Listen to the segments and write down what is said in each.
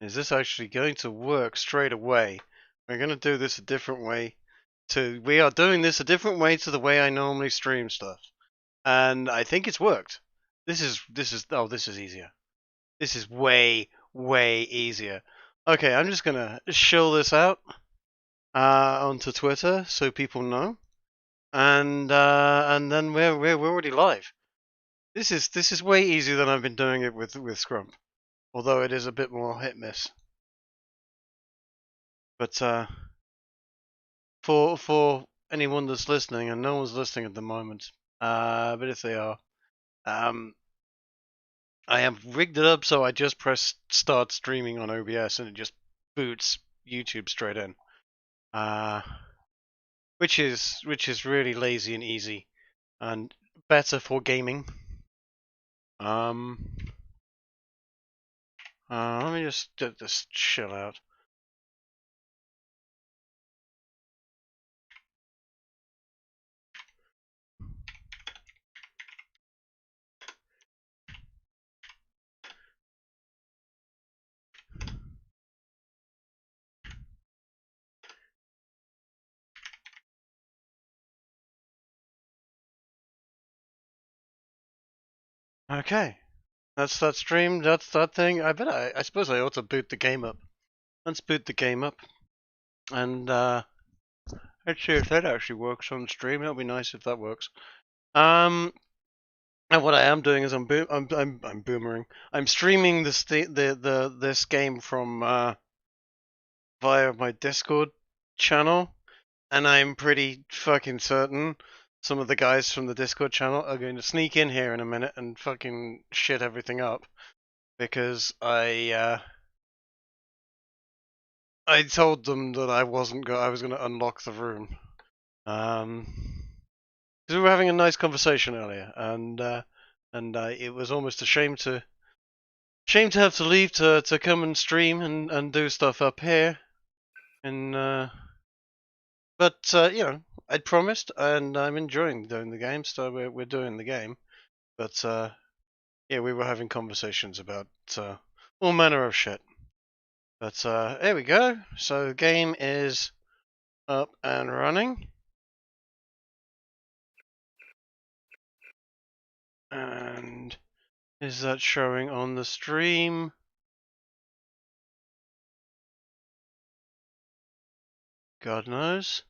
Is this actually going to work straight away? We're going to do this a different way. We are doing this a different way to the way I normally stream stuff, and I think it's worked. This is easier. This is way easier. Okay, I'm just gonna show this out onto Twitter so people know, and then we're already live. This is way easier than I've been doing it with Scrump, although it is a bit more hit miss. But for anyone that's listening, and no one's listening at the moment, but if they are, I have rigged it up so I just press start streaming on OBS and it just boots YouTube straight in, which is really lazy and easy and better for gaming. Let me just chill out. Okay, that's that stream. That's that thing. I suppose I ought to boot the game up. Let's boot the game up, and let's see if that actually works on stream. That'll be nice if that works. And what I am doing is I'm boomering. I'm streaming this game from via my Discord channel, and I'm pretty fucking certain some of the guys from the Discord channel are going to sneak in here in a minute and fucking shit everything up because I told them that I was going to unlock the room. Because we were having a nice conversation earlier, and it was almost a shame to have to leave to come and stream and do stuff up here, and but you know, I'd promised, and I'm enjoying doing the game, so we're doing the game, but yeah, we were having conversations about all manner of shit. But there we go. So the game is up and running. And is that showing on the stream? God knows.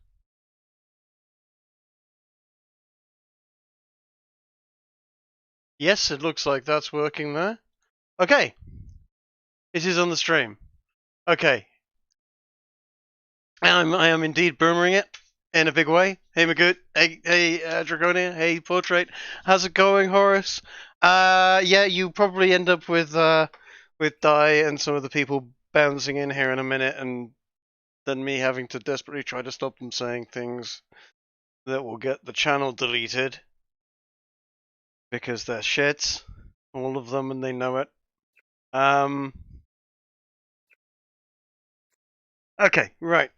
Yes, it looks like that's working there. Okay. It is on the stream. Okay. I am indeed boomering it in a big way. Hey, Magoot. Hey, Dragonia. Hey, Portrait. How's it going, Horace? Yeah, you probably end up with Di and some of the people bouncing in here in a minute, and then me having to desperately try to stop them saying things that will get the channel deleted because they're shits, all of them, and they know it. Okay, right.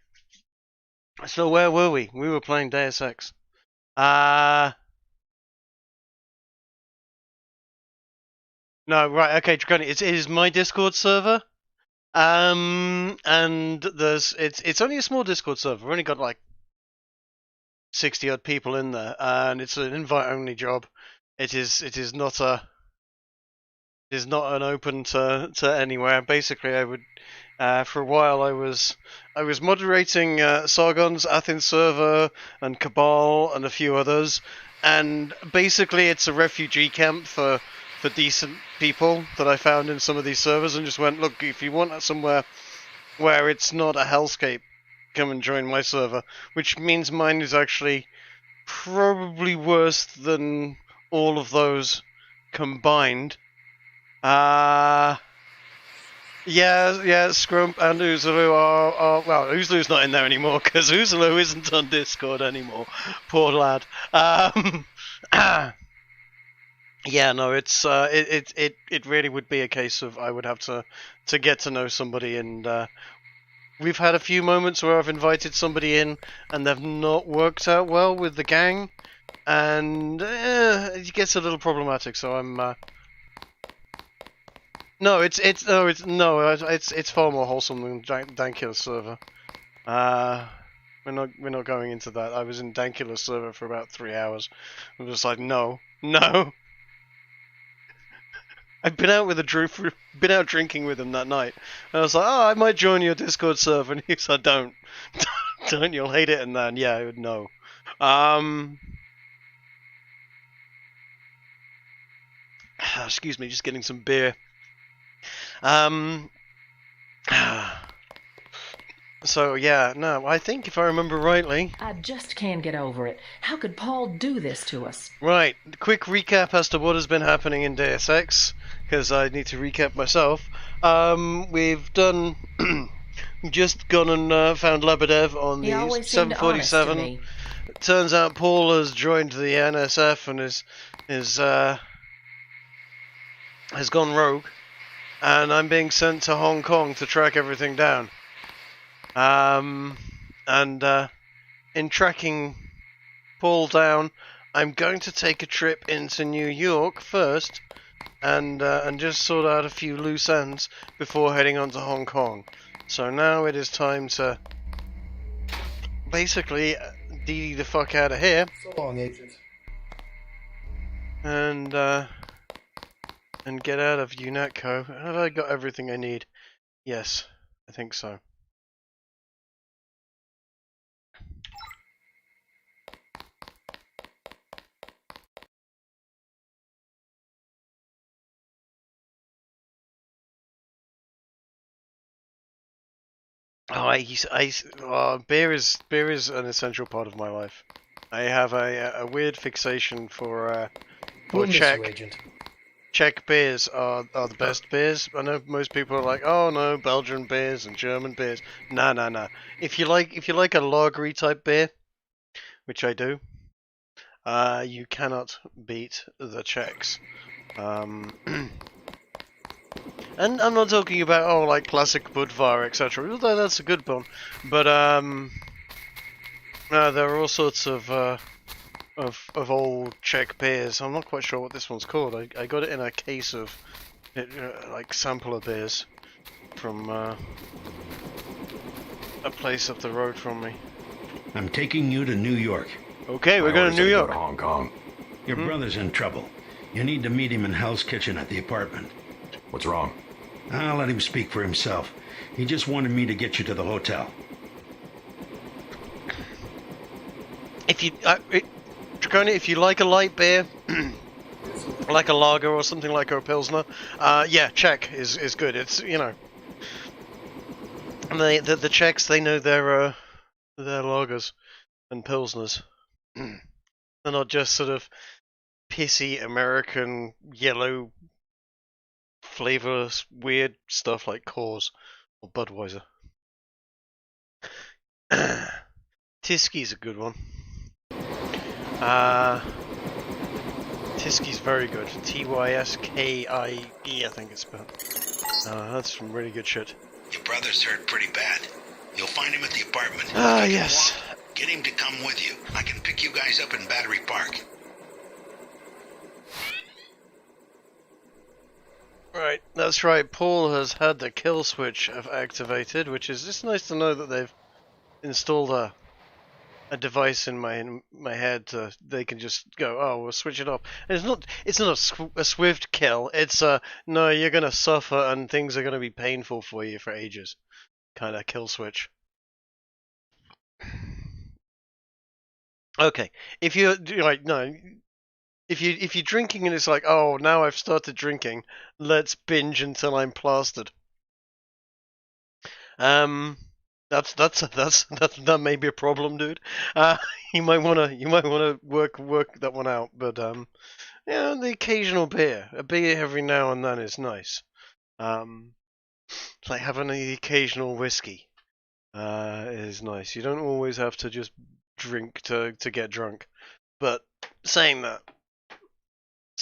So where were we? We were playing Deus Ex. No, right, okay, Draconi, it is my Discord server. And it's only a small Discord server. We've only got like 60 odd people in there, and it's an invite only job. It is not an open to anywhere. Basically, I would for a while I was moderating Sargon's Athens server and Cabal and a few others, and basically it's a refugee camp for decent people that I found in some of these servers, and just went, look, if you want somewhere where it's not a hellscape, come and join my server, which means mine is actually probably worse than all of those combined. Yeah, Scrump and Oozaloo are well, Oozaloo's not in there anymore because Oozaloo isn't on Discord anymore. Poor lad. Yeah, no, it's it really would be a case of I would have to get to know somebody, and we've had a few moments where I've invited somebody in and they've not worked out well with the gang, and it gets a little problematic. So I'm No, it's far more wholesome than Dankula's server. We're not going into that. I was in Dankula's server for about 3 hours. I'm just like, no, no. I've been out with been out drinking with him that night. And I was like, oh, I might join your Discord server, and he said, don't, don't, you'll hate it. And then, yeah, no. Excuse me, just getting some beer. So yeah, no, I think if I remember rightly. I just can't get over it. How could Paul do this to us? Right, quick recap as to what has been happening in Deus Ex, because I need to recap myself. We've done, just gone and found Lebedev on He the always seemed honest to 747. me. Turns out Paul has joined the NSF and has gone rogue, and I'm being sent to Hong Kong to track everything down. In tracking Paul down, I'm going to take a trip into New York first, and just sort out a few loose ends before heading on to Hong Kong. So now it is time to basically DD the fuck out of here. So long, Agent. And get out of UNETCO. Have I got everything I need? Yes, I think so. Beer is an essential part of my life. I have a weird fixation for We'll miss Czech. you, Agent. Czech beers are the best beers. I know most people are like, oh no, Belgian beers and German beers. Nah. If you like a lagery type beer, which I do, you cannot beat the Czechs. And I'm not talking about like classic Budvar, etc. Although that's a good one, but there are all sorts of old Czech beers. I'm not quite sure what this one's called. I got it in a case of like sampler beers from a place up the road from me. I'm taking you to New York. Okay, we're going to New York. Go to Hong Kong. Your brother's in trouble. You need to meet him in Hell's Kitchen at the apartment. What's wrong? I'll let him speak for himself. He just wanted me to get you to the hotel. If you Draconi, if you like a light beer, like a lager or something like a pilsner, yeah, Czech is good. It's and the Czechs, they know their lagers and pilsners. They're not just sort of pissy American yellow flavorless weird stuff like Coors or Budweiser. Tysky's a good one. Tysky's very good. Tyskie, I think it's spelled. That's some really good shit. Your brother's hurt pretty bad. You'll find him at the apartment. Yes. Get him to come with you. I can pick you guys up in Battery Park. Right, that's right. Paul has had the kill switch activated, which is just nice to know that they've installed a device in my head they can just go, oh, we'll switch it off. And it's not a swift kill. It's no, you're gonna suffer and things are gonna be painful for you for ages kind of kill switch. Okay, if you're like no. If you're drinking and it's like, oh, now I've started drinking, let's binge until I'm plastered. That may be a problem, dude. You might wanna work that one out. But yeah, the occasional beer, a beer every now and then is nice. It's like having the occasional whiskey. Is nice. You don't always have to just drink to get drunk. But saying that,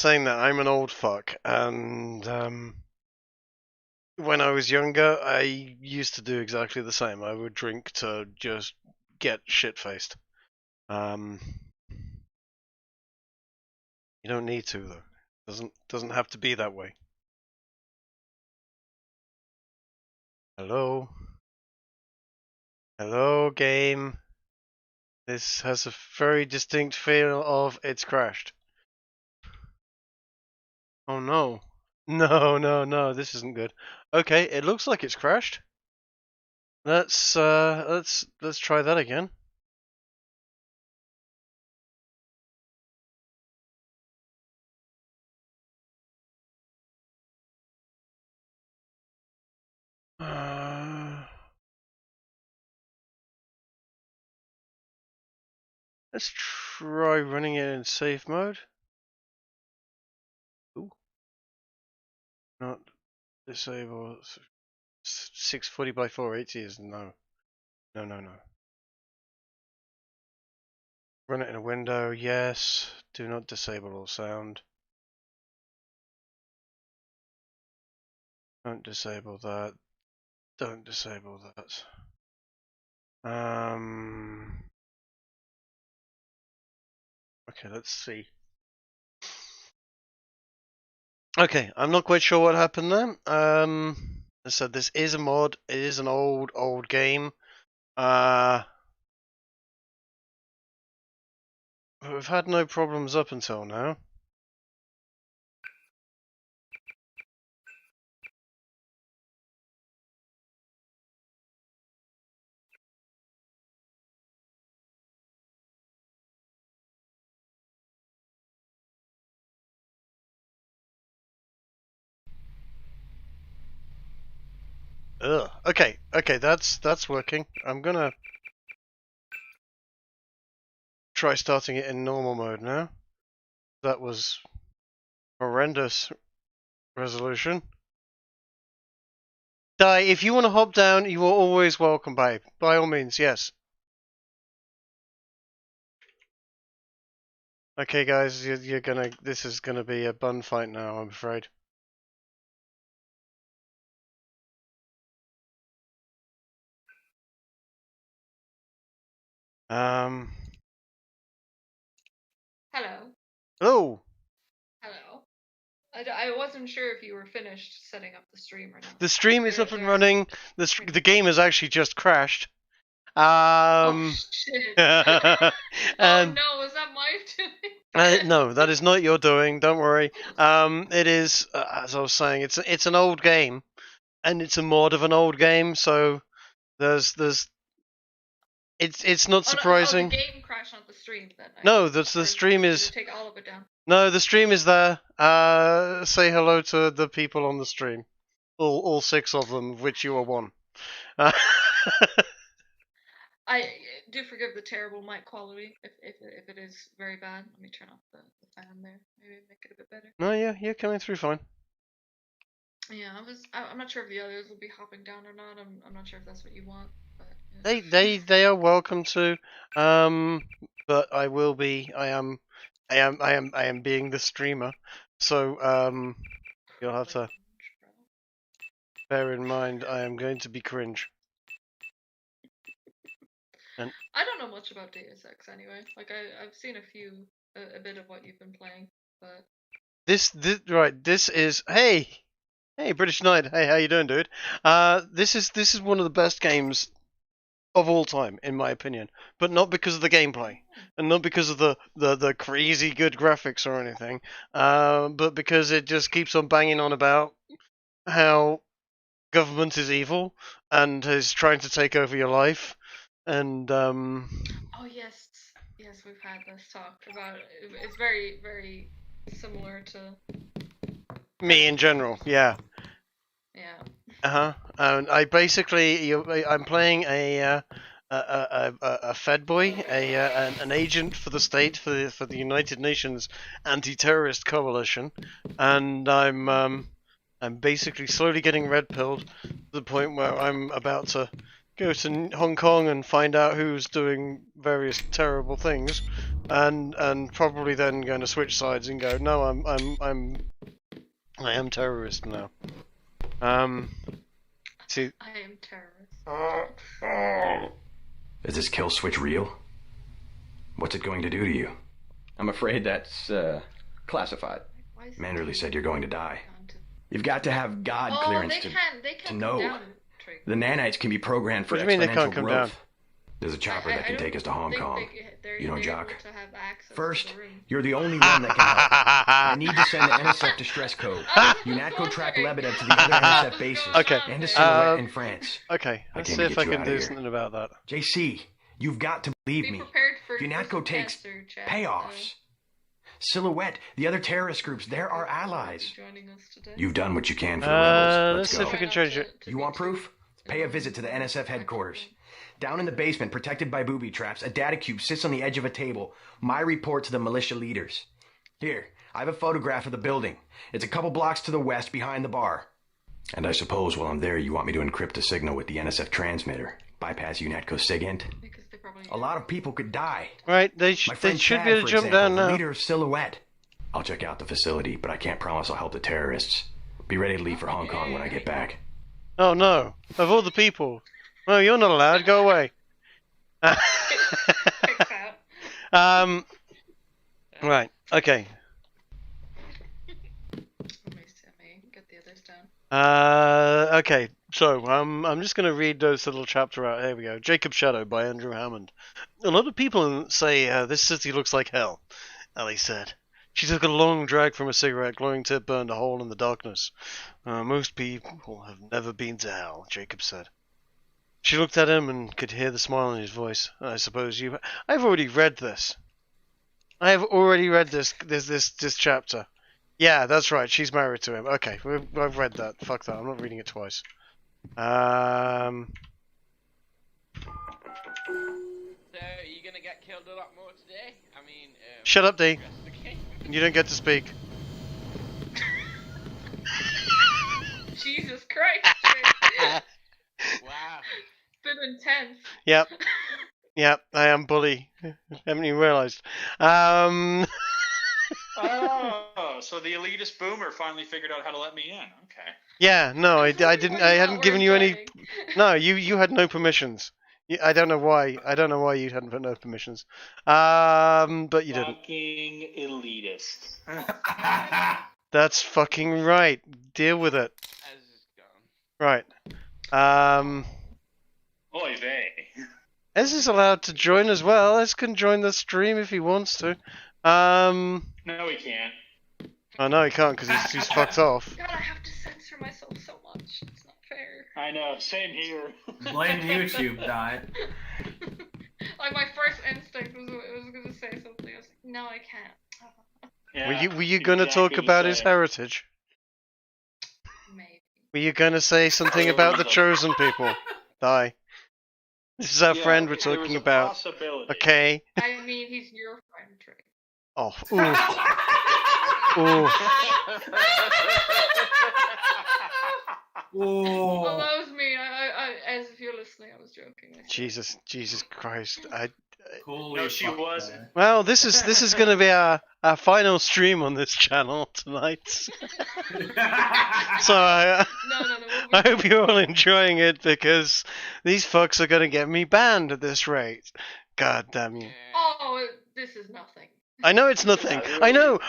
I'm an old fuck, and when I was younger, I used to do exactly the same. I would drink to just get shit-faced. You don't need to, though. Doesn't have to be that way. Hello? Hello, game. This has a very distinct feel of it's crashed. Oh no. No, this isn't good. Okay, it looks like it's crashed. Let's try that again. Let's try running it in safe mode. Ooh. Not disable. 640 by 480 is no. No. Run it in a window, yes. Do not disable all sound. Don't disable that. Don't disable that. Okay, let's see. Okay, I'm not quite sure what happened there. As I said, this is a mod. It is an old game. We've had no problems up until now. Ugh. Okay, that's working. I'm gonna try starting it in normal mode now. That was horrendous resolution. Die, if you want to hop down, you are always welcome, babe. By all means, yes. Okay, guys, you're gonna. This is gonna be a bun fight now, I'm afraid. Hello. Oh, Hello. I wasn't sure if you were finished setting up the stream or not. the stream is up and running. The game has actually just crashed. Oh shit. Oh And no, is that my doing? no, that is not your doing. Don't worry. It is, as I was saying, it's an old game, and it's a mod of an old game. So there's it's not surprising. Oh, the game crashed on the stream then. No, the stream is. Take all of it down. No, the stream is there. Say hello to the people on the stream. All 6 of them, of which you are one. I do forgive the terrible mic quality if it is very bad. Let me turn off the fan there. Maybe make it a bit better. No, yeah, you're coming through fine. Yeah, I'm not sure if the others will be hopping down or not. I'm not sure if that's what you want. But, yeah. They are welcome to. But I will be. I am being the streamer. So you'll have to bear in mind I am going to be cringe. And I don't know much about Deus Ex anyway. Like I've seen a bit of what you've been playing, but this is hey British Knight. Hey, how you doing, dude? This is one of the best games of all time, in my opinion, but not because of the gameplay, and not because of the crazy good graphics or anything, but because it just keeps on banging on about how government is evil and is trying to take over your life, and oh yes, we've had this talk about it. It's very similar to me in general, yeah. Yeah. And I basically, I'm playing a Fed boy, an agent for the state for the United Nations anti-terrorist coalition, and I'm basically slowly getting red pilled to the point where I'm about to go to Hong Kong and find out who's doing various terrible things, and probably then going to switch sides and go, no, I am terrorist now. See, I am terrorist. Is this kill switch real? What's it going to do to you? I'm afraid that's classified. Why is Manderley said you're going to die. down to... You've got to have God Oh, clearance they to can know. come down, The nanites can be programmed for What do you mean they exponential can't come growth. down? There's a chopper that can take us to Hong Kong. You know, Jock. First, you're the only one that can help. I need to send the NSF distress code. UNATCO track Lebedev to the other NSF bases. Okay, And to Silhouette in France. Okay, I let's came see to if get I you can out do of here. something about that. JC, you've got to believe Be me. prepared for UNATCO some takes cancer, Chad, payoffs. Silhouette, the other terrorist groups, they're our allies. joining us today. You've done what you can for the rebels. Let's Let's see go. if we can change it. You want proof? Pay a visit to the NSF headquarters. Down in the basement, protected by booby traps, a data cube sits on the edge of a table. My report to the militia leaders. Here, I have a photograph of the building. It's a couple blocks to the west behind the bar. And I suppose while I'm there, you want me to encrypt a signal with the NSF transmitter. Bypass UNATCO SIGINT. Because they probably A lot of people could die. Right, they My should friend be Chad, able for to jump example, down the now. leader of Silhouette. I'll check out the facility, but I can't promise I'll help the terrorists. Be ready to leave for Hong Kong when I get back. Oh no! Of all the people, no, you're not allowed. Go away. Kicks out. Right. Okay. Let me get the others down. Okay. So I'm just gonna read this little chapter out. Here we go. Jacob Shadow by Andrew Hammond. A lot of people say this city looks like hell. Ellie said. She took a long drag from a cigarette, glowing tip burned a hole in the darkness. Most people have never been to hell, Jacob said. She looked at him and could hear the smile in his voice. I suppose you... I've already read this. I have already read this chapter. Yeah, that's right. She's married to him. Okay, I've read that. Fuck that. I'm not reading it twice. So, are you gonna get killed a lot more today? I mean, Shut up, D. rest of the game? You don't get to speak. Jesus Christ. It's Wow. been intense. Yep. Yep, I am bully. Haven't even realised. Oh, so the elitist boomer finally figured out how to let me in. Okay. Yeah, no, I didn't. I hadn't given you any. No, you had no permissions. I don't know why. I don't know why you hadn't put no permissions. But you didn't. Fucking elitist. That's fucking right. Deal with it. As is gone. Right. Oy vey. Ez is allowed to join as well. Ez can join the stream if he wants to. No, he can't. I know he can't because he's fucked off. God, I have to censor myself so much. It's not fair. I know. Same here. Blame YouTube, Di. Like my first instinct was gonna say something. I was like, no, I can't. Yeah, Were you gonna talk exactly about the his same. heritage? Maybe. Were you gonna say something about the chosen people? Die. This is our Yeah, friend we're there was talking a about. possibility. Okay. I mean, he's your friend, Trey. Oh. Ooh. Ooh. Ooh. Oh, that was me. As if you're listening, I was joking. Jesus Christ. Holy No, she fuck, wasn't. man. Well, this is gonna be our final stream on this channel tonight. So No. I hope you're all enjoying it because these fucks are gonna get me banned at this rate. God damn you. Oh, this is nothing. I know it's nothing. I know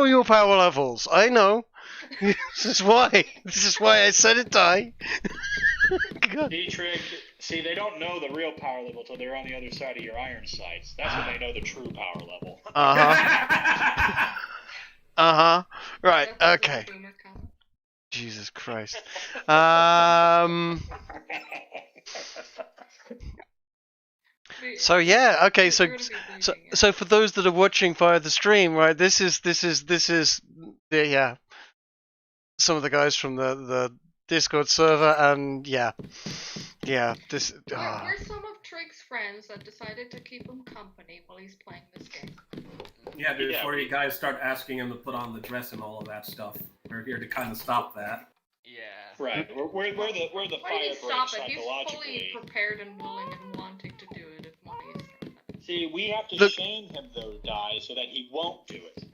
your power levels. I know. This is why I said it, Die. God. Dietrich, see, they don't know the real power level till they're on the other side of your iron sights. That's when they know the true power level. Right. That's a Okay. boomer comment. Jesus Christ. So yeah, okay, so You're gonna be bleeding, yeah. so for those that are watching via the stream, right, this is yeah, some of the guys from the Discord server, and yeah, this. We're some of Trig's friends that decided to keep him company while he's playing this game. Yeah, Yeah, before you guys start asking him to put on the dress and all of that stuff, we're here to kind of stop that. Yeah. Right. We're the Why fire did he break stop it? He's fully psychologically. prepared and willing and wanting to do it if money is thrown at him. See, we have to Look- shame him though, Die, so that he won't do it.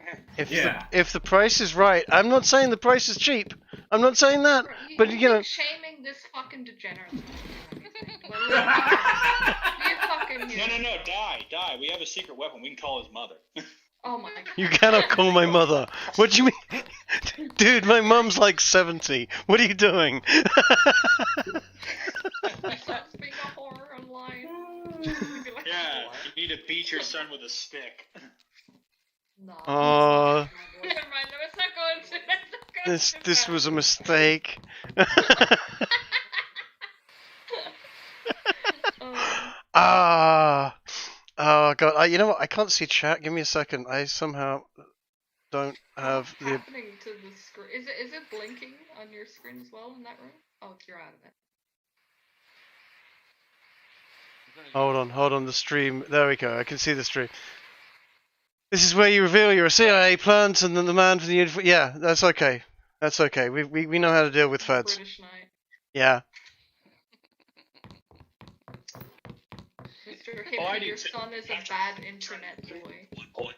If the price is right, I'm not saying the price is cheap. I'm not saying that, but you know. keep shaming this fucking degenerate. You fucking No, Die. We have a secret weapon. We can call his mother. Oh my god. You cannot call my mother. What do you mean? Dude, my mum's like 70. What are you doing? beat your son with a stick. No. Oh, Never mind. No, it's not going to. It's not going this to was a mistake. Ah, oh god. You know what? I can't see chat. Give me a second. I somehow don't have What's the. happening to the screen? Is it blinking on your screen as well in that room? Oh, you're out of it. Hold on. The stream. There we go. I can see the stream. This is where you reveal you're a CIA plant and then the man from the uniform. Yeah, that's okay. That's okay. We know how to deal with feds. British night. Yeah. Mr. Hippie, your son is a bad internet boy.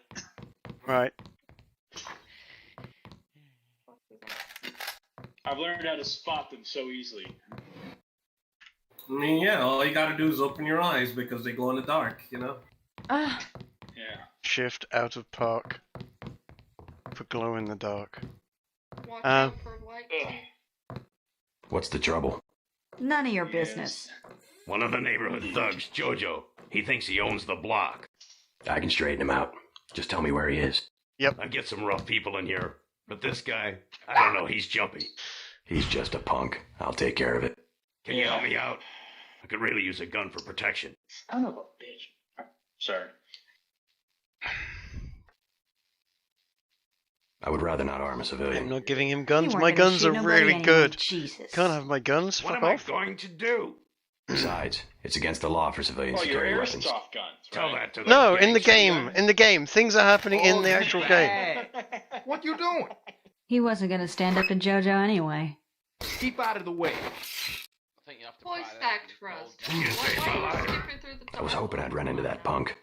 Right. I've learned how to spot them so easily. I mean, yeah, all you gotta do is open your eyes because they glow in the dark, you know? Ah. Yeah. Shift out of park. For glow in the dark. Watch out for light. What's the trouble? None of your business. One of the neighborhood thugs, Jojo. He thinks he owns the block. I can straighten him out. Just tell me where he is. Yep. I get some rough people in here, but this guy, I don't know, he's jumpy. He's just a punk. I'll take care of it. Can you help me out? I could really use a gun for protection. Son of a bitch. Sorry. I would rather not arm a civilian. I'm not giving him guns. You My weren't gonna guns shoot are nobody really anyway, good. Jesus. Can't have my guns. What Fuck am I off. going to do? Besides, it's against the law for civilians Oh, to your carry weapons. airsoft guns. Tell Right? that to the No, in the gangster game. guy. In the game. Things are happening in the actual game. What you doing? He wasn't going to stand up to JoJo anyway. Keep out of the way. I think you have to Voice fight it act with for us. gold. Why are you skipping through the top? I was hoping I'd run into that punk.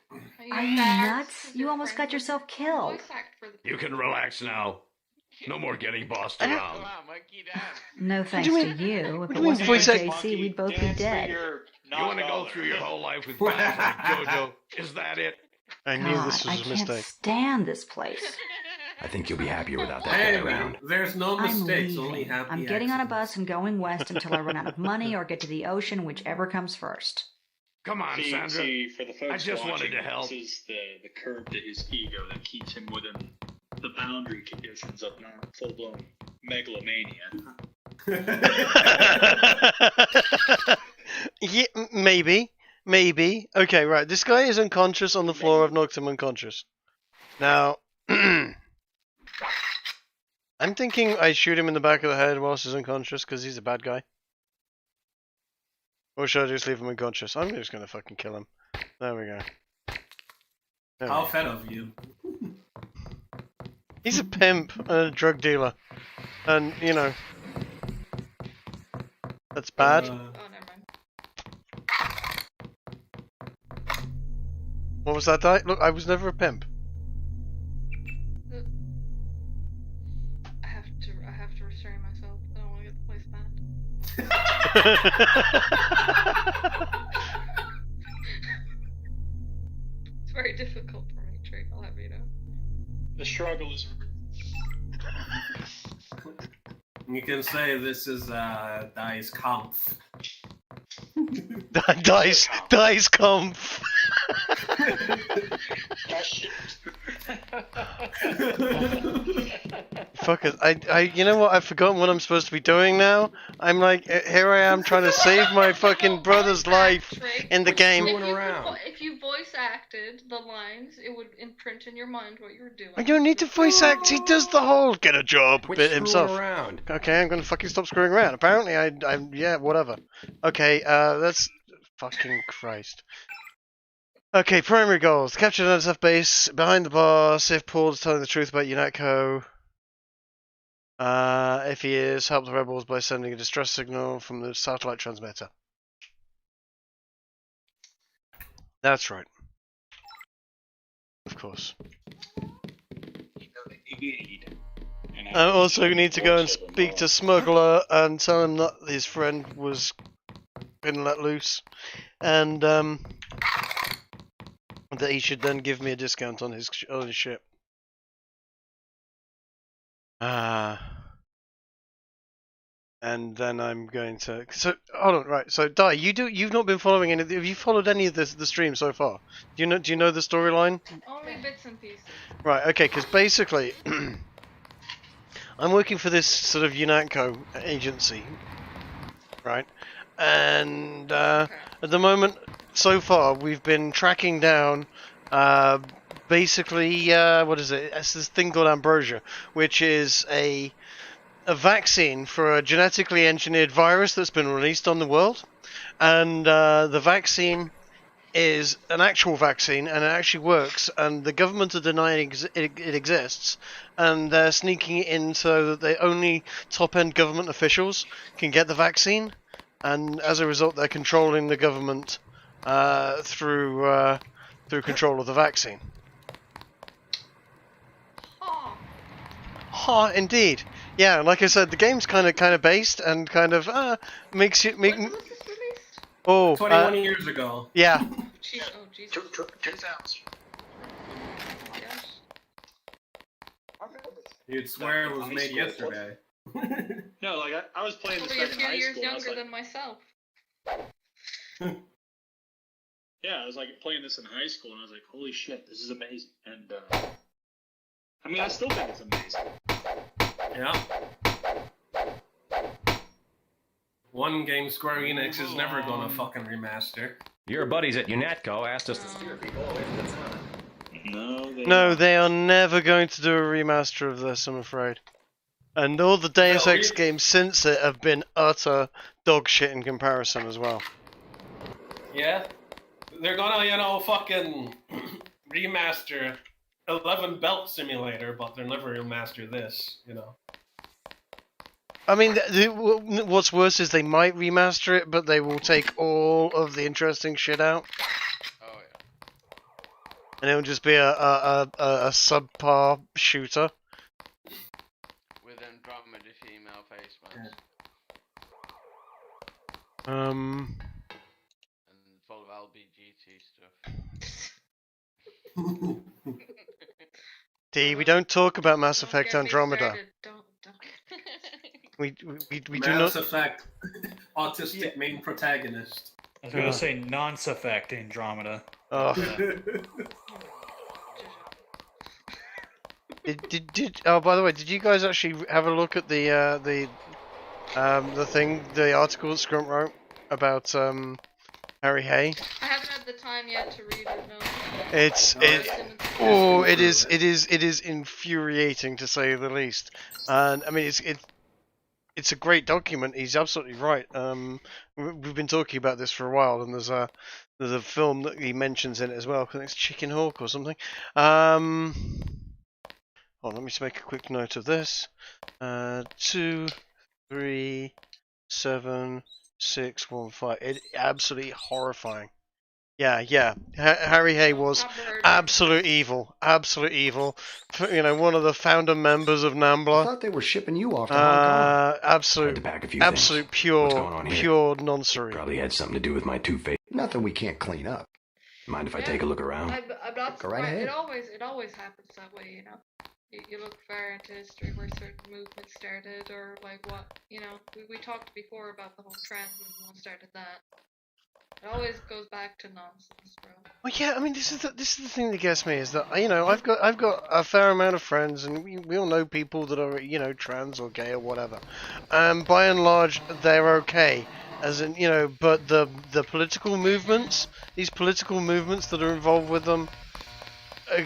Are you nuts? You almost got yourself killed. Voice act for the You can relax now. No more getting bossed Come around. on, monkey down. No thanks do you to you. If do it you mean wasn't for voice act? JC, we'd both be dead. You want to go through your whole life with guys like Jojo? Is that it? I knew God, this I was a can't mistake. stand this place. I think you'll be happier without that guy Anyway, around. there's no I'm mistakes, only leaving. happy I'm getting on a accidents. bus and going west until I run out of money or get to the ocean, whichever comes first. Come on, Sandra. See, for the folks I just wanted watching, to help. This is the curb to his ego that keeps him within the boundary conditions of not full-blown megalomania. Yeah, maybe. Okay, right. This guy is unconscious on the floor. I've knocked him unconscious. Now, I'm thinking I shoot him in the back of the head whilst he's unconscious because he's a bad guy. Or should I just leave him unconscious? I'm just gonna fucking kill him. There we go. There we How go. fed of you. He's a pimp and a drug dealer. And, you know, that's bad. Oh, never mind. What was that, Di? Look, I was never a pimp. I have to restrain myself. I don't want to get the place banned. It's very difficult for me, Drake. I'll have you know. The struggle is. You can say this is Dice Kampf. Dice Kampf. Fuck it. You know what? I've forgotten what I'm supposed to be doing now. I'm like, here I am trying to save my fucking brother's life in the game. If you voice acted the lines, it would imprint in your mind what you were doing. I don't need to voice act. He does the whole get a job Quit bit screwing himself. around. Okay, I'm gonna fucking stop screwing around. Apparently, I'm yeah, whatever. Okay, that's fucking Christ. Okay, primary goals: capture the NSF base behind the bar. See if Paul is telling the truth about UNATCO. If he is, help the rebels by sending a distress signal from the satellite transmitter. That's right. Of course. I also need to go and speak to Smuggler and tell him that his friend was been let loose, and that he should then give me a discount on his ship. and then I'm going to. So hold on, right? So Di, you've not been following any. Have you followed any of the stream so far? Do you know the storyline? Only bits and pieces. Right. Okay. Because basically, I'm working for this sort of UNATCO agency, right? And at the moment, so far, we've been tracking down. Basically, what is it? It's this thing called ambrosia, which is a vaccine for a genetically engineered virus that's been released on the world, and the vaccine is an actual vaccine, and it actually works. And the government are denying it exists, and they're sneaking it in so that the only top-end government officials can get the vaccine, and as a result, they're controlling the government through control of the vaccine. Ha, indeed. Yeah, like I said, the game's kind of based and kind of makes you make. When was this released? Oh, 21 years ago. Yeah. Jeez, oh Jesus. 2000. You'd swear it was made yesterday. No, like I was playing this Probably a back in few high years school. And I was younger like, than myself. yeah, I was like playing this in high school, and I was like, holy shit, this is amazing. And I mean, I still think it's amazing. Yeah. One game Square Enix is never gonna fucking remaster. Your buddies at UNATCO asked us to Steer people away from the town. No, they are never going to do a remaster of this, I'm afraid. And all the Deus Ex games since it have been utter dog shit in comparison as well. Yeah? They're gonna, fucking remaster 11 Belt Simulator, but they'll never remaster this, I mean, what's worse is they might remaster it, but they will take all of the interesting shit out. Oh yeah. And it'll just be a subpar shooter. With Andromeda female face mask. Um. And full of LBGT stuff. D, we don't talk about Mass Don't Effect get me Andromeda. started. Don't. We do Mass not. Effect, autistic main protagonist. I was gonna say non-Effect Andromeda. Oh. Oh, by the way, did you guys actually have a look at the article that Scrum wrote about Harry Hay? I haven't had the time yet to read it. No. It is infuriating to say the least. And I mean, it's a great document. He's absolutely right. We've been talking about this for a while, and there's a film that he mentions in it as well. I think it's Chicken Hawk or something. Oh, let me just make a quick note of this. 2, 3, 7, 6, 1, 5. It's absolutely horrifying. Yeah. Harry Hay was absolute evil. Absolute evil. One of the founder members of NAMBLA. I thought they were shipping you off to Hong Kong. Absolute pure nonsense. Probably had something to do with my two-face. Nothing we can't clean up. Mind if I take a look around? I'm not Go right surprised. ahead. It always happens that way, You look far into history where certain movements started, or like what, we talked before about the whole trans movement started that. It always goes back to nonsense, bro. Well, yeah, I mean, this is the thing that gets me is that I've got a fair amount of friends, and we all know people that are trans or gay or whatever. By and large, they're okay, as in but the political movements, these political movements that are involved with them,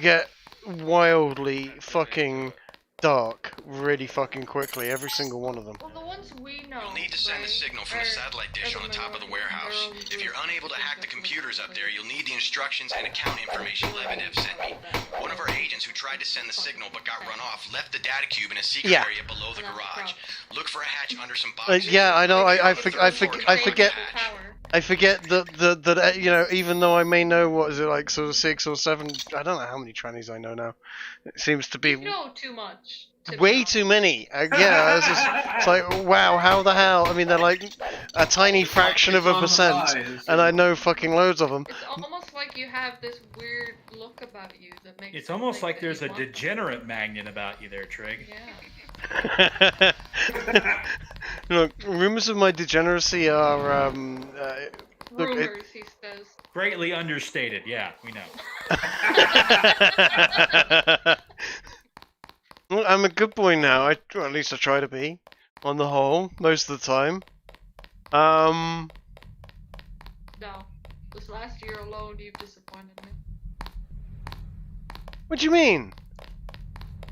get wildly fucking dark really fucking quickly, every single one of them. Well, the ones we know. You'll need to send the signal from the satellite dish on the top of the warehouse. If you're unable to hack the computers up there, you'll need the instructions and account information Lebedev sent me. One of our agents who tried to send the signal but got run off left the data cube in a secret area below the garage. Look for a hatch under some boxes. Yeah, I know. I forget that even though I may know what is it like sort of 6 or 7, I don't know how many trannies I know now. It seems to be You know too much. way too many. It's like, wow, how the hell? I mean, they're like a tiny fraction of a percent, and I know fucking loads of them. It's almost like you have this weird look about you that makes. It's almost like there's a degenerate magnet about you there, Trig. Yeah. Look, rumors of my degeneracy are look, Rumors, he says. Greatly understated. Yeah, we know. Well, I'm a good boy now. Or at least I try to be. On the whole, most of the time. No. This last year alone, you've disappointed me. What do you mean?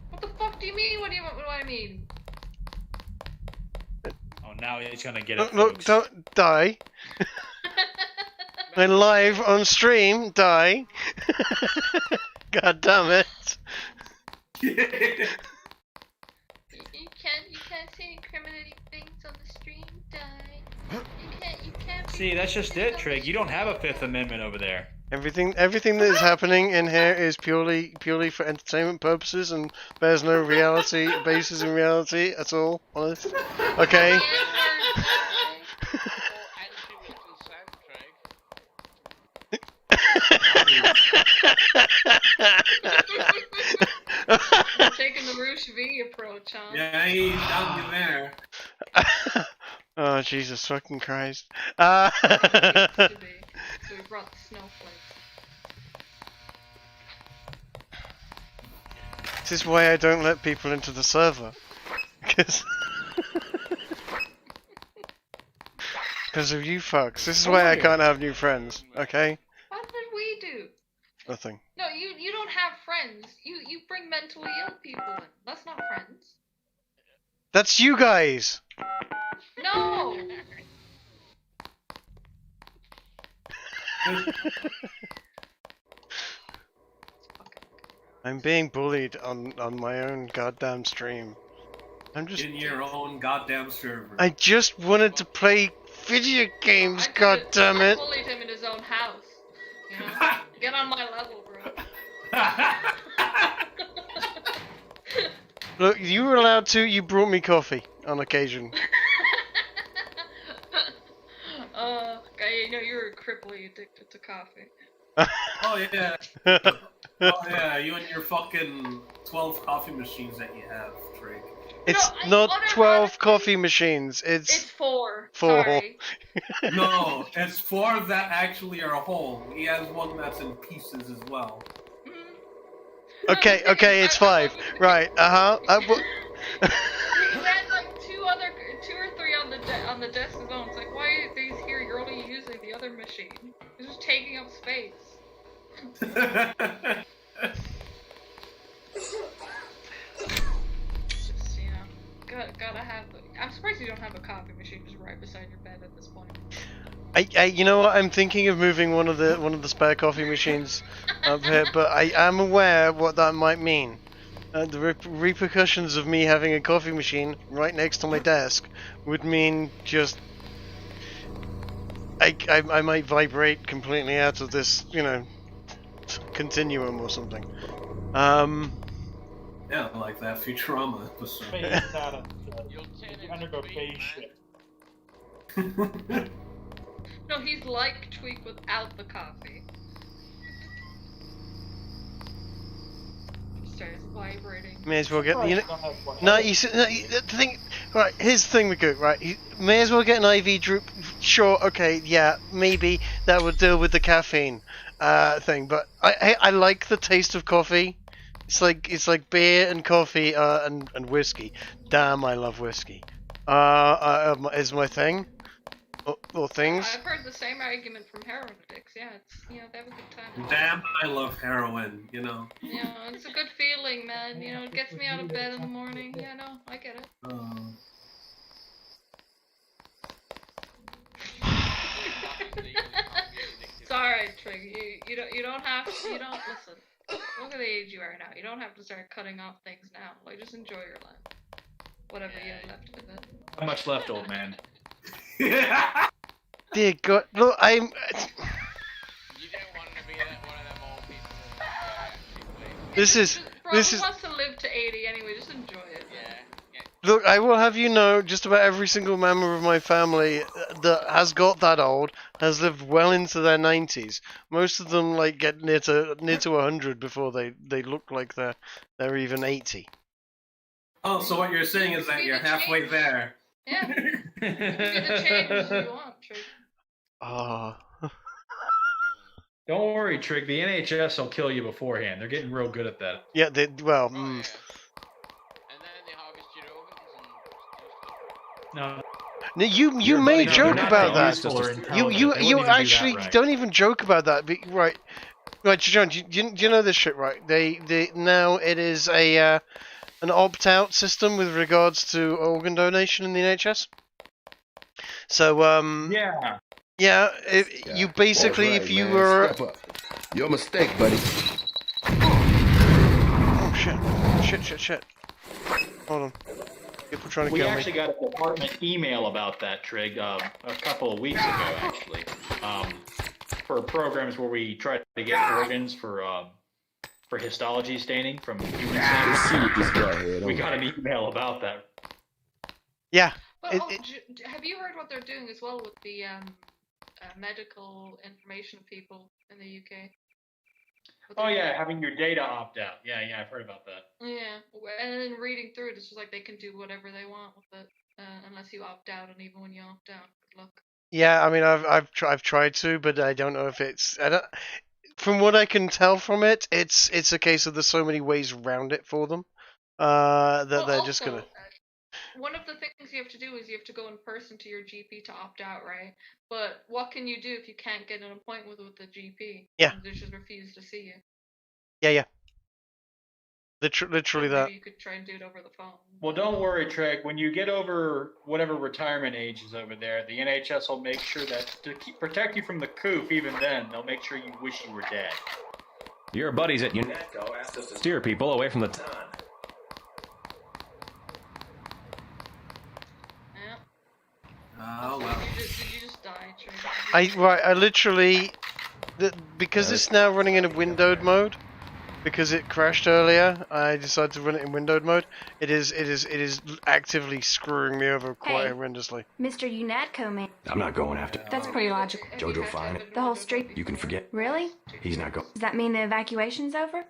What the fuck do you mean? What do I mean? Oh, now he's gonna get Look, it, look, folks. don't die. I'm live on stream. Die. God damn it. You can't say incriminating things on the stream, die. You can't. See, that's just it, Trig. You don't have a Fifth Amendment over there. Everything that is happening in here is purely for entertainment purposes and bears no reality basis in reality at all. Honest. Okay. Taking the Roosh V approach, huh? Yeah, he's down there. Oh, Jesus fucking Christ. So we brought the snowflakes. This is why I don't let people into the server. Because of you fucks. This is why I can't have new friends, okay? What did we do? Nothing. No, you don't have friends. You bring mentally ill people in. That's not friends. That's you guys! No! I'm being bullied on my own goddamn stream. I'm just in your own goddamn server. I just wanted to play video games, goddammit. I bullied him in his own house. You know? Get on my level, bro. Look, you were allowed to, you brought me coffee on occasion. Okay, you know you're cripply addicted to coffee. Oh yeah. Oh yeah, you and your fucking 12 coffee machines that you have, Drake. It's not 12 coffee machines, it's 4. 4. Sorry. No, it's 4 that actually are whole. He has one that's in pieces as well. Okay, it's 5. Right, He had like 2 or 3 on the desk alone. It's like, why are these here? You're only using the other machine. It's just taking up space. Just, you know, gotta have. I'm surprised you don't have a coffee machine just right beside your bed at this point. you know what? I'm thinking of moving one of the spare coffee machines up here, but I am aware what that might mean. The repercussions of me having a coffee machine right next to my desk would mean just I might vibrate completely out of this, you know, continuum or something. Yeah, like that Futurama episode. You undergo phase shift. No, he's like Tweak without the coffee. Starts vibrating. May as well get the thing. Right, here's the thing with Gook. Right, you may as well get an IV drip. Sure, okay, yeah, maybe that would deal with the caffeine thing. But I like the taste of coffee. It's like beer and coffee and whiskey. Damn, I love whiskey. Is my thing. Or things. I've heard the same argument from heroin addicts. Yeah, it's, you know, they have a good time. Damn, I love heroin, you know. You know, it's a good feeling, man. You know, it gets me out of bed in the morning. Yeah, no, I get it. It's alright, Trig. You don't have to. You don't listen. Look at the age you are now. You don't have to start cutting off things now. Like, just enjoy your life. Whatever you have left of it. How much left, old man? Dear God, look, I'm. You don't want to be one of them old people. This is. Bro, who wants to live to 80 anyway? Just enjoy it. Yeah. Look, I will have you know, just about every single member of my family that has got that old has lived well into their 90s. Most of them like get near to 100 before they look like they're even 80. Oh, so what you're saying is that you're halfway there. Yeah. You can be the change you want, Trig. Don't worry, Trig. The NHS will kill you beforehand. They're getting real good at that. Yeah, well. And then they harvest your organs and No, you may joke about that. You actually don't even joke about that. Right, John. Do you know this shit, right? They now it is a an opt-out system with regards to organ donation in the NHS. So you basically if you were your mistake, buddy. Oh shit. Hold on. People trying to We kill me. actually got a department email about that, Trig, a couple of weeks ago, actually, for programs where we try to get organs for histology staining from human samples. We got an email about that. Yeah. But have you heard what they're doing as well with the medical information people in the UK? Oh yeah, having your data opt out. Yeah, I've heard about that. Yeah, and then reading through it, it's just like they can do whatever they want with it, unless you opt out, and even when you opt out, good luck. Yeah, I mean, I've tried to, but I don't know if it's. From what I can tell from it, it's a case of there's so many ways around it for them that they're also, just gonna. One of the things you have to do is you have to go in person to your GP to opt out, right? But what can you do if you can't get an appointment with the GP? Yeah. They just refuse to see you. Yeah. Literally Maybe that. you could try and do it over the phone. Well, don't worry, Treg. When you get over whatever retirement age is over there, the NHS will make sure that to protect you from the coop. Even then, they'll make sure you wish you were dead. Your buddies at UNETCO asked us to steer people away from the town. Oh well. Did you just die, Treg? I literally because it's now running in a windowed mode. Because it crashed earlier, I decided to run it in windowed mode. It is actively screwing me over quite horrendously. Mr. UNATCO man. I'm not going after. That's pretty logical. Jojo fine. The whole street. You can forget. Really? He's not going. Does that mean the evacuation's over?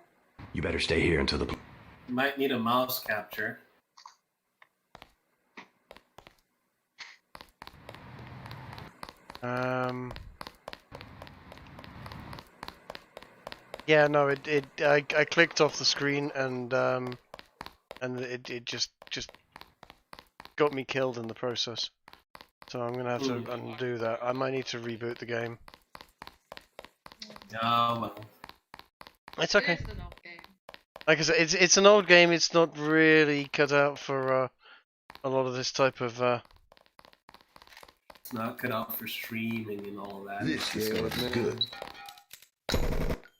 You better stay here until the. You might need a mouse capture. Yeah, no, I clicked off the screen and it just got me killed in the process. So I'm gonna have to undo that. I might need to reboot the game. Oh well. It's okay. Like I said, it's an old game. It's not really cut out for a lot of this type of. It's not cut out for streaming and all that. This is gonna be good.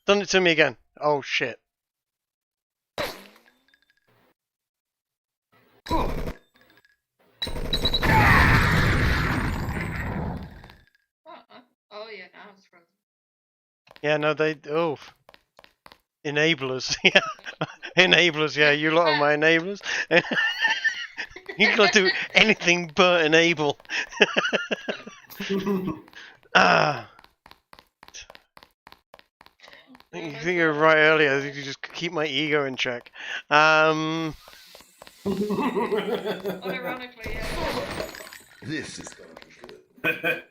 Done it to me again. Oh shit. Oh yeah, now it's frozen. Yeah, no, they enablers. Yeah, enablers. Yeah, you lot are my enablers. You can't do anything but enable. You think you were right earlier. I think you just keep my ego in check. Unironically, yeah. This is gonna be good.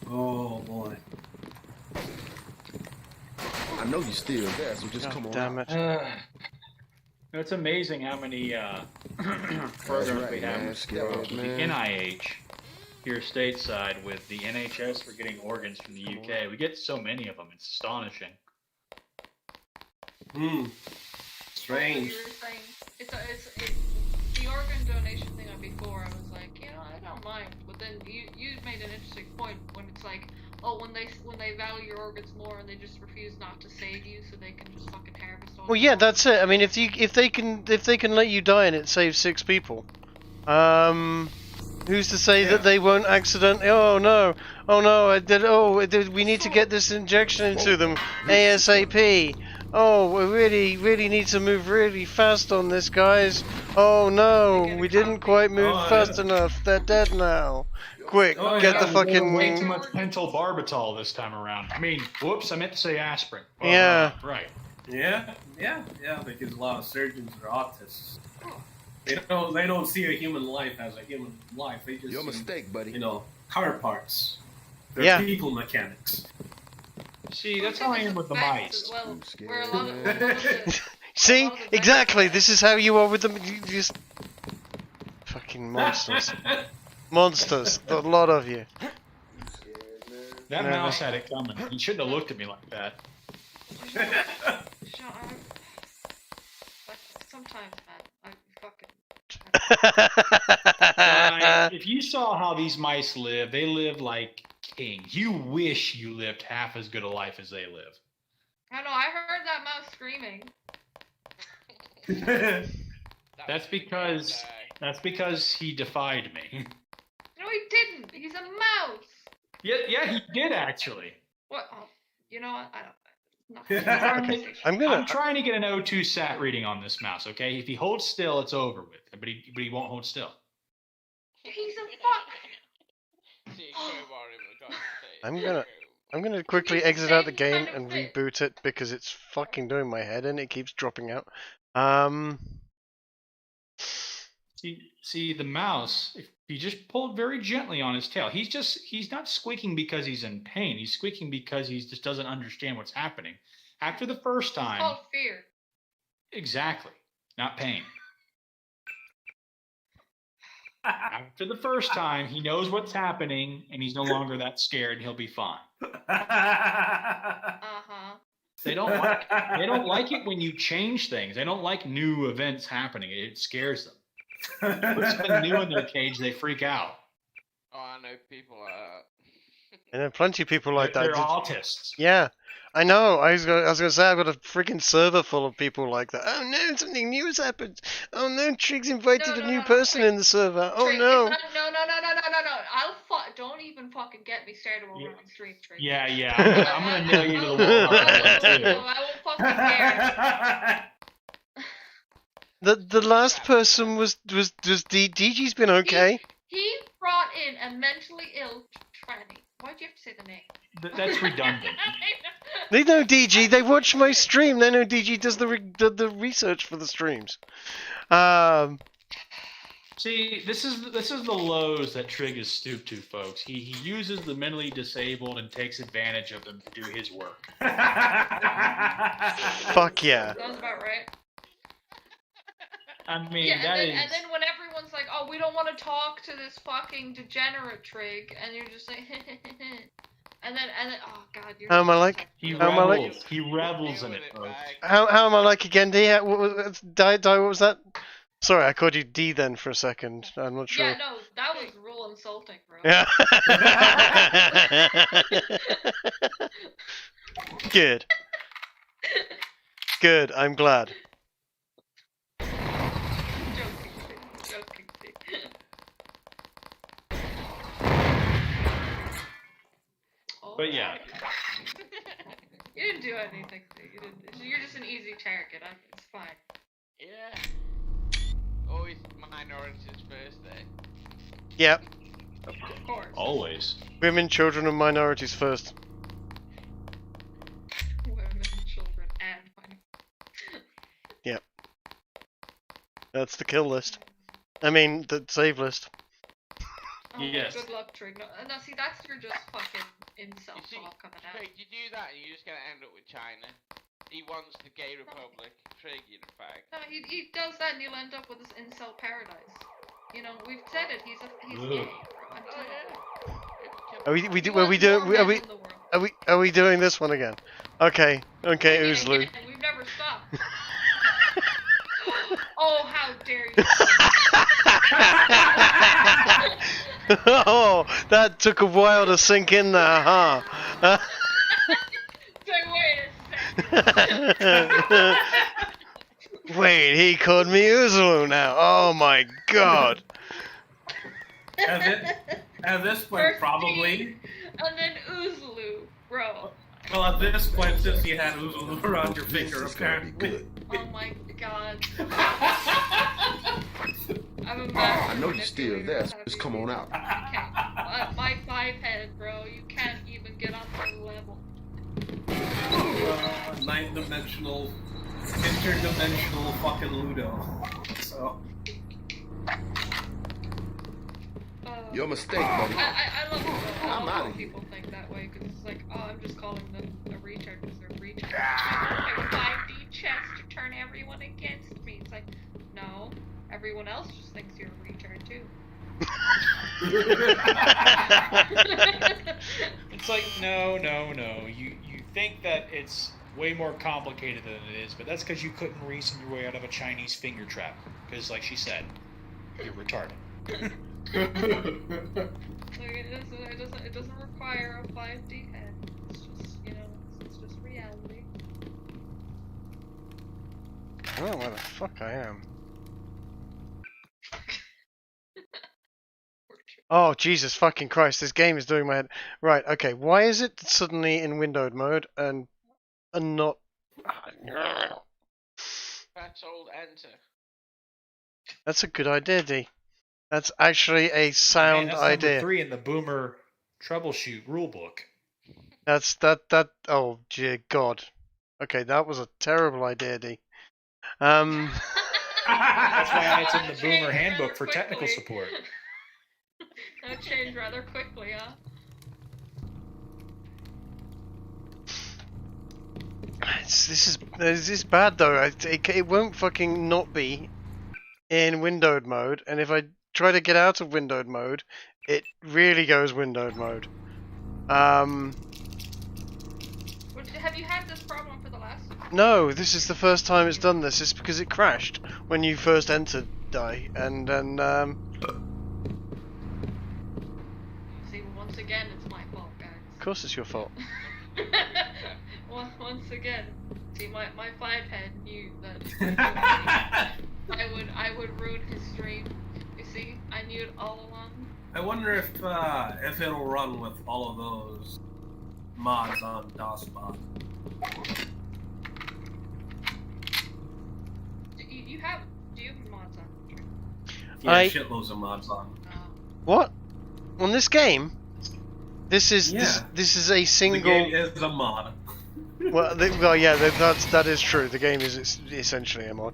Oh boy. I know you're still there, so just come on. Damn it. It's amazing how many programs we have with the NIH here stateside with the NHS for getting organs from the UK. We get so many of them. It's astonishing. Strange. You were saying, it's the organ donation thing on before. I was like, I don't mind. But then you made an interesting point when it's like, when they value your organs more and they just refuse not to save you, so they can just fucking harvest all. Well, yeah, that's it. I mean, if they can let you die and it saves 6 people, who's to say that they won't accidentally? Oh no! We need to get this injection into them ASAP. Oh, we really need to move really fast on this, guys. Oh no, we didn't quite move fast enough. They're dead now. Quick, get the fucking. Way too much pentyl barbital this time around. I mean, whoops, I meant to say aspirin. Yeah. Right. Yeah, because a lot of surgeons are autists. They don't see a human life as a human life. They just Your see, mistake, buddy. car parts. They're people mechanics. See, that's how I am with the mice. Well, we're a lot of the, See, exactly. This is how you are with them. You just fucking monsters, monsters. A lot of you. That mouse had it coming. You shouldn't have looked at me like that. Shut up. Like, sometimes, man, I fucking. If you saw how these mice live, they live like kings. You wish you lived half as good a life as they live. I know, I heard that mouse screaming. That's because he defied me. No, he didn't. He's a mouse. Yeah, he did actually. What? Oh, you know what? I don't. I'm trying to get an O2 sat reading on this mouse. Okay, if he holds still, it's over with. But he won't hold still. He's a fuck. I'm gonna quickly exit out the game and reboot it because it's fucking doing my head in. It keeps dropping out. See the mouse. If you just pulled very gently on his tail, he's not squeaking because he's in pain. He's squeaking because he just doesn't understand what's happening. After the first time. It's called fear. Exactly, not pain. After the first time, he knows what's happening, and he's no longer that scared. He'll be fine. They don't like it when you change things. They don't like new events happening. It scares them. Put something new in their cage, they freak out. Oh, I know people like that. And there are plenty of people like that. They're autists. Yeah, I know. I was gonna say I've got a freaking server full of people like that. Oh no, something new has happened. Oh no, Trig's invited a new person in the server. Oh Trig, no. No. Don't even fucking get me started when we're on stream, Trig. Yeah. I'm gonna nail you to the wall. I won't fucking care. The last person was DG's been okay. He brought in a mentally ill tranny. Why'd you have to say the name? That's redundant. They know DG. They watch my stream. They know DG does the research for the streams. See, this is the lows that Trig is stooped to, folks. He uses the mentally disabled and takes advantage of them to do his work. Fuck yeah. Sounds about right. I mean, and then when everyone's like, oh, we don't want to talk to this fucking degenerate Trig, and you're just like, and then, oh god, you're. How am I like? He revels in it, folks. How am I like again, D? What was that? Sorry, I called you D then for a second. I'm not sure. Yeah, no, that was real insulting, bro. Yeah. Good. Good, I'm glad. Joking. But yeah. You didn't do anything. You're just an easy target. It's fine. Yeah. Always minorities first, eh? Yep. Of course. Always. Women, children, and minorities first. Women, children, and minorities. Yep. That's the kill list. I mean, the save list. Oh, yes. Good luck, Trig. No, see, that's your just fucking incel talk coming out. Trig, you do that and you're just gonna end up with China. He wants the gay republic. Trig, you the fag. No, he does that and you'll end up with this incel paradise. You know, we've said it, he's gay. Are we doing this one again? Okay, Oozloo. We've never stopped. Oh, how dare you! Oh, that took a while to sink in there, huh? Wait, he called me Oozloo now. Oh my god. At this point, probably. And then Oozloo, bro. Well, at this point, since you had Oozloo around your finger, apparently. Oh my god. I know you're still there, so just come on out. My 5 head, bro. You can't even get on my level. 9-dimensional, interdimensional fucking Ludo. So. Your mistake, buddy. I love it. I I'm love outta when here. people think that way because it's like, oh, I'm just calling them a retard because they're retards. I have 5D chess to turn everyone against me. It's like, no, everyone else just thinks you're a retard too. It's like, no. You think that it's way more complicated than it is, but that's because you couldn't reason your way out of a Chinese finger trap. Because, like she said, you're retarded. Like it doesn't require a 5D head. It's just, you know, it's just reality. I don't know where the fuck I am. Oh, Jesus fucking Christ, this game is doing my head. Right, okay, why is it suddenly in windowed mode and not... That's old enter. That's a good idea, D. That's actually a sound that's idea. Number 3 in the Boomer troubleshoot rulebook. That, oh dear God. Okay, that was a terrible idea, D. That's why it's in the Boomer handbook for technical support. That changed rather quickly, huh? This is bad though. It won't fucking not be in windowed mode, and if I try to get out of windowed mode, it really goes windowed mode. Have you had this problem for the last? No, this is the first time it's done this. It's because it crashed when you first entered Die, and then See, once again, it's my fault, guys. of course it's your fault. Once again, see, my 5-head knew that I would ruin his stream. You see, I knew it all along. I wonder if it'll run with all of those mods on DOSBot. Do you have mods on? Yeah, shitloads of mods on. What? On this game? This is a single. The game is a mod. Well, yeah, that is true. The game is essentially a mod.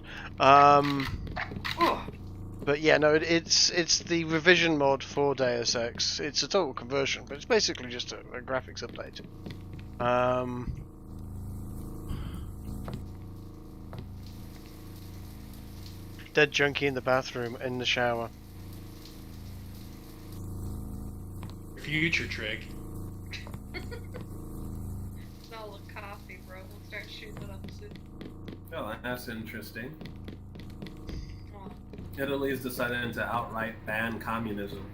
But yeah, no, it's the revision mod for Deus Ex. It's a total conversion, but it's basically just a graphics update. Dead junkie in the bathroom, in the shower. Future Trig. Smell of coffee, bro. We'll start shooting it up soon. Oh, that's interesting. Italy's decided to outright ban communism.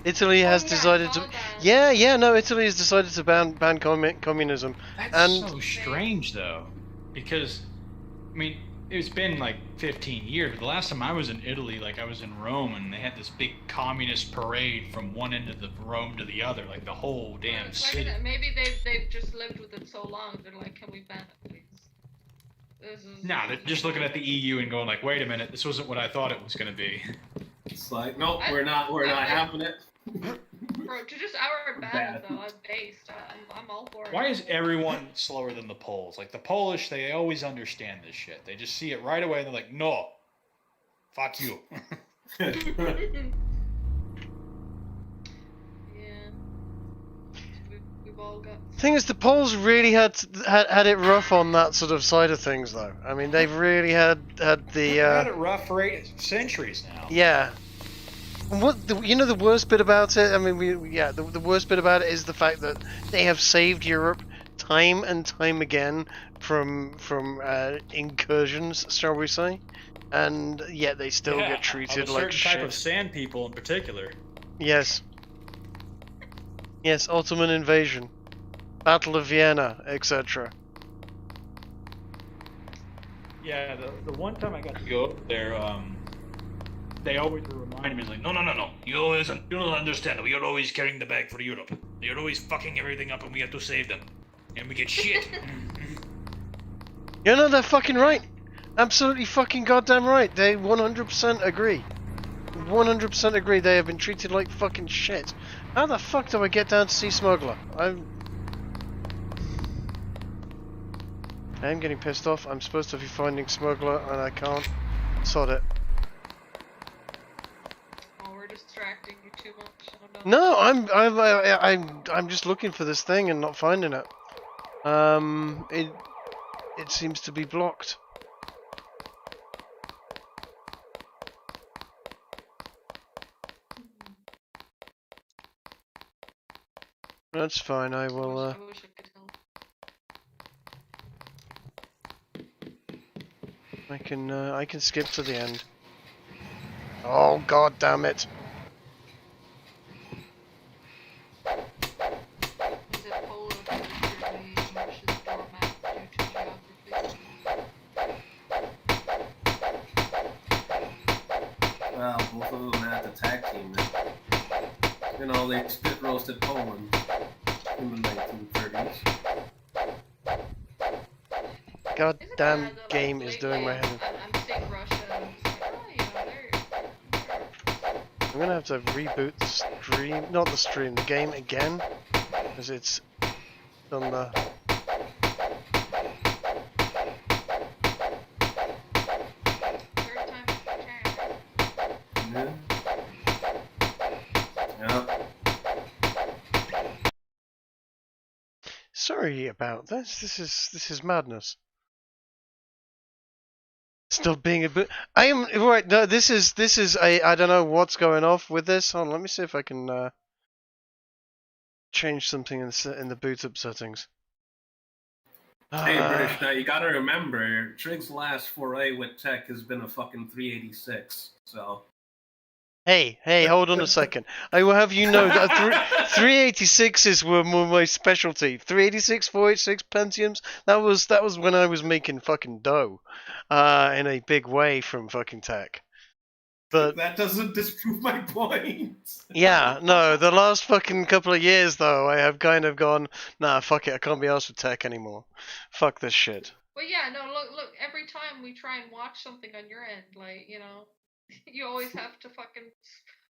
Italy has decided to. Italy has decided to ban communism. That's so strange, though, because I mean, it's been like 15 years. But the last time I was in Italy, like I was in Rome, and they had this big communist parade from one end of the Rome to the other, like the whole damn city. Maybe they've just lived with it so long. They're like, can we ban it, please? Nah, they're just looking at the EU and going like, wait a minute, this wasn't what I thought it was going to be. It's like, nope, we're not having it. Bro, to just outright ban it though, I'm based. I'm all for it. Why is everyone slower than the Poles? Like the Polish, they always understand this shit. They just see it right away and they're like, no, fuck you. Thing is, the Poles really had it rough on that sort of side of things, though. I mean, they've really had the. They've had it rough for centuries now. Yeah. What the worst bit about it? I mean, the worst bit about it is the fact that they have saved Europe time and time again from incursions, shall we say, and yet they still get treated like shit. A certain type of sand people in particular. Yes. Yes, Ottoman invasion, Battle of Vienna, etc. Yeah, the one time I got to go up there, they always remind me, like, no, you don't understand. We are always carrying the bag for Europe. They are always fucking everything up, and we have to save them, and we get shit. No, they're fucking right. Absolutely fucking goddamn right. They 100% agree. 100% agree. They have been treated like fucking shit. How the fuck do I get down to see Smuggler? I am getting pissed off. I'm supposed to be finding smuggler and I can't. Sod it. Oh, we're distracting you too much. Oh, no. No, I'm just looking for this thing and not finding it. It seems to be blocked. That's fine. I will. I wish I could help. I can skip to the end. Oh god damn it! Is it Polo particularly Russia's doormat due to geography? Well, both of them had the tag team. You know, they spit roasted Poland in the 1930s. Goddamn game is doing my head in. I'm seeing Russia and I'm just like, oh, you know, I'm gonna have to reboot the stream, not the stream, the game again, because it's done the. Yeah. Sorry about this. This is madness. Still being a bit. I am right. No, this is I don't know what's going off with this. Hold on, let me see if I can change something in the boot up settings. Hey, British, now you gotta remember, Trig's last foray with tech has been a fucking 386, so... Hey, hold on a second. I will have you know that 386s were my specialty. 386, 486 Pentiums, that was when I was making fucking dough. In a big way from fucking tech. But that doesn't disprove my point. Yeah, no, the last fucking couple of years though, I have kind of gone, nah, fuck it, I can't be arsed with tech anymore. Fuck this shit. But yeah, no, look, every time we try and watch something on your end, like, you know, you always have to fucking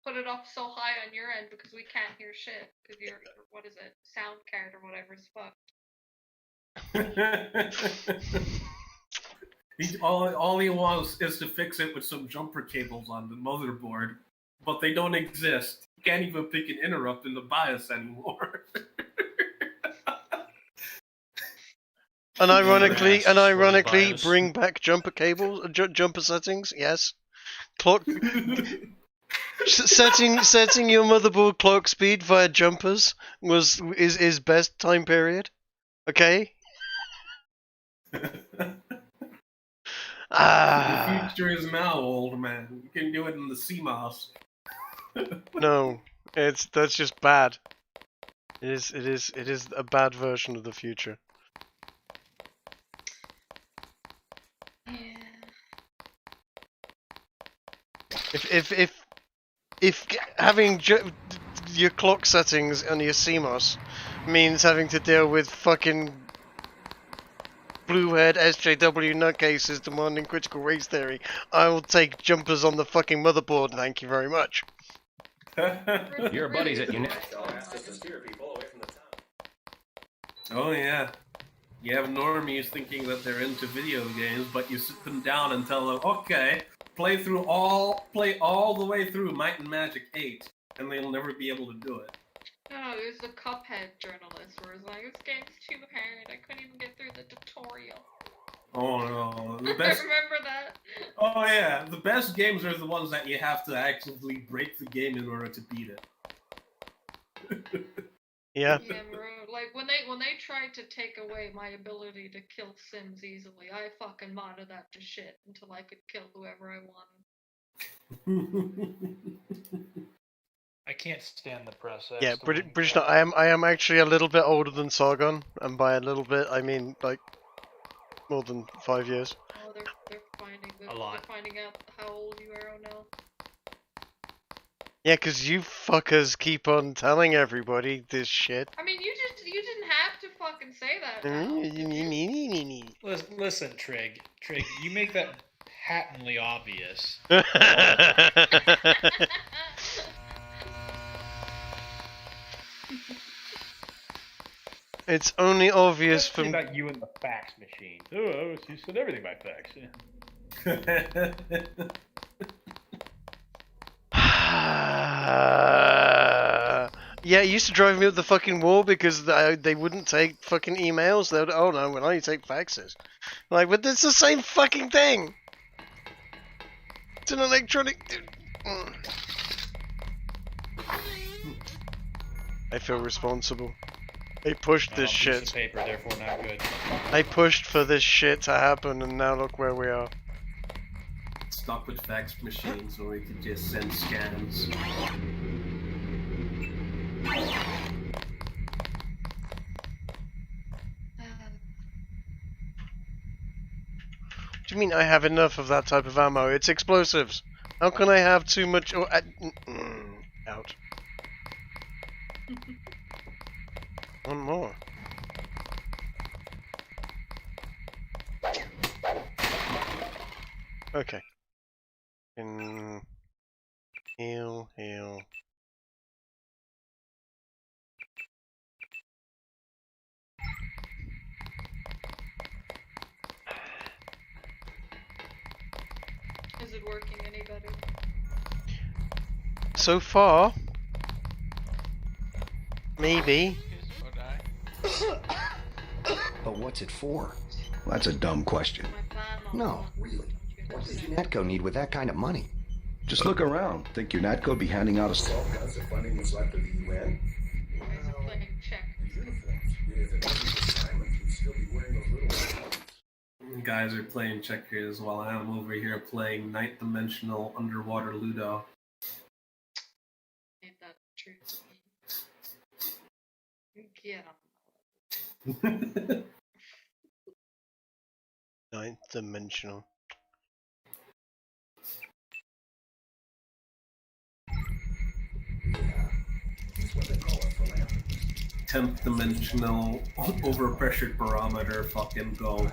put it up so high on your end because we can't hear shit, because your, what is it, sound card or whatever is fucked. All he wants is to fix it with some jumper cables on the motherboard, but they don't exist. You can't even pick an interrupt in the BIOS anymore. And ironically, bring back jumper cables, jumper settings. Yes, clock setting your motherboard clock speed via jumpers is best time period. Okay. The future is now, old man. You can do it in the CMOS. No, that's just bad. It is a bad version of the future. If having your clock settings on your CMOS means having to deal with fucking blue-haired SJW nutcases demanding critical race theory, I will take jumpers on the fucking motherboard, thank you very much. Your buddies at Oh yeah. You have normies thinking that they're into video games, but you sit them down and tell them, okay, play all the way through Might and Magic 8, and they'll never be able to do it. No, it was the Cuphead journalist where it was like, this game's too hard, I couldn't even get through the tutorial. Oh no, the best... Remember that? Oh yeah, the best games are the ones that you have to actively break the game in order to beat it. Yeah. Yeah, bro. Like when they tried to take away my ability to kill Sims easily, I fucking modded that to shit until I could kill whoever I wanted. I can't stand the process. Yeah, British. I am actually a little bit older than Sargon, and by a little bit I mean like more than 5 years. Oh, they're finding out how old you are now. Yeah, because you fuckers keep on telling everybody this shit. I mean, you didn't have to fucking say that. Listen, Trig, you make that patently obvious. It's only obvious Especially from. about you and the fax machine. Oh, you said everything by fax. Yeah, it used to drive me up the fucking wall because they wouldn't take fucking emails. They would, oh no, we'll only take faxes. Like, but it's the same fucking thing. It's an electronic. I feel responsible. I pushed this shit. Piece of paper, therefore not good. I pushed for this shit to happen, and now look where we are. Stuck with fax machines, or we could just send scans. What do you mean I have enough of that type of ammo? It's explosives. How can I have too much? Oh, out. One more. Okay. Heal. Is it working any better? So far, maybe. But what's it for? Well, that's a dumb question. No, really. What does UNATCO need with that kind of money? Just look around. Think UNATCO would be handing out assault guns if funding was left to the UN? Guys are playing checkers while I'm over here playing ninth dimensional underwater Ludo. Ain't that true? Get 'em. Ninth dimensional. 10th dimensional overpressured barometer fucking go.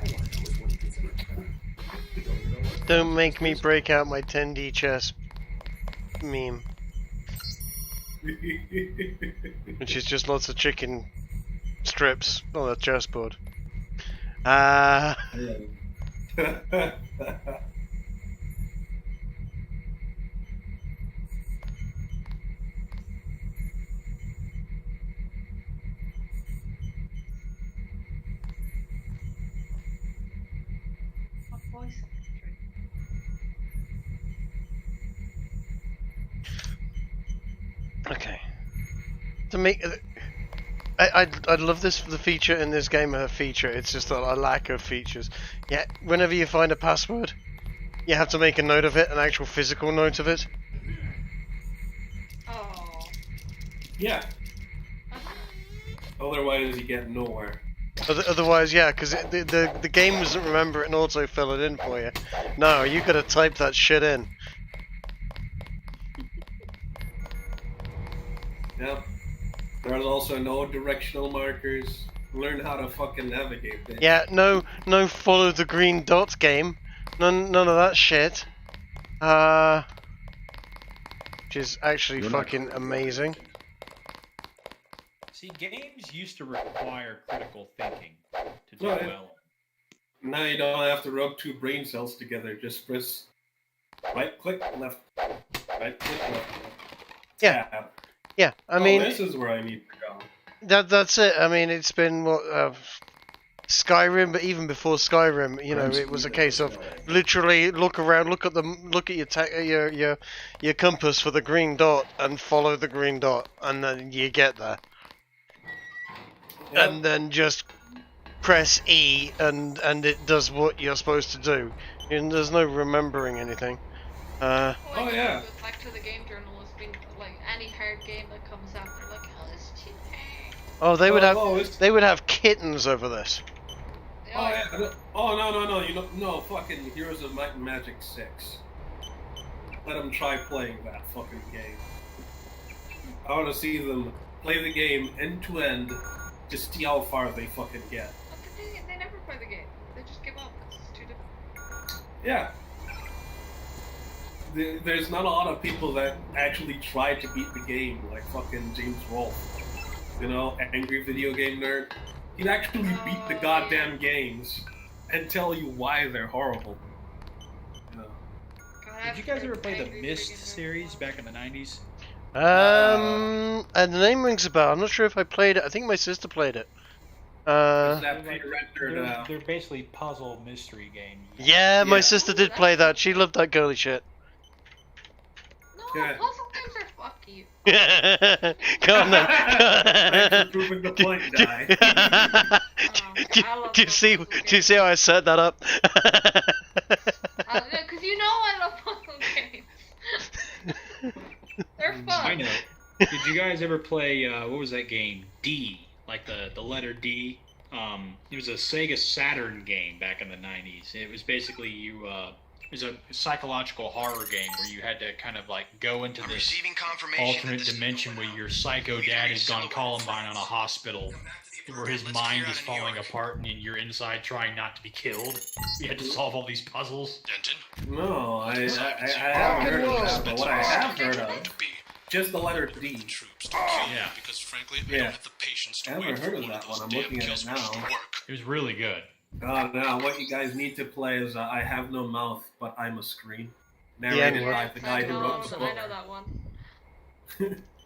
Don't make me break out my 10D chess meme. Which is just lots of chicken strips on a chessboard. Okay. To make, I'd love this the feature in this game a feature. It's just a lack of features. Yeah, whenever you find a password, you have to make a note of it, an actual physical note of it. Oh. Yeah. Otherwise, you get nowhere. Otherwise, yeah, because the game doesn't remember it and auto fill it in for you. No, you gotta type that shit in. Yep. There's also no directional markers. Learn how to fucking navigate this. Yeah, no follow the green dot game. None of that shit. Which is actually fucking amazing. See, games used to require critical thinking to do Well, well. Now you don't have to rub two brain cells together. Just press right click left, right click left. Yeah. Tab. Yeah, I mean, this is where I need to go. That's it. I mean, it's been Skyrim, but even before Skyrim, you know, it was a case of literally look around, look at your compass for the green dot, and follow the green dot, and then you get there. Yep. And then just press E, and it does what you're supposed to do. And there's no remembering anything. Oh yeah. Goes back to the game journalist being like any hard game that comes out, they're like, oh, this is too hard. Oh, they would have kittens over this. Oh yeah. Oh no. You know, no fucking Heroes of Might and Magic 6. Let them try playing that fucking game. I want to see them play the game end to end, just see how far they fucking get. But they never play the game. They just give up. It's too difficult. Yeah. There's not a lot of people that actually try to beat the game, like fucking James Rolfe. You know, angry video game nerd. He'd actually beat the goddamn games and tell you why they're horrible. Yeah. Did you guys ever play the Myst series back in the 90s? And the name rings a bell. I'm not sure if I played it. I think my sister played it. They're basically puzzle mystery games. Yeah, my sister did play that. She loved that girly shit. No, puzzle games are fuck you. Go on then. Thanks for proving the point, Di. Do you see how I set that up? Because you know I love puzzle games. They're fun. I know. Did you guys ever play, what was that game? D, like the letter D. It was a Sega Saturn game back in the 90s. It was basically it was a psychological horror game where you had to kind of like go into this alternate dimension where your psycho dad has gone Columbine on a hospital, where his mind is falling apart and you're inside trying not to be killed. You had to solve all these puzzles. No, I haven't heard of that, but what I have heard of, just the letter D. Yeah. Because frankly, I don't have the patience to I haven't heard of that one. I'm looking at it now. It was really good. Now what you guys need to play is I Have No Mouth, But I'm a Scream. Narrated by the guy who wrote the book. I know that one.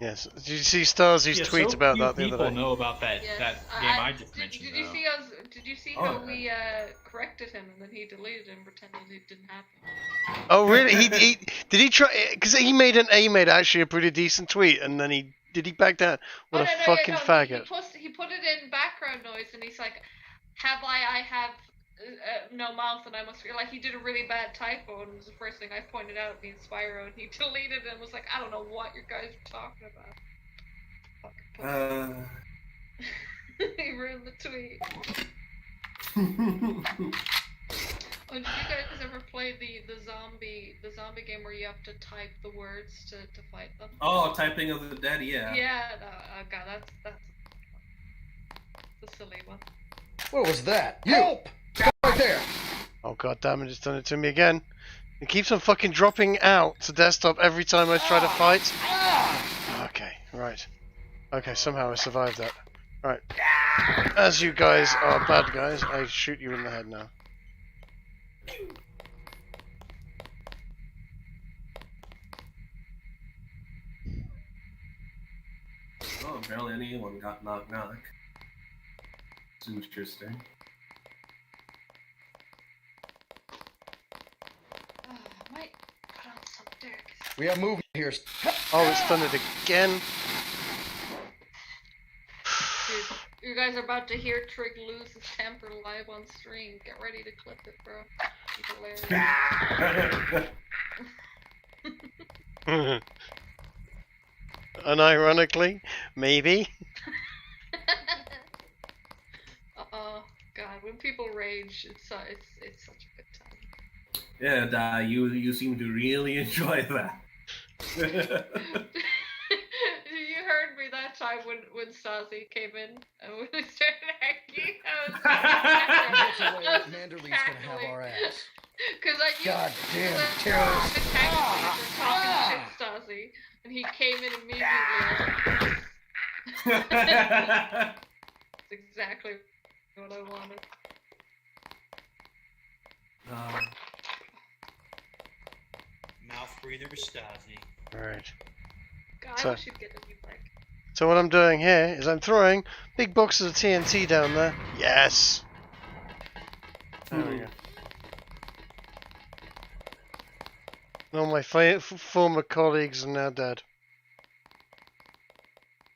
Yes. Did you see Starzzy's tweet about that the other day? People know about that game I just mentioned. Did you see us? Did you see how we corrected him and then he deleted it and pretended it didn't happen? Oh really? He did he try? Because he made actually a pretty decent tweet, and then he back down? What a fucking faggot! He put it in background noise, and he's like, I have no mouth, and I must feel like he did a really bad typo, and it was the first thing I pointed out in the Inspiro, and he deleted it and was like, I don't know what you guys are talking about. He ruined the tweet. Oh, did you guys ever play the zombie game where you have to type the words to fight them? Oh, Typing of the Dead, yeah. Yeah, God, that's the silly one. What was that? Help! Right there! Oh god damn it, it's done it to me again. It keeps on fucking dropping out to desktop every time I try to fight. Okay, right. Okay, somehow I survived that. Right. As you guys are bad guys, I shoot you in the head now. Oh, apparently anyone got knocked. It's interesting. Might put on some dirt. We have movement here. Oh, it's done it again. Dude, you guys are about to hear Trig lose his temper live on stream. Get ready to clip it, bro. It's hilarious. Unironically, maybe. God, when people rage, it's such a good time. Yeah, you seem to really enjoy that. You heard me that time when Stasi came in and when we started hacking. Manderly's gonna have our ass. Because I knew goddamn terrorist. The tactics were talking shit, Stasi, and he came in immediately. That's exactly what I wanted. Mouth breather Stasi. Alright. God, I wish you'd get a new mic. So what I'm doing here is I'm throwing big boxes of TNT down there. Yes! There we go. All my former colleagues are now dead.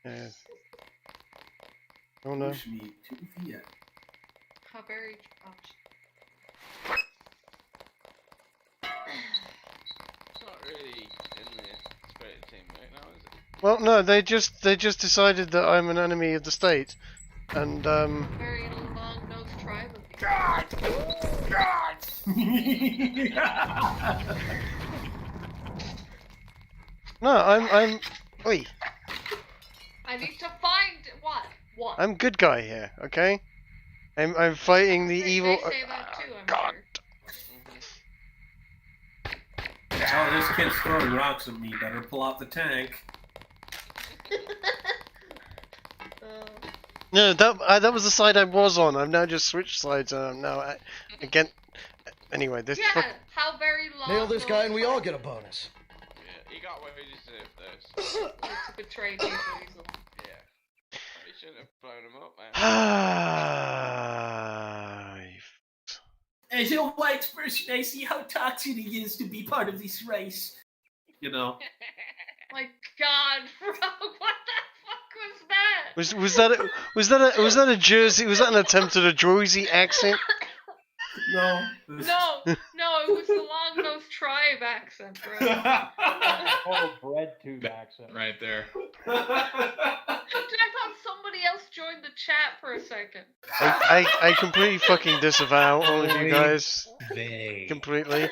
Yeah. Oh no. How very much. It's not really in the spirit team right now, is it? Well, no, they just decided that I'm an enemy of the state, and Very long-nosed tribe of people. God! no, I'm. Oi. I need to find what? What? I'm good guy here, okay? I'm fighting the evil. They say that too, I'm God. sure. Oh, this kid's throwing rocks at me. Better pull out the tank. No, that was the side I was on. I've now just switched sides. Again. Anyway, this. Yeah, how very long. Nail this guy and we all get a bonus. Yeah, he got what he deserved, those. To betray people easily. Yeah. He shouldn't have blown him up, man. As a white person, I see how toxic it is to be part of this race. You know. My God, bro, what the fuck was that? Was that a Jersey? Was that an attempt at a Jersey accent? No. No, it was the Long Nose Tribe accent, bro. Total bread tube accent right there. I thought somebody else joined the chat for a second. I completely fucking disavow all of you guys. Completely.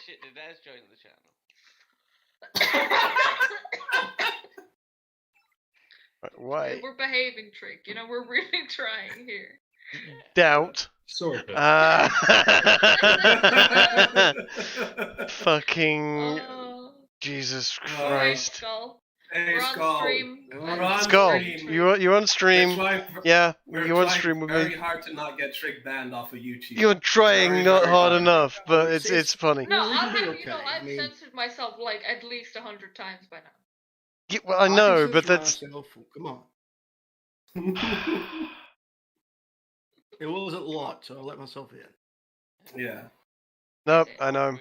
Shit, did Daz join the channel? Why? We're behaving, Trick. You know, we're really trying here. Doubt. Sort of. Fucking Jesus Christ. Skull. Hey, We're on Skull. stream. Skull, you're on stream. Yeah, We're you're on stream with very me. hard to not get Trick banned off of YouTube. You're trying Very, not very hard enough, but it's funny. No, I've censored myself like at least 100 times by now. Yeah, well, I know, can but censor that's. myself. Come on. It wasn't locked, so I let myself in. Yeah. Nope, I know.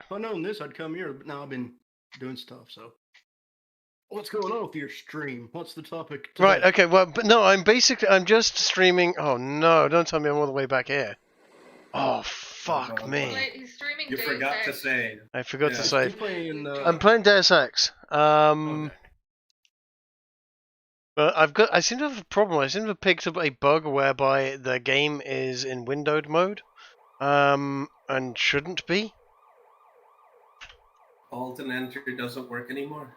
If I'd known this, I'd come here, but now I've been doing stuff, so. What's going on with your stream? What's the topic today? Right, okay, well, but no, I'm just streaming. Oh no, don't tell me I'm all the way back here. Oh, fuck me. He's streaming You Deus forgot to Ex. say. I forgot to You're say. playing, I'm playing Deus Ex. But I seem to have a problem. I seem to have picked up a bug whereby the game is in windowed mode. And shouldn't be. Alt and Enter doesn't work anymore.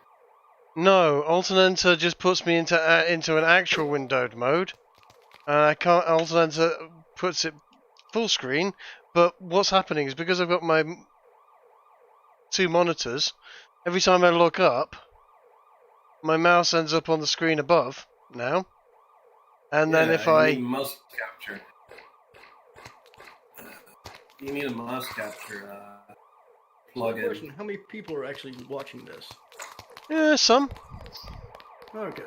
No, Alt and Enter just puts me into an actual windowed mode. I can't. Alt and Enter puts it full screen. But what's happening is because I've got my two monitors, every time I look up, my mouse ends up on the screen above now. And then if I need mouse capture. You need a mouse capture plugin. Question, how many people are actually watching this? Yeah, some. Okay.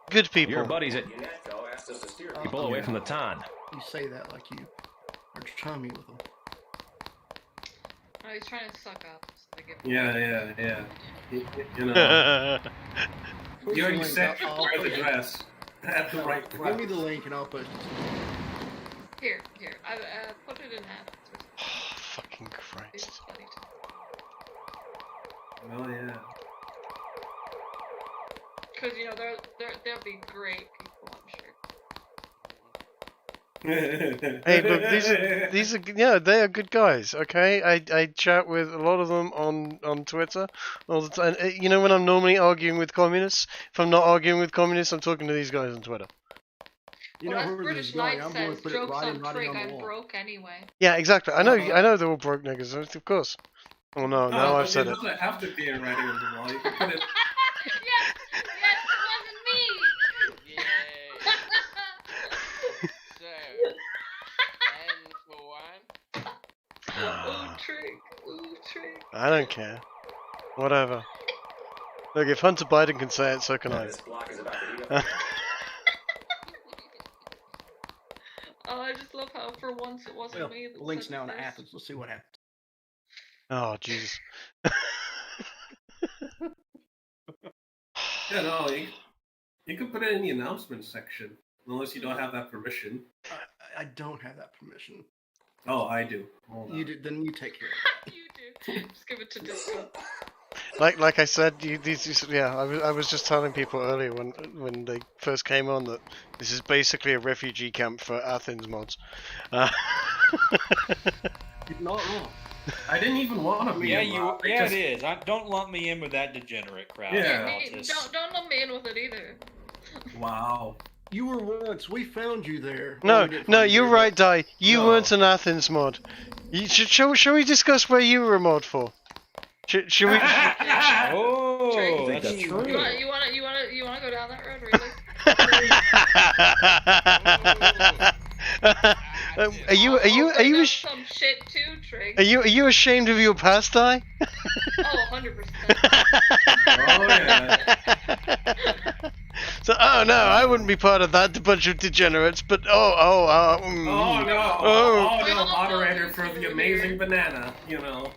Good people. Your buddies at UNESCO asked us to steer people away from the ton. You say that like you are chummy with them. Oh, he's trying to suck up. So they give Yeah. You know. You already set the right address at the right Give me the link and I'll post it. Here. I put it in that. Oh, fucking Christ. Oh yeah. Because you know they'll be great people, I'm sure. Hey, look, these are yeah, they are good guys. Okay, I chat with a lot of them on Twitter all the time. You know, when I'm normally arguing with communists, if I'm not arguing with communists, I'm talking to these guys on Twitter. You well, know as where British this is going. Light I'm going says, to put it jokes right on on Trig, the I'm wall. broke anyway. Yeah, exactly. I know they're all broke niggas, of course. Oh no, now I've said it. it. doesn't have to be in writing on the wall. You can put it. Yes, it wasn't me. So, and for one. Ooh, Trig. I don't care. Whatever. Look, if Hunter Biden can say it, so can I. Oh, I just love how for once it wasn't me. The link's now in Athens. Let's see what happens. Oh, Jesus. Yeah, no, you can put it in the announcements section, unless you don't have that permission. I don't have that permission. Oh, I do. Hold on. You do, then you take care of it. You do. Just give it to Disco. Like I said, I was just telling people earlier when they first came on that this is basically a refugee camp for Athens mods. You're not wrong. I didn't even want to be. Yeah, it is. Don't lump me in with that degenerate crowd. Yeah. Don't lump me in with it either. Wow. You were once. We found you there. No, you're right, Di. You weren't an Athens mod. Shall we discuss where you were a mod for? Should we? Oh, Trey, that's true. You wanna go down that road, really? Are you some shit too, Trig? are you ashamed of your past, I? Oh, 100%. Oh yeah. So, oh no, I wouldn't be part of that bunch of degenerates. But Oh no, moderator for the amazing banana, you know.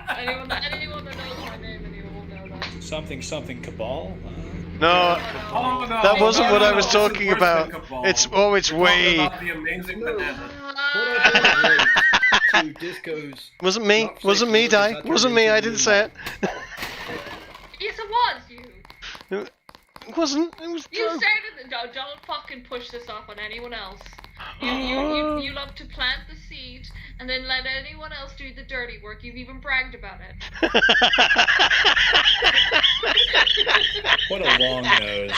Anyone that knows my name, anyone will know that. Something cabal? No, Oh, no, that wasn't what I was this is talking worse about. than Cabal. It's We're way. talking about the amazing banana. To Disco's. Wasn't me. Wasn't me, Di. Wasn't me. I didn't say it. Yes, it was you. It wasn't. It was. You started. Don't fucking push this off on anyone else. You love to plant the seed and then let anyone else do the dirty work. You've even bragged about it. What a long nose.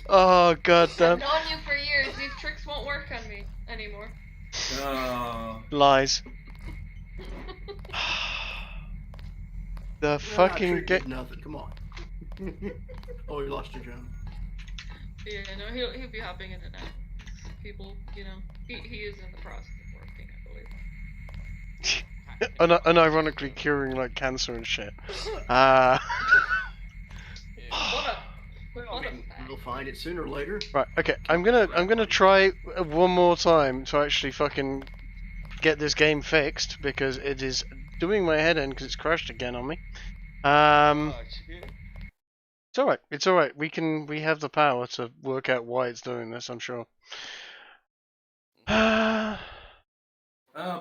Oh god damn. I've known you for years. These tricks won't work on me anymore. Lies. The fucking get nothing. Come on. Oh, you lost your job. Yeah, no, he'll be hopping in and out. People, you know, he is in the process of working, I believe. Unironically curing like cancer and shit. We'll find it sooner or later. Right. Okay. I'm gonna try one more time to actually fucking get this game fixed because it is doing my head in because it's crashed again on me. It's alright. It's alright. We have the power to work out why it's doing this. I'm sure.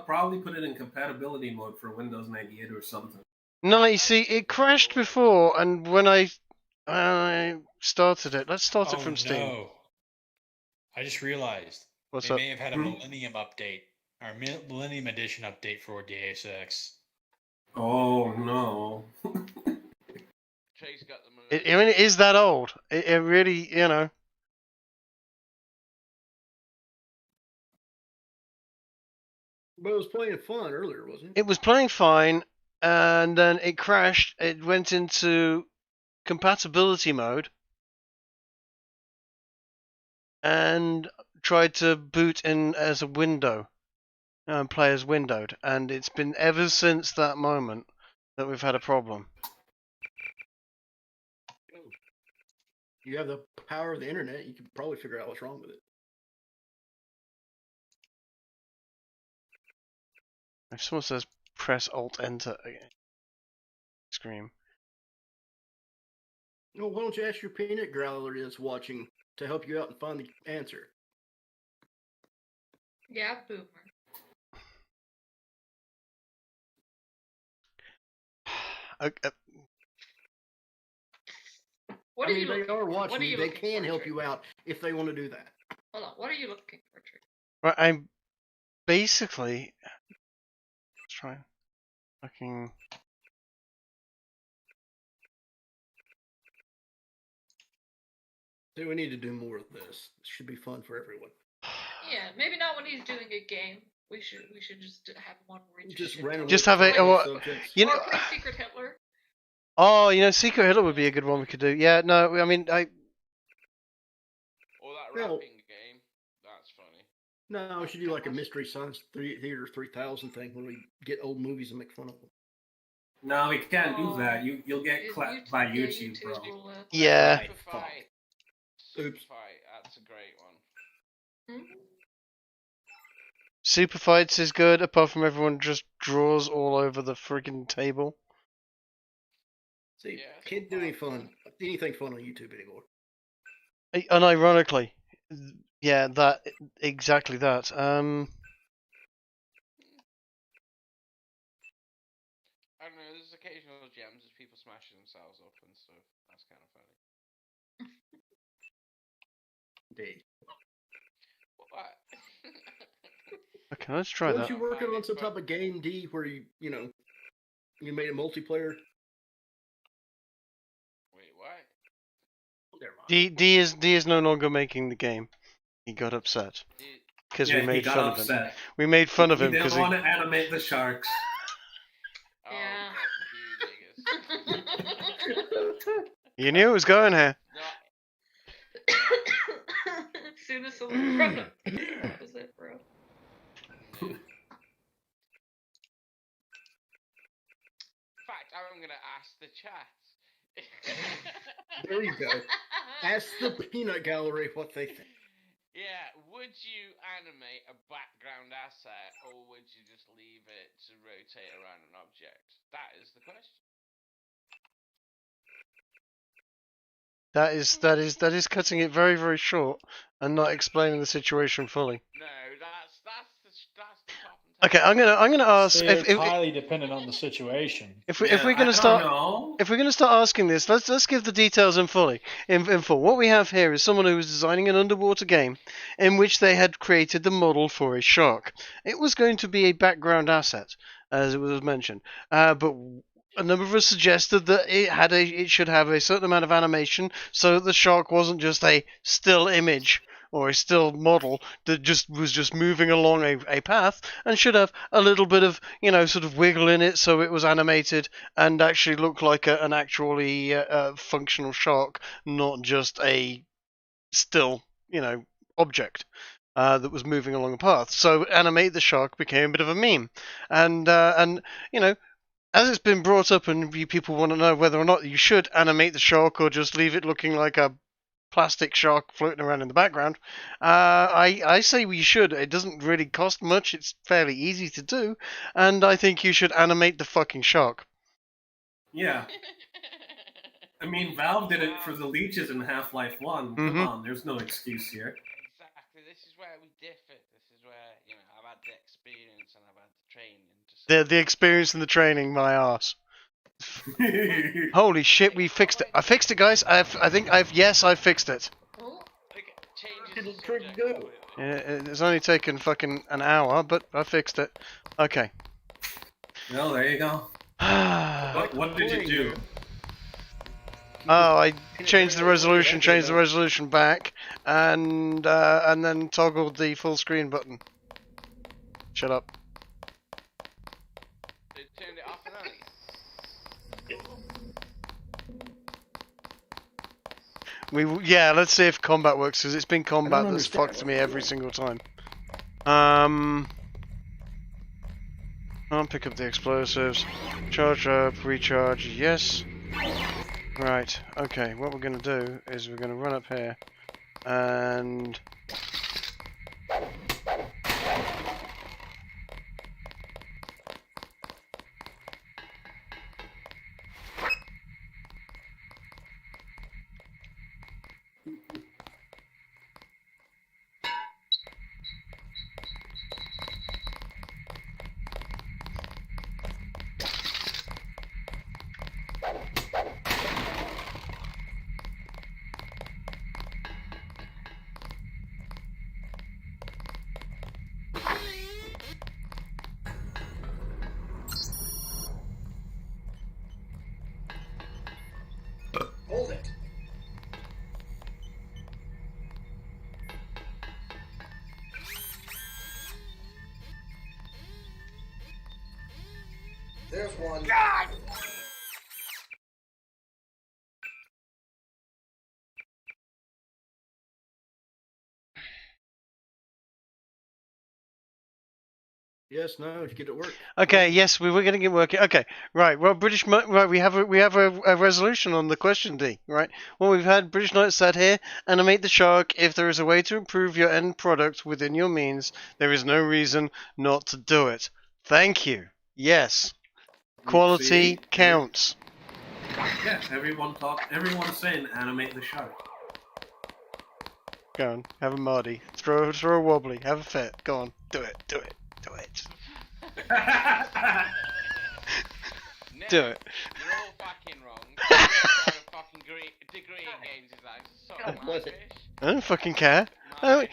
Probably put it in compatibility mode for Windows 98 or something. No, you see, it crashed before, and when I started it, let's start it from Steam. No. I just realized What's they up? may have had a Millennium update, or Millennium Edition update for Deus Ex. Oh no. Trey's got the I mean, it is that old. It really, you know. But it was playing fun earlier, wasn't it? It was playing fine, and then it crashed. It went into compatibility mode, and tried to boot in as a window, and play as windowed. And it's been ever since that moment that we've had a problem. You have the power of the internet. You can probably figure out what's wrong with it. If someone says press Alt Enter again, scream. No, why don't you ask your peanut growler that's watching to help you out and find the answer? Yeah, boomer. What I are mean, you they looking are for? watching What are you. you They looking can for, help Trey? you out if they want to do that. Hold on. What are you looking for, Trey? Right, I'm basically let's try fucking. See, we need to do more of this. This should be fun for everyone. Yeah, maybe not when he's doing a game. We should just have one where he Just shit randomly Just have a you know. or play Secret Hitler. Oh, you know, Secret Hitler would be a good one we could do. Yeah, no, I mean, Or that rapping game. That's funny. No, we should do like a Mystery Science Theater 3000 thing when we get old movies and make fun of them. No, we can't do that. You'll get clapped by YouTube, bro. Yeah. Oops. That's a great one. Super Fights is good, apart from everyone just draws all over the friggin' table. See, can't do anything fun on YouTube anymore. Unironically, yeah, exactly that. I don't know, there's occasional gems as people smashing themselves up and stuff. That's kind of funny. Indeed. What? Okay, let's try Weren't that. you working on some type of game, D, where you made a multiplayer? Wait, what? D is no longer making the game. He got upset. Because Yeah, we he made got fun of him. upset. We made fun of He him didn't because want to animate the sharks. Yeah. You knew it was going here. As soon as someone brought up that was it, bro. In fact, I'm gonna ask the chat. There you go. Ask the peanut gallery what they think. Yeah, would you animate a background asset, or would you just leave it to rotate around an object? That is the question. That is cutting it very, very short and not explaining the situation fully. No, that's the top and Okay, I'm gonna ask See, if it's highly dependent on the situation. if we're gonna start asking this, let's give the details in full. What we have here is someone who was designing an underwater game in which they had created the model for a shark. It was going to be a background asset, as it was mentioned, but a number of us suggested that it should have a certain amount of animation so that the shark wasn't just a still image or a still model that was just moving along a path, and should have a little bit of, sort of wiggle in it so it was animated and actually looked like an actually functional shark, not just a still, object that was moving along a path. So animate the shark became a bit of a meme, and as it's been brought up and people want to know whether or not you should animate the shark or just leave it looking like a plastic shark floating around in the background, I say we should. It doesn't really cost much. It's fairly easy to do, and I think you should animate the fucking shark. Yeah. I mean, Valve did it for the leeches in Half-Life 1. Come on, there's no excuse here. Exactly, this is where we differ. This is where, I've had the experience and I've had the training. The experience and the training, my arse. Holy shit, we fixed it. I fixed it, guys. I fixed it. It's only taken fucking an hour, but I fixed it. Okay. Well, there you go. What did you do? Oh, I changed the resolution back, and then toggled the full screen button. Shut up. Turned it off and on. Let's see if combat works, because it's been combat that's fucked me every single time. I'll pick up the explosives. Charge up, recharge, yes. Right, okay, what we're going to do is we're going to run up here, and... Hold it. There's one. God! Yes, no, did you get it work? Okay, yes, we were getting it working. Okay, right. Well, we have a resolution on the question, D. Right. Well, we've had British Knight said here: animate the shark. If there is a way to improve your end product within your means, there is no reason not to do it. Thank you. Yes. Quality counts. Yeah, everyone's saying animate the shark. Go on, have a Marty. Throw a wobbly. Have a fit. Go on, do it. Do it. No, Do it. You're all fucking wrong. I've got a fucking degree in games design. So I don't fucking care. Oh,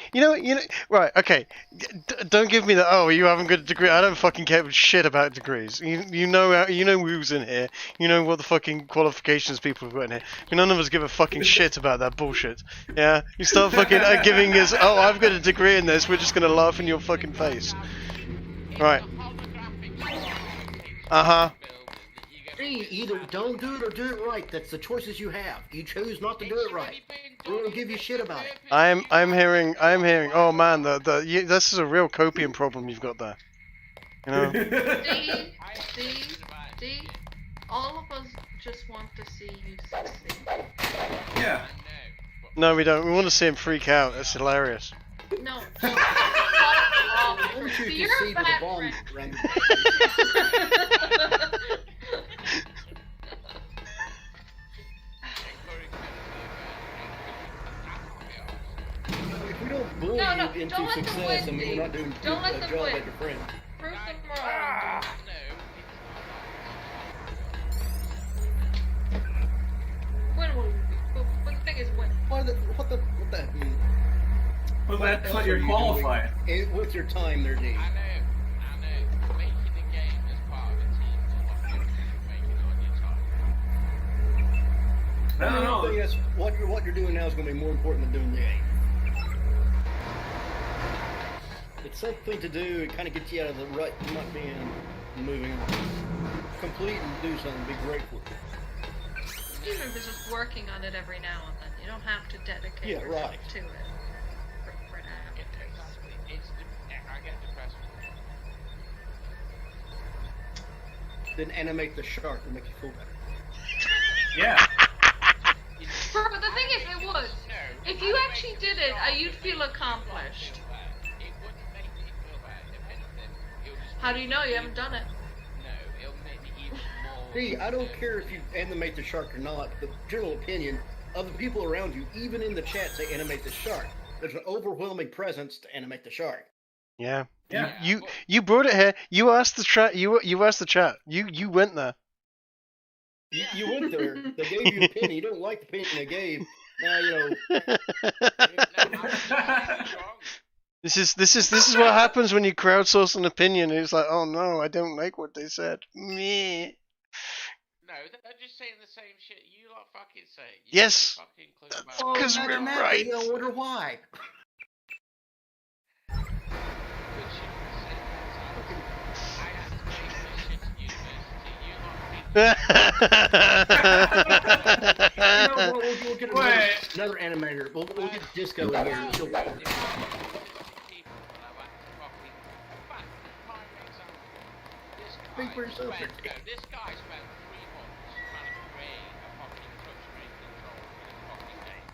right, okay. Don't give me the, oh, you haven't got a degree. I don't fucking care shit about degrees. You know who's in here. You know what the fucking qualifications people have got in here. None of us give a fucking shit about that bullshit. Yeah? You start fucking giving us, oh, I've got a degree in this, we're just gonna laugh in your fucking face. Right. Uh-huh. See, either don't do it or do it right. That's the choices you have. You chose not to do it right. We won't give you shit about it. I'm hearing. Oh man, this is a real copium problem you've got there. You know. See, all of us just want to see you succeed. Yeah. No, we don't. We want to see him freak out. It's hilarious. No. So you're a bad friend. If we don't bully you into success, I mean, we're not doing a job as your friend. Prove them wrong. When will you be? But the thing is, when? What that mean? Well, that's what you're qualified. What's your time there, D? I know. Making the game as part of a team is a lot different than making it on your time. I don't know. I think that's what you're doing now is going to be more important than doing the game. It's something to do. It kind of gets you out of the rut you might be in, moving on. Complete and do something. Be grateful. Even if it's just working on it every now and then, you don't have to dedicate yourself to it. For now. I get depressed. Then animate the shark and make you feel better. Yeah. But the thing is, it would. If you actually did it, you'd feel accomplished. How do you know you haven't done it? No, it'll make me even more. See, I don't care if you animate the shark or not. The general opinion of the people around you, even in the chat, say animate the shark. There's an overwhelming presence to animate the shark. Yeah. Yeah. You brought it here. You asked the chat. You asked the chat. You went there. You went there. They gave you an opinion. You don't like the opinion they gave. Now you know. This is what happens when you crowdsource an opinion. It's like, oh no, I don't like what they said. Meh. No, they're just saying the same shit you lot fucking say. Yes. That's because we're right. I wonder why. We'll get another animator. We'll get Disco in here. Speak for yourself. This guy spent 3 months trying to create a fucking touchscreen control for this fucking game.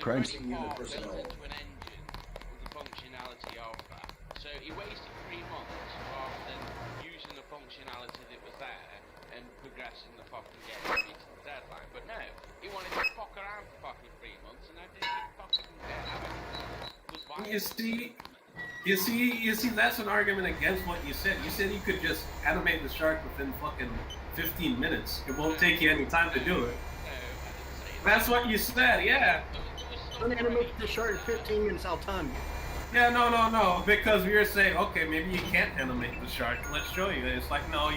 Crime Built scene unit personnel. into an engine with the functionality of that. So he wasted 3 months rather than using the functionality that was there and progressing the fucking game and meeting the deadline. But no, he wanted to fuck around for fucking 3 months and I didn't fucking have it. You see, that's an argument against what you said. You said you could just animate the shark within fucking 15 minutes. It won't take you any time to do it. That's what you said, yeah. Animate the shark in 15 minutes, I'll time you. Yeah, no, because we were saying, okay, maybe you can't animate the shark. Let's show you. It's like, no,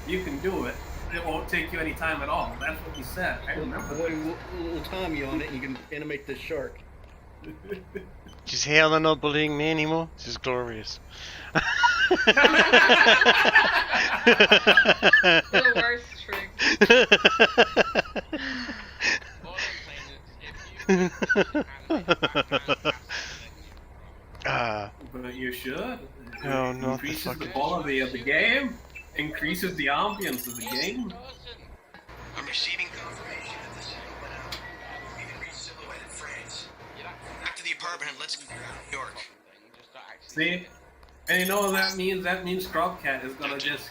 you can do it. It won't take you any time at all. That's what you said. I remember. We'll time you on it, and you can animate the shark. Just hear they're not bullying me anymore. This is glorious. The worst trick. But you should. No, not increases the quality of the game. Increases the ambience of the game. I'm receiving confirmation that the signal went out. You can reach Silhouette in France. Back to the apartment and let's go to New York. See? And you know what that means? That means Scrubcat is gonna just,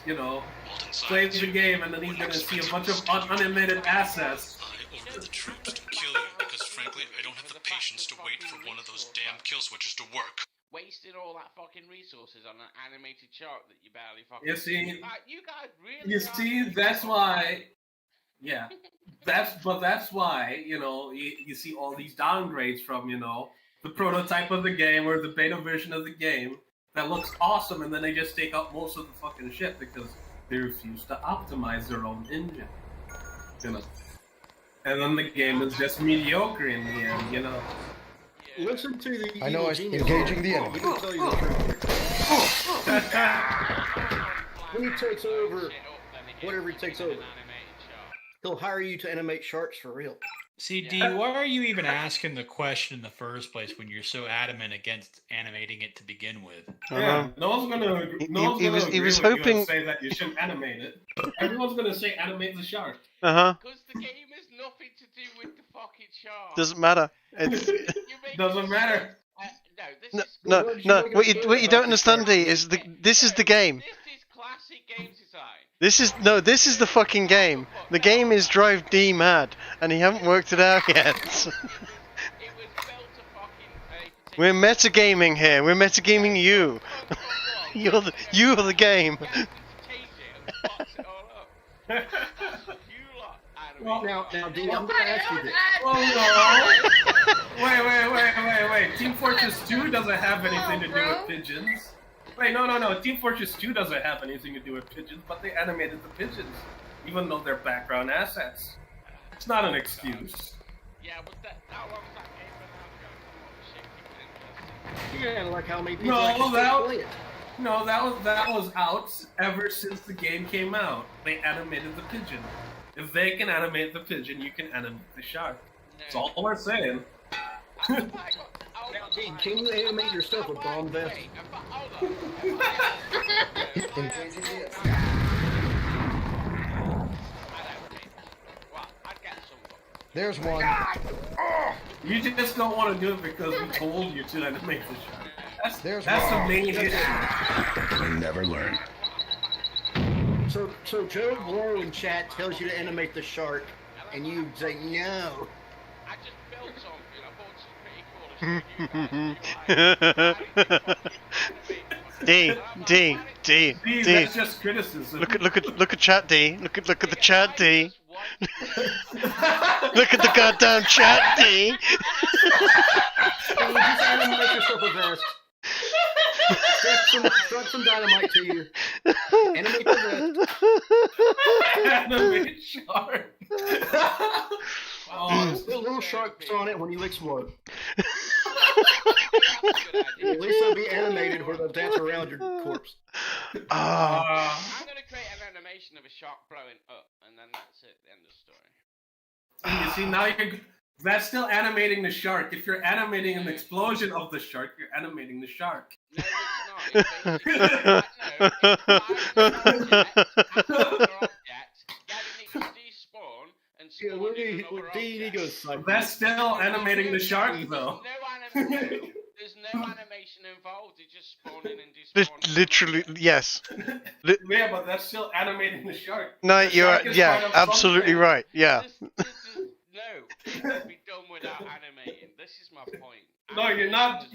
play the game and then he's gonna see a bunch of unanimated assets. I order the troops to kill you because frankly I don't have the patience to wait for one of those damn kill switches to work. Wasted all that fucking resources on an animated shark that you barely fucking. You see? Like, you guys really. You see, that's why. Yeah, that's why you see all these downgrades from the prototype of the game or the beta version of the game that looks awesome, and then they just take out most of the fucking shit because they refuse to optimize their own engine. You know? And then the game is just mediocre in the end, you know? Listen to the. I know I engaging the enemy. He can tell you the truth. When he takes over, whatever he takes over, he'll hire you to animate sharks for real. See, D, why are you even asking the question in the first place when you're so adamant against animating it to begin with? Yeah, no one's gonna agree he was with you hoping- and say that you shouldn't animate it. Everyone's gonna say animate the shark. Uh-huh. Because the game has nothing to do with the fucking shark. Doesn't matter. It's Doesn't matter. no. What you don't understand, D, is this is the game. This is classic game design. This is the fucking game. The game is Drive D mad, and he haven't worked it out yet. We're metagaming here. We're metagaming you. You're the game. Now, D, I'm gonna ask you this. Oh no! Wait. Team Fortress 2 doesn't have anything to do with pigeons. Wait, no. Team Fortress 2 doesn't have anything to do with pigeons, but they animated the pigeons, even though they're background assets. It's not an excuse. Yeah, but how long was that game been out ago? Yeah, like how many people actually play it. No, that was out ever since the game came out. They animated the pigeon. If they can animate the pigeon, you can animate the shark. That's all we're saying. Now, D, can you animate yourself with bomb vest? There's one. You just don't want to do it because we told you to animate the shark. That's the main issue. They never learn. So Joe Blow in chat tells you to animate the shark, and you say no. I just built something. I thought it was pretty cool. D. That's just criticism. Look at chat, D. Look at the chat, D. Look at the goddamn chat, D. Can you just animate yourself a vest? Strap some dynamite to you. Animate the vest. Animate shark. Little sharks on it when you explode. At least they'll be animated where they'll dance around your corpse. I'm gonna create an animation of a shark blowing up, and then that's it. The end of the story. You see, now that's still animating the shark. If you're animating an explosion of the shark, you're animating the shark. No, it's not. That's still animating the shark, though. There's no animation involved. It's just spawning and despawning. Literally, yes. Yeah, but that's still animating the shark. No, The you're shark is part of absolutely something. right. Yeah. No, it can be done without animating. This is my point. No, you're not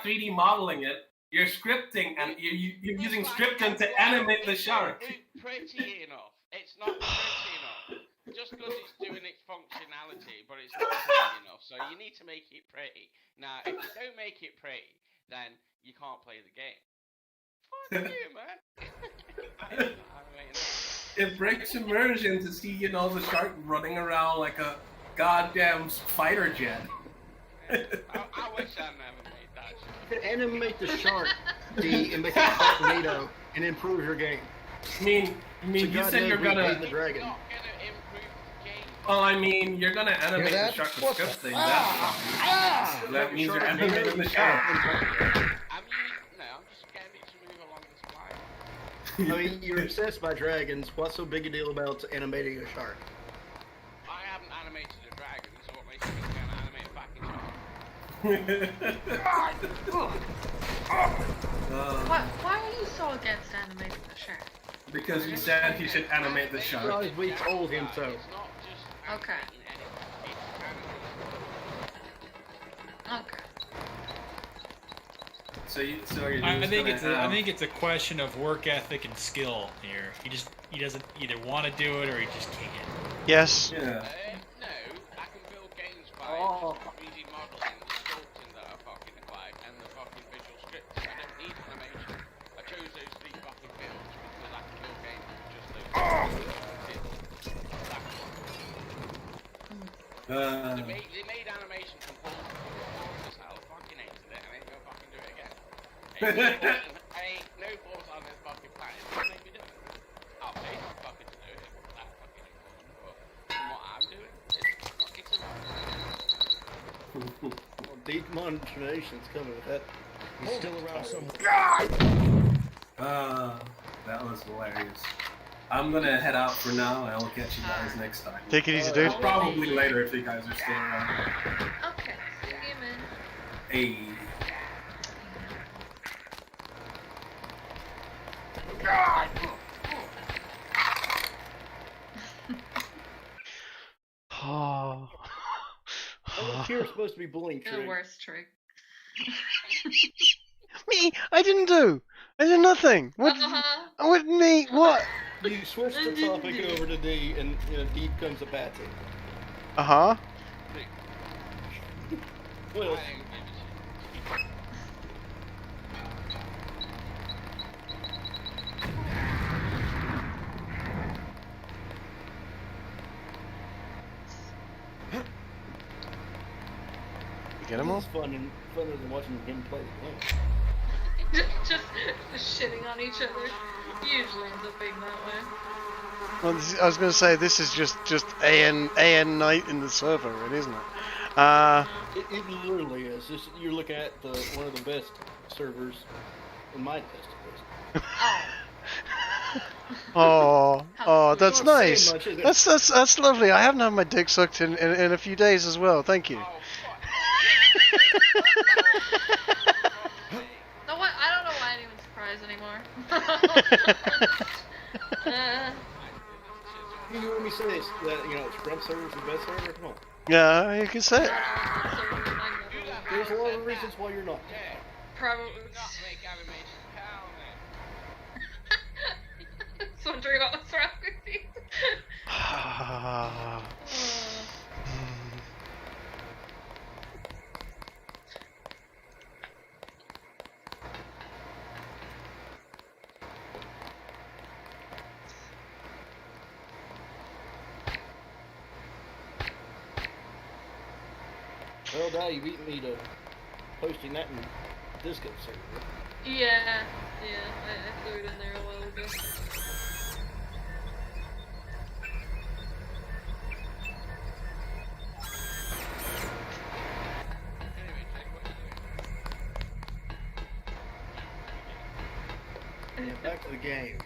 3D modeling it. You're scripting, and you're using scripting to animate the shark. It's pretty enough. It's not pretty enough. Just because it's doing its functionality, but it's not pretty enough. So you need to make it pretty. Now, if you don't make it pretty, then you can't play the game. Fuck you, man. It breaks immersion to see, the shark running around like a goddamn fighter jet. I wish I never made that shit. Animate the shark, D, and make it Sharknado, and improve your game. I mean, you said you're gonna. The dragon. Well, I mean, you're gonna animate the shark with scripting. That means you're animating the shark. I mean, you're obsessed by dragons. What's so big a deal about animating a shark? I haven't animated a dragon, so what makes me animate a fucking shark? Why are you so against animating the shark? Because he said he should animate the shark. Because we told him so. Okay. Okay. I think it's a question of work ethic and skill here. He doesn't either want to do it or he just can't. Yes. Yeah. No, I can build games by 3D modeling. They made animation compulsory. Just how fucking hated it, and I ain't gonna fucking do it again. Ain't no force on this fucking planet to make me do it. I'll pay some fucking to do it if it's that fucking important, but from what I'm doing, it's enough. Well, demonstration's coming with that. He's still around somewhere. That was hilarious. I'm gonna head out for now, and I will catch you guys next time. Take it easy, dude. Probably later if you guys are still around. Okay, see you, man. Hey. Oh. Oh, you're supposed to be bullying The Trig. worst trick. Me? I didn't do. I did nothing. What? What me? What? You switch the topic over to D, and D becomes a Patsy. Uh huh. What else? You get them all? It's funner than watching him play the game. just shitting on each other. Usually ends up being that way. Well, I was going to say this is just AN night in the server, really, isn't it? It literally is. You're looking at one of the best servers in my list. Oh, that's Not saying nice. much, is it? That's lovely. I haven't had my dick sucked in a few days as well. Thank you. No, what? I don't know why anyone's surprised anymore. You hear me say this, that Scrub server's the best server? Come on. Yeah, you can say it. There's a lot of reasons why you're not. Probably. So wondering what was wrong with you. Well, Di, you beat me to posting that in Disco server. Yeah, I threw it in there a while ago. Yeah, back to the game.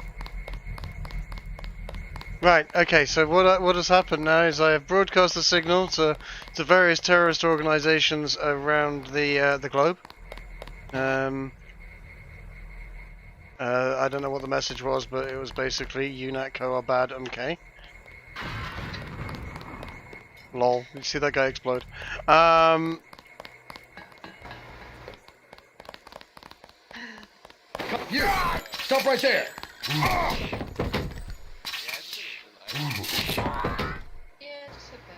Right. Okay. So what has happened now is I have broadcast the signal to various terrorist organisations around the globe. I don't know what the message was, but it was basically UNATCO are bad. Okay. Lol. You see that guy explode. You! Stop right there! Yeah, just sit back.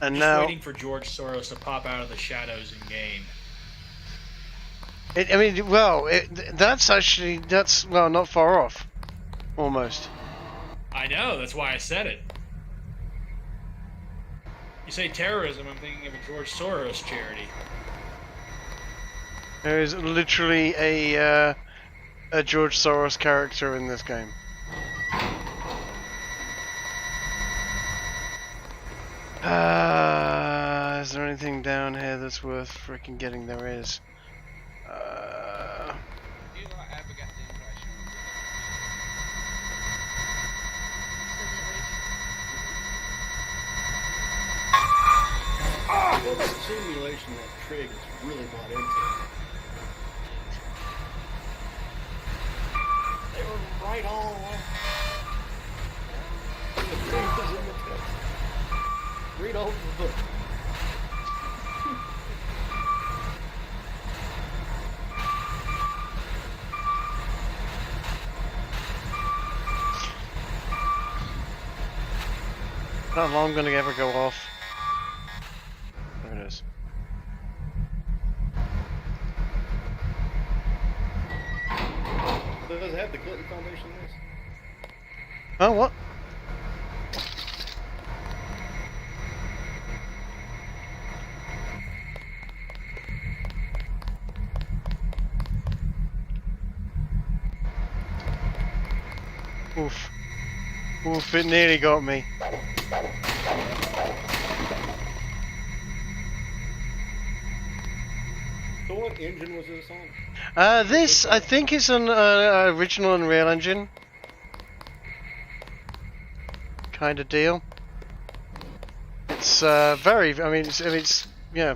And Just now waiting for George Soros to pop out of the shadows in game. that's not far off, almost. I know, that's why I said it. You say terrorism, I'm thinking of a George Soros charity. There is literally a George Soros character in this game. Is there anything down here that's worth freaking getting? There is. Well, that simulation that Trig is really bought into. They were right all along. The thing was in the text. Read all the book. How long I'm gonna ever go off? There it is. The Does it have the Clinton Foundation list? Oh, what? Oof. Oof, it nearly got me. So what engine was this on? This, I think, is an original Unreal Engine kind of deal. It's very, I mean, it's yeah,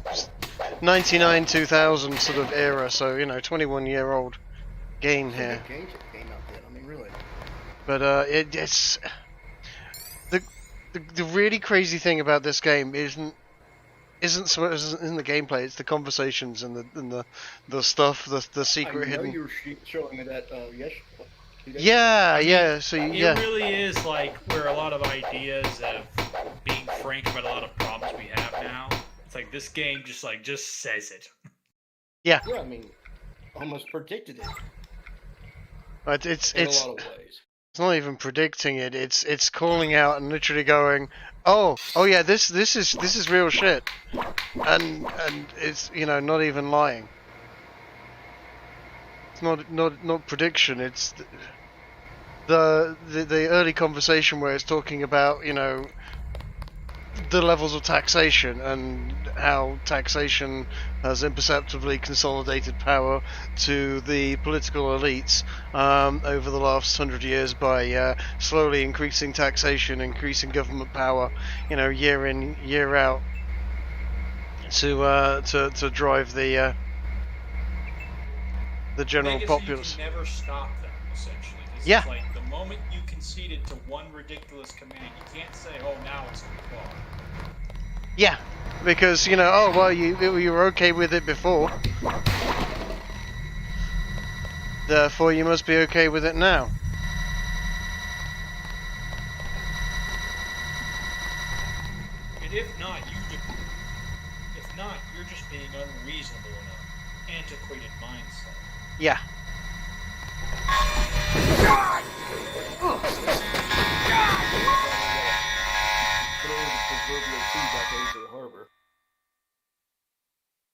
99, 2000 sort of era, so, 21-year-old game here. Games that came out then. I mean, really. But it's the really crazy thing about this game isn't so much in the gameplay. It's the conversations and the stuff, the secret hidden. You were showing me that yesterday. Yeah. So yeah. It really is like where a lot of ideas of being frank about a lot of problems we have now. It's like this game just says it. Yeah. Yeah, I mean, almost predicted it. But it's in a lot of ways. It's not even predicting it. It's calling out and literally going, oh yeah, this is real shit, and it's not even lying. It's not prediction. It's the early conversation where it's talking about the levels of taxation and how taxation has imperceptibly consolidated power to the political elites over the last 100 years by slowly increasing taxation, increasing government power, year in, year out, to drive the general populace. You can never stop them, essentially. Yeah. It's like the moment you conceded to one ridiculous command, you can't say, "Oh, now it's too far." Yeah, because oh well, you were okay with it before, therefore you must be okay with it now. And if not, you're just being unreasonable in an antiquated mindset. Yeah.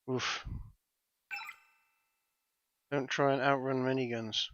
Oof. Don't try and outrun miniguns.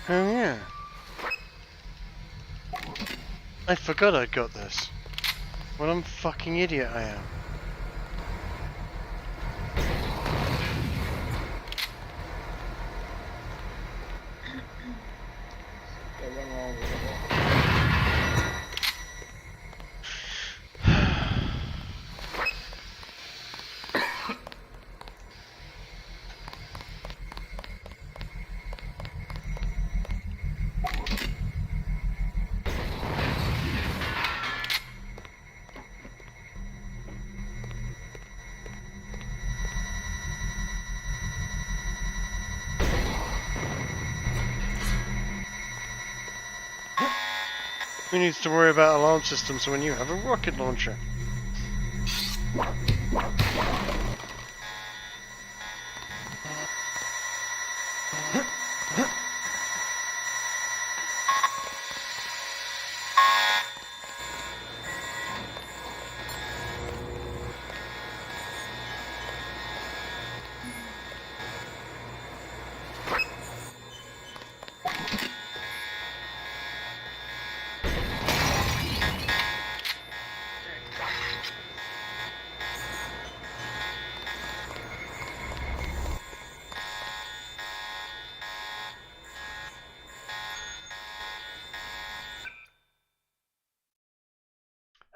Oh yeah. I forgot I got this. What a fucking idiot I am. Who needs to worry about alarm systems when you have a rocket launcher?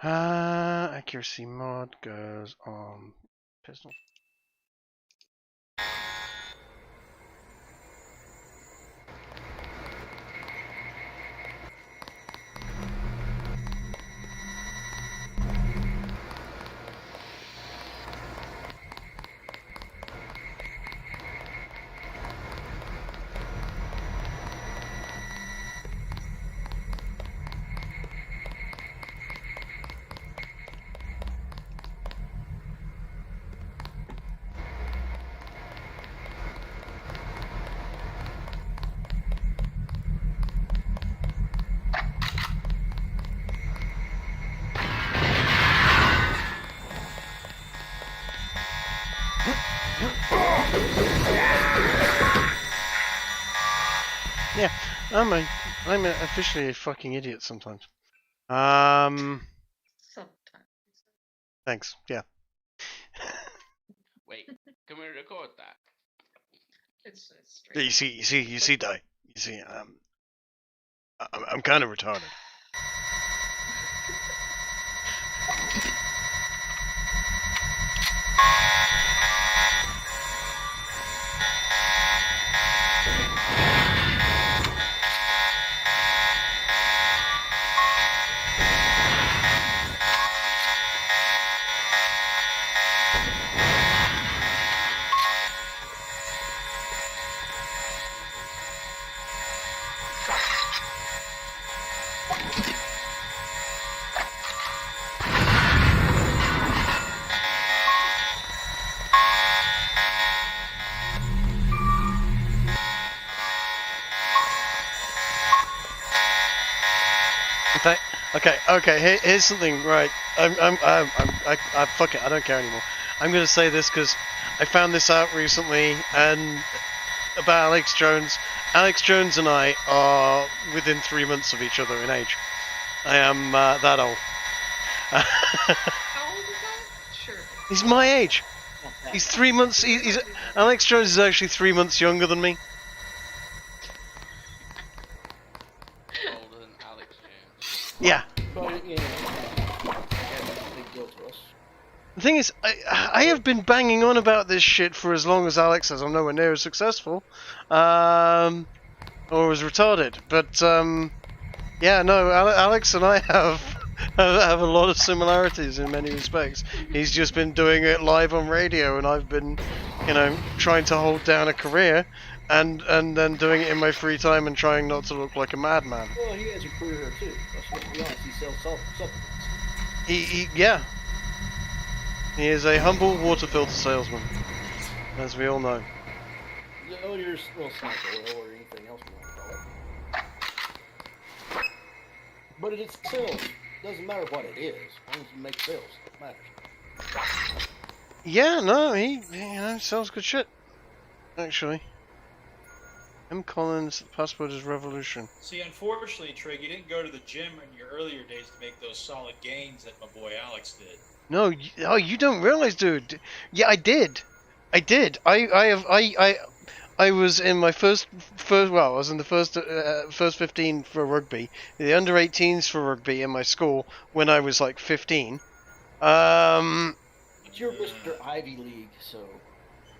Accuracy mod goes on pistol. Yeah, I'm officially a fucking idiot sometimes. Sometimes. Thanks. Yeah. Wait, can we record that? It's You see, Di. You see, I'm kind of retarded. Okay. Here's something. Right, I fuck it. I don't care anymore. I'm gonna say this because I found this out recently, and about Alex Jones. Alex Jones and I are within 3 months of each other in age. I am that old. How old is that? Sure. He's my age. He's 3 months. He's Alex Jones is actually 3 months younger than me. Older than Alex Jones. Yeah. But, you know, big deal to us. The thing is, I have been banging on about this shit for as long as Alex has. I'm nowhere near as successful, or as retarded. But yeah, no, Alex and I have a lot of similarities in many respects. He's just been doing it live on radio, and I've been, trying to hold down a career, and then doing it in my free time and trying not to look like a madman. Well, he has a career too. Let's be honest. He sells supplements. Yeah. He is a humble water filter salesman, as we all know. Oh, you're well, sniper oil or anything else you want to call it. But it sells. Doesn't matter what it is. As long as you make sales, it matters. Yeah, no, he sells good shit. Actually. M. Collins, the password is revolution. See, unfortunately, Trig, you didn't go to the gym in your earlier days to make those solid gains that my boy Alex did. No, you don't realize, dude. Yeah, I did. I was in my first. Well, I was in the first 15 for rugby, the under 18s for rugby in my school when I was like 15. But you're Mr. Ivy League, so.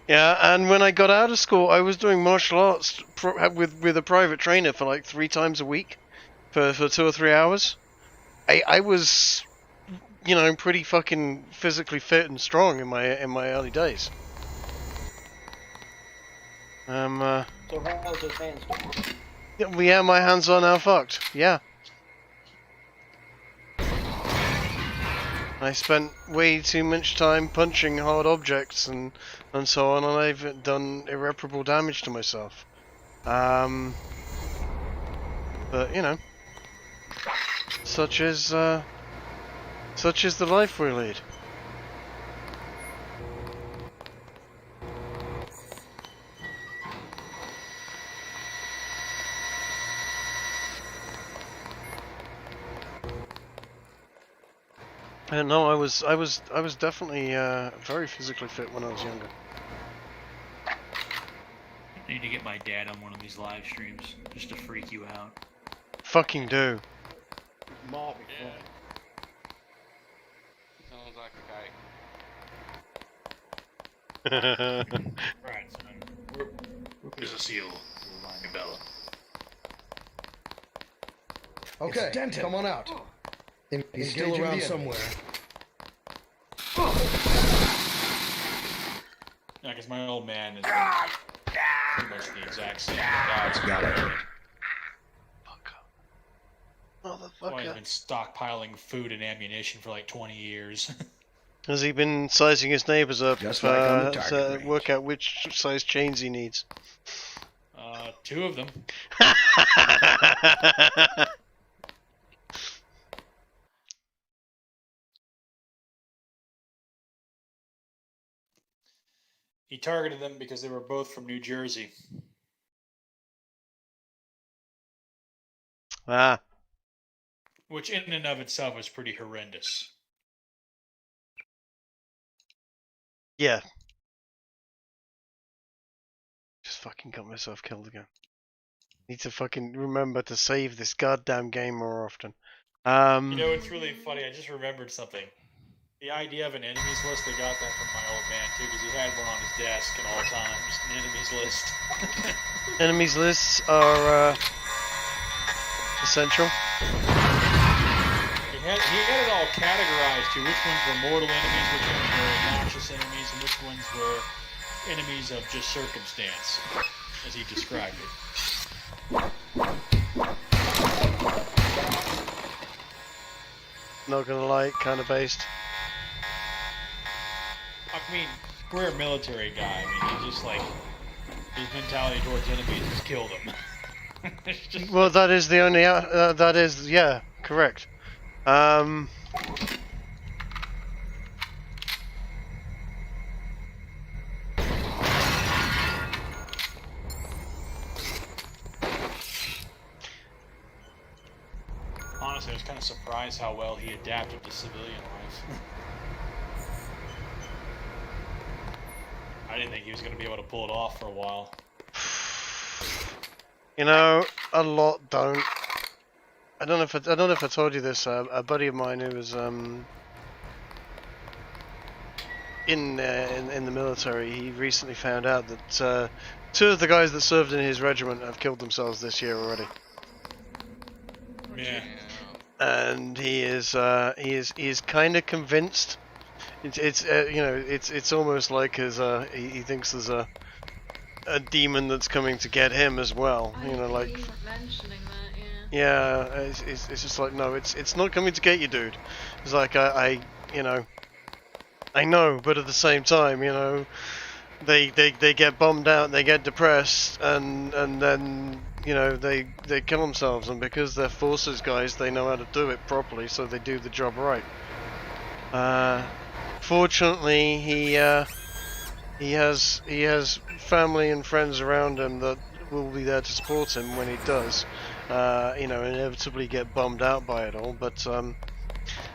Yeah, and when I got out of school, I was doing martial arts with a private trainer for like 3 times a week, for 2 or 3 hours. I was, pretty fucking physically fit and strong in my early days. So how's his hands doing? Yeah, my hands are now fucked. Yeah. I spent way too much time punching hard objects and so on, and I've done irreparable damage to myself. But you know, such is the life we lead. I don't know. I was definitely very physically fit when I was younger. I need to get my dad on one of these live streams just to freak you out. Fucking do. Might be fun. Sounds like a Right, son. There's a seal. Line Bella. Okay, come on out. He's still around somewhere. Yeah, because my old man is pretty much the exact same. God's got it. Why he's been stockpiling food and ammunition for like 20 years. Has he been sizing his neighbours up Just like on the to target work out which size chains he needs? 2 of them. He targeted them because they were both from New Jersey. Ah. Which in and of itself is pretty horrendous. Yeah. Just fucking got myself killed again. Need to fucking remember to save this goddamn game more often. You know, it's really funny. I just remembered something. The idea of an enemies list, I got that from my old man too, because he had one on his desk at all times. An enemies list. Enemies lists are essential. He had it all categorized to which ones were mortal enemies, which ones were noxious enemies, and which ones were enemies of just circumstance, as he described it. Not gonna lie, kind of based. I mean, we're a military guy. I mean, he's just like, his mentality towards enemies is kill them. Just... Well, that is the only. That is, yeah, correct. Honestly, I was kind of surprised how well he adapted to civilian life. I didn't think he was going to be able to pull it off for a while. You know, a lot don't. I don't know if I told you this. A buddy of mine who was in the military, he recently found out that 2 of the guys that served in his regiment have killed themselves this year already. Yeah. And he is kind of convinced. It's you know, it's almost like he thinks there's a demon that's coming to get him as well. You know, like. Mentioning that, yeah. It's just like, no, it's not coming to get you, dude. It's like I you know, I know, but at the same time, you know, they get bummed out, they get depressed, and then, you know, they kill themselves, and because they're forces guys, they know how to do it properly, so they do the job right. Fortunately, he has family and friends around him that will be there to support him when he does. You know, inevitably get bummed out by it all, but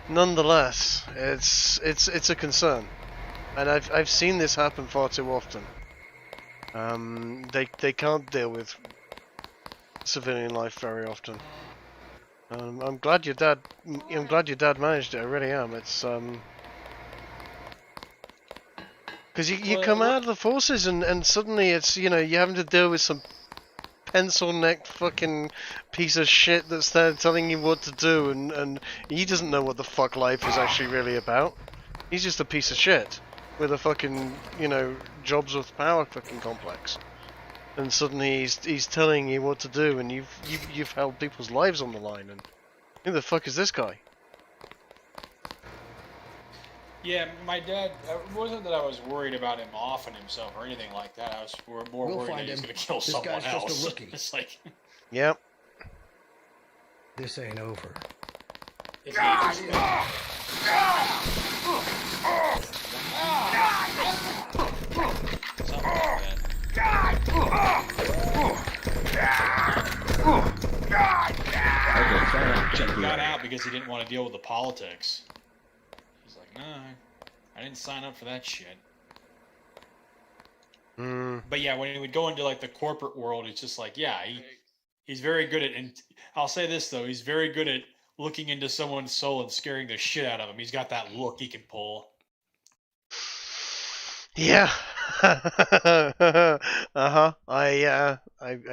nonetheless, it's a concern, and I've seen this happen far too often. They can't deal with civilian life very often. I'm glad your dad managed it. I really am. It's because you come out of the forces and suddenly it's, you know, you're having to deal with some pencil-necked fucking piece of shit that's there telling you what to do, and he doesn't know what the fuck life is actually really about. He's just a piece of shit with a fucking, you know, jobs with power fucking complex. And suddenly he's telling you what to do, and you've held people's lives on the line, and who the fuck is this guy? Yeah, my dad. It wasn't that I was worried about him offing himself or anything like that. I was more We'll worried that find he's him. going to kill This someone guy's just a else. rookie. It's like, Yep. This ain't over. if he just, something like that. He got out because he didn't want to deal with the politics. He's like, no, I didn't sign up for that shit. But yeah, when he would go into like the corporate world, it's just like, yeah, he's very good at. And I'll say this though, he's very good at looking into someone's soul and scaring the shit out of him. He's got that look he can pull. Yeah. Uh-huh. I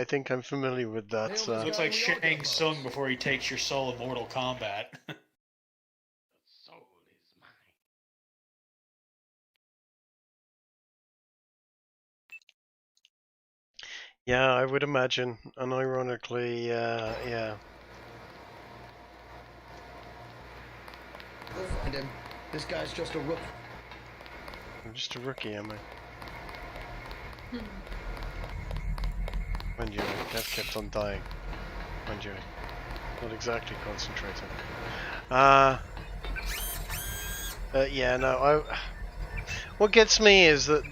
think I'm familiar with that. It looks like Shang Tsung before he takes your soul in Mortal Kombat. Yeah, I would imagine. And ironically, yeah. We'll find him. This guy's just a rookie. I'm just a rookie, am I? Mind you, Kev kept on dying. Mind you, not exactly concentrating. Yeah, no, what gets me is that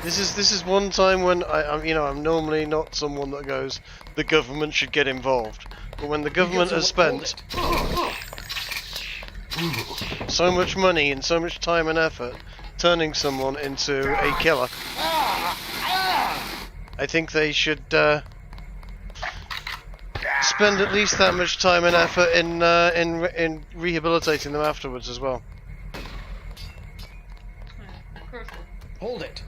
this is one time when I'm normally not someone that goes, the government should get involved, but when the government has spent so much money and so much time and effort turning someone into a killer, I think they should spend at least that much time and effort in rehabilitating them afterwards as well. Hold it.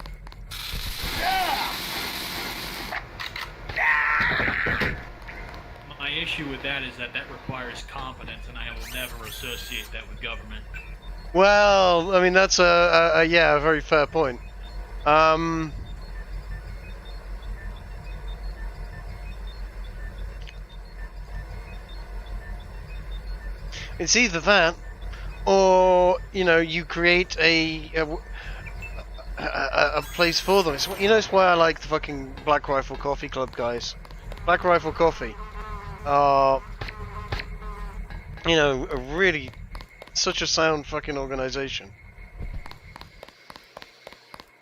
My issue with that is that requires competence, and I will never associate that with government. Well, I mean that's a very fair point. It's either that, or you create a place for them. It's why I like the fucking Black Rifle Coffee Club guys. Black Rifle Coffee are, a really such a sound fucking organization.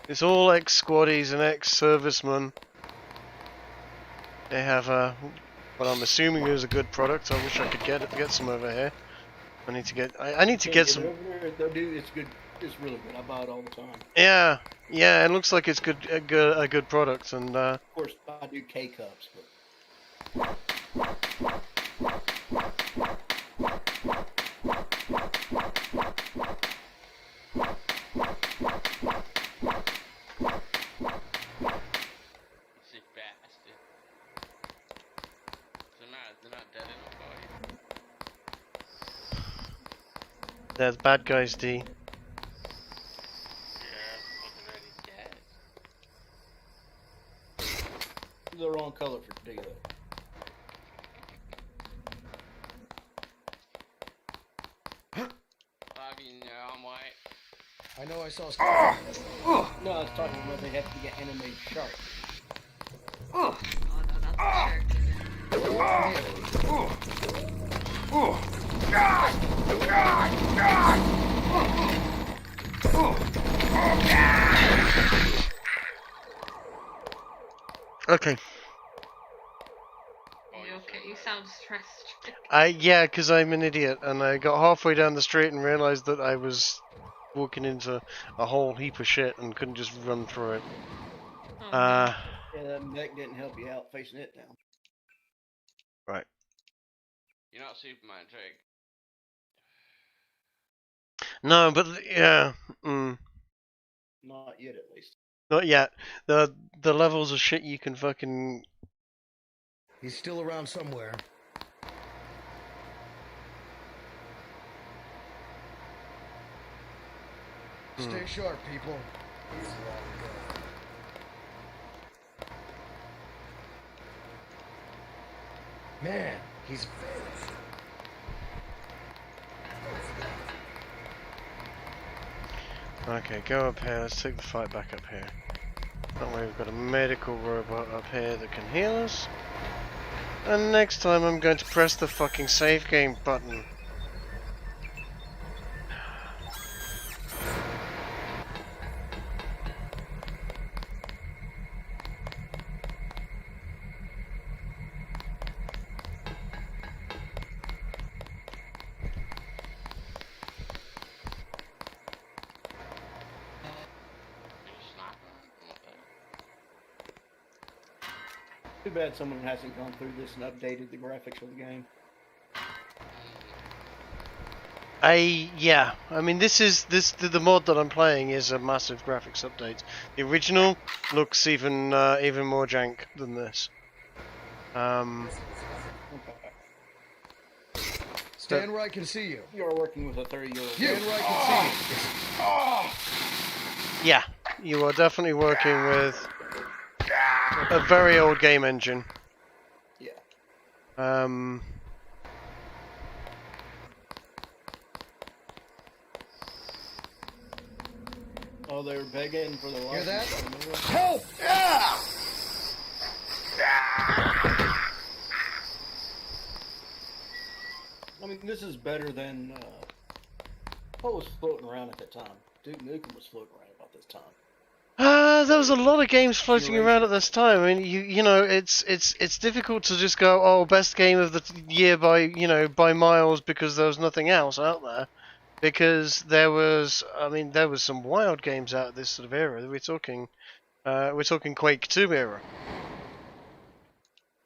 It's all ex-squaddies and ex-servicemen. They have what I'm assuming is a good product. I wish I could get some over here. I need to get some. It's good. It's really good. I buy it all the time. Yeah, it looks like it's a good product, and of course I do K cups, but. Sick bastard. They're not dead enough, are you? there's bad guys, D. The wrong color for D though. I'm white. I know I saw. No, I was talking about they have to get animated shark. Oh no, not the Okay. Okay, you sound stressed. Yeah, because I'm an idiot, and I got halfway down the street and realized that I was walking into a whole heap of shit and couldn't just run through it. Yeah, that mech didn't help you out facing it down. Right. You're not Superman, Drake. No, but yeah. Not yet, at least. Not yet. The levels of shit you can fucking. He's still around somewhere. Stay sharp, people. Man, he's vanished. Okay, go up here. Let's take the fight back up here. That way we've got a medical robot up here that can heal us. And next time I'm going to press the fucking save game button. Too bad someone hasn't gone through this and updated the graphics of the game. Yeah, I mean the mod that I'm playing is a massive graphics update. The original looks even more jank than this. Stand where I can see you. You are working with a 30-year-old. Stand where I can see you. Yeah, you are definitely working with a very old game engine. Yeah. Oh, they were begging for the life. Hear that? Help! Yeah! I mean, this is better than what was floating around at the time. Duke Nukem was floating around about this time. There was a lot of games floating around at this time. I mean, you know, it's difficult to just go, oh, best game of the year by miles because there was nothing else out there. Because there was some wild games out of this sort of era. We're talking Quake 2 era.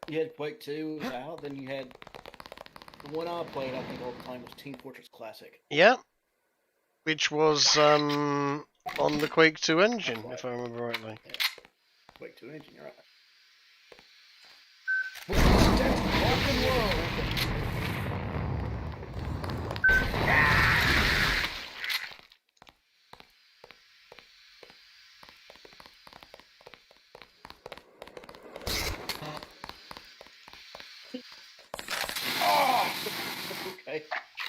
You had Quake 2 was out, then you had the one I played, I think all the time, was Team Fortress Classic. Yeah, which was on the Quake 2 engine, if I remember rightly. Yeah. Quake 2 engine, you're right.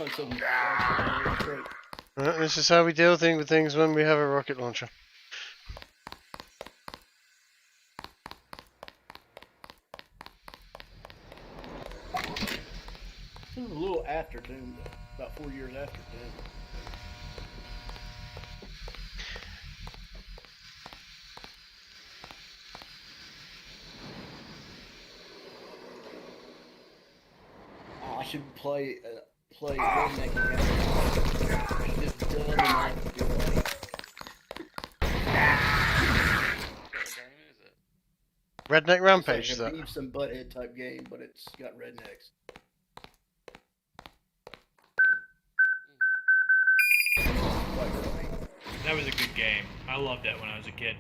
Okay. This is how we deal with things when we have a rocket launcher. This was a little after Doom, about 4 years after Doom. Oh, I should play Redneck Rampage. Just dumb enough to do it. Redneck Rampage, it's like a that. Beavis and Butthead type game, but it's got rednecks. That was a good game. I loved that when I was a kid.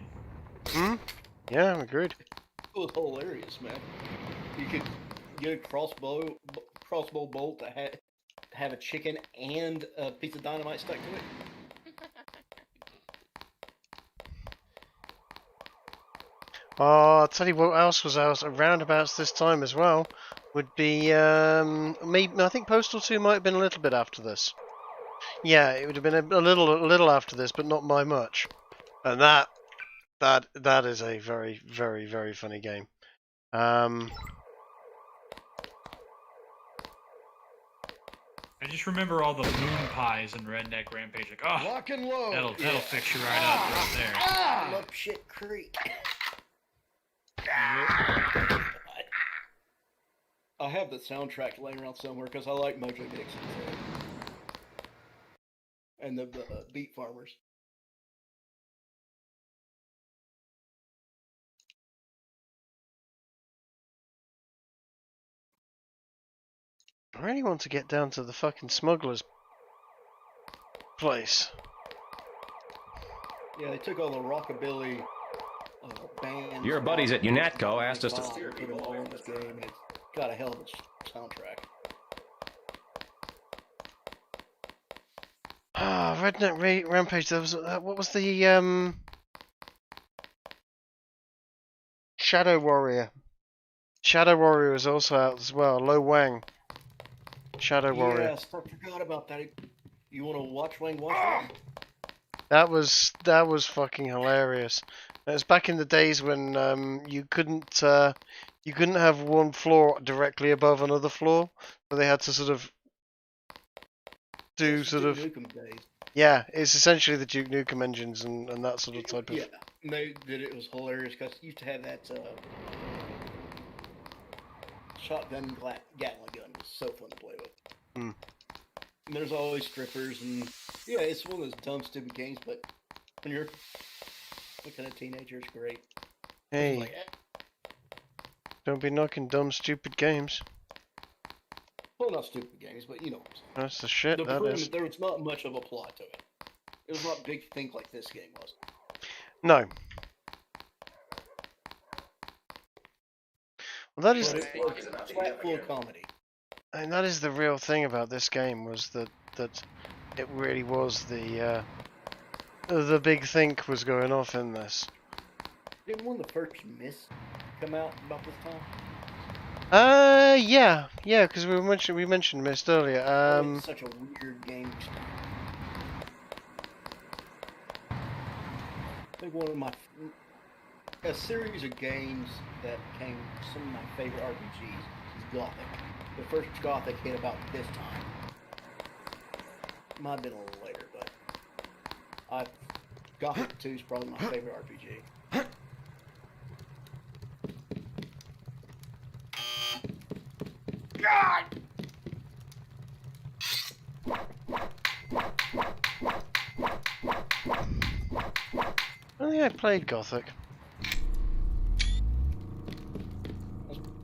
Yeah, I'm agreed. It was hilarious, man. You could get a crossbow bolt to have a chicken and a piece of dynamite stuck to it. Oh, I'll tell you what else was out around about this time as well. Would be maybe, I think Postal 2 might have been a little bit after this. Yeah, it would have been a little after this, but not by much. And that is a very, very, very funny game. I just remember all the moon pies in Redneck Rampage. Like, oh, lock and load. That'll fix you right up right there. Up shit creek. I have the soundtrack laying around somewhere because I like Mojo Dixon and the Beat Farmers. I really want to get down to the fucking smuggler's place. Yeah, they took all the rockabilly bands. Your buddies at UNATCO asked us to steer people all in this game, and it's got a hell of a soundtrack. Ah, Redneck Rampage. There was what was the Shadow Warrior? Shadow Warrior was also out as well. Lo Wang. Shadow Warrior. Yes, I forgot about that. You want to watch Wang Watch? That was fucking hilarious. It was back in the days when you couldn't have one floor directly above another floor, so they had to sort of do sort of Nukem days. yeah. It's essentially the Duke Nukem engines and that sort of type of Yeah, and they did it. It was hilarious because you used to have that shotgun Gatling gun. It was so fun to play with. Hmm. And there's always strippers, and yeah, it's one of those dumb, stupid games. But when you're looking at a teenager, it's great. Hey, Like, don't be knocking dumb, stupid games. well, not stupid games, but you know. That's the shit. The That is. there was not much of a plot to it. It was not big think like this game was. No. Well, that is. But it was flat full comedy. And that is the real thing about this game was that it really was the big think was going off in this. Didn't one of the first Myths come out about this time? Yeah, because we mentioned Myst earlier. It's such a weird game. I think one of a series of games that became some of my favorite RPGs is Gothic. The first Gothic hit about this time. Might have been a little later, but Gothic 2 is probably my favorite RPG. God! I think I played Gothic.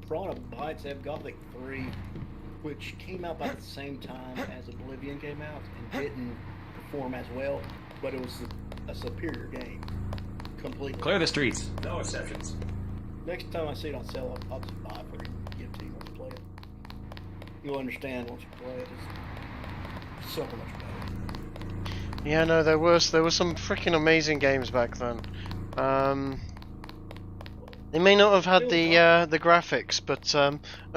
Piranha Bytes have Gothic 3, which came out about the same time as Oblivion came out and didn't perform as well, but it was a superior game. Completely. Clear the streets. No exceptions. Next time I see it on sale, I'll just buy it for you and give it to you once you play it. You'll understand once you play it. It's so much better. Yeah, no, there were some freaking amazing games back then. They may not have had the graphics, but I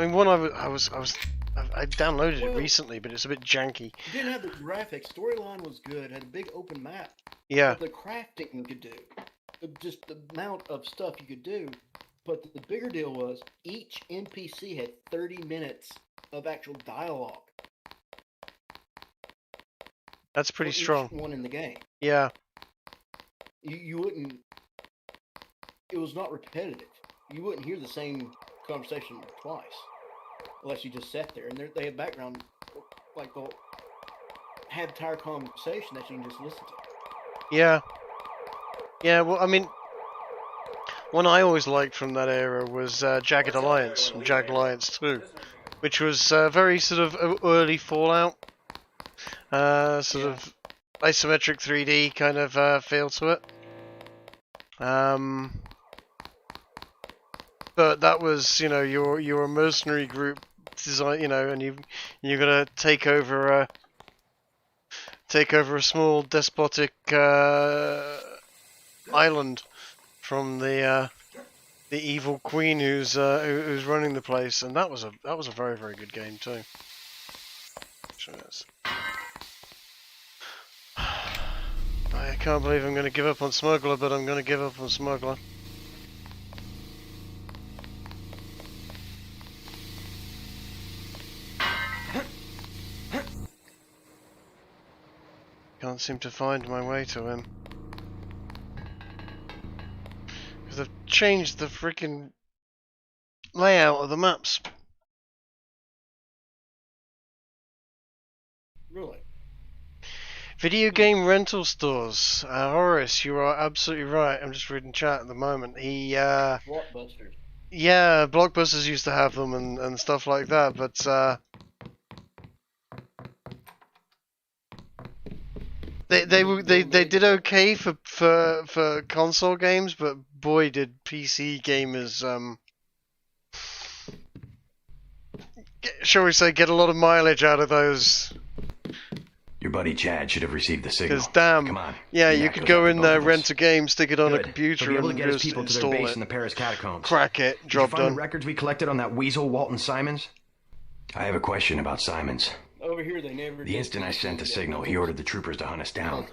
mean, one I downloaded it recently, but it's a bit janky. It didn't have the graphics. Storyline was good. Had a big open map. Yeah. The crafting you could do, just the amount of stuff you could do. But the bigger deal was each NPC had 30 minutes of actual dialogue. That's pretty for strong. Each one in the game. Yeah. You wouldn't. It was not repetitive. You wouldn't hear the same conversation twice, unless you just sat there. And they have background, like they'll have entire conversation that you can just listen to. Yeah. Yeah. Well, I mean, one I always liked from that era was Jagged Alliance, from Jagged Alliance 2, which was very sort of early Fallout, sort of isometric 3D kind of feel to it. But that was, you know, you're a mercenary group design, you know, and you're gonna take over a small despotic island from the evil queen who's running the place, and that was a very, very good game too. Sure is. I can't believe I'm going to give up on Smuggler, but I'm going to give up on Smuggler. Can't seem to find my way to him. Because they've changed the freaking layout of the maps. Really? Video game rental stores. Horace, you are absolutely right. I'm just reading chat at the moment. Blockbusters. Yeah, Blockbusters used to have them and stuff like that, but they did okay for console games, but boy did PC gamers shall we say get a lot of mileage out of those. Your buddy Chad should have received the signal. Because damn, Come on. yeah, you could go in there, rent a game, stick it on a Good. computer, He'll be able to and get his just people to their install base it, in the Paris catacombs. crack it, Did job you find done. the records we collected on that weasel Walton Simons? I have a question about Simons. Over here, they never. The instant I sent the signal, he ordered the troopers to hunt us down.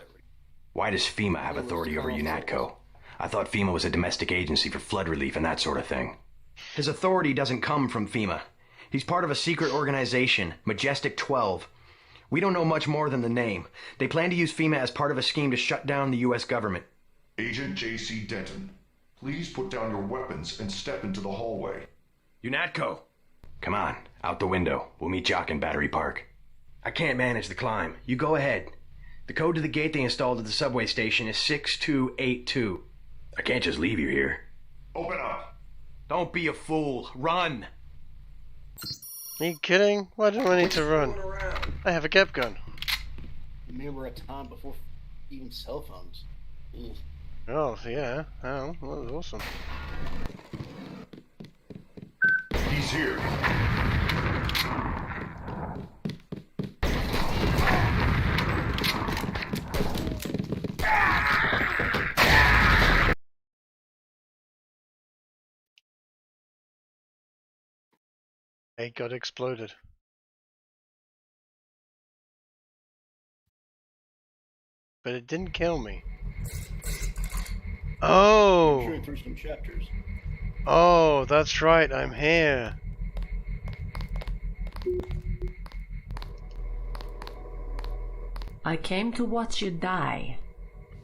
Why does FEMA have authority over UNATCO? I thought FEMA was a domestic agency for flood relief and that sort of thing. His authority doesn't come from FEMA. He's part of a secret organization, Majestic 12. We don't know much more than the name. They plan to use FEMA as part of a scheme to shut down the U.S. government. Agent J.C. Denton, please put down your weapons and step into the hallway. UNATCO! Come on, out the window. We'll meet Jock in Battery Park. I can't manage the climb. You go ahead. The code to the gate they installed at the subway station is 6282. I can't just leave you here. Open up! Don't be a fool. Run! Are you kidding? Why do I need to run? I have a cap gun. Remember a time before even cell phones. Ugh. Oh, yeah. Oh, that was awesome. He's here. It got exploded. But it didn't kill me. Oh! I'm sure through some chapters. Oh, that's right, I'm here. I came to watch you die.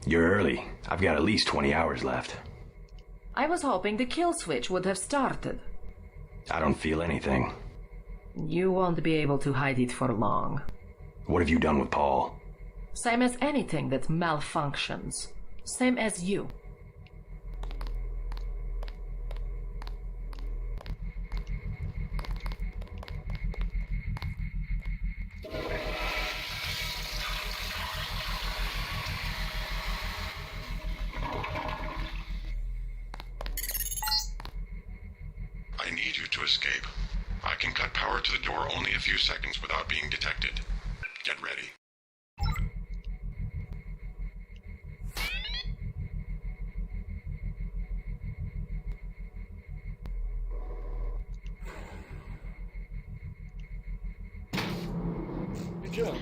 You're early. I've got at least 20 hours left. I was hoping the kill switch would have started. I don't feel anything. You won't be able to hide it for long. What have you done with Paul? Same as anything that malfunctions. Same as you. I need you to escape. I can cut power to the door only a few seconds without being detected. Get ready. Good job.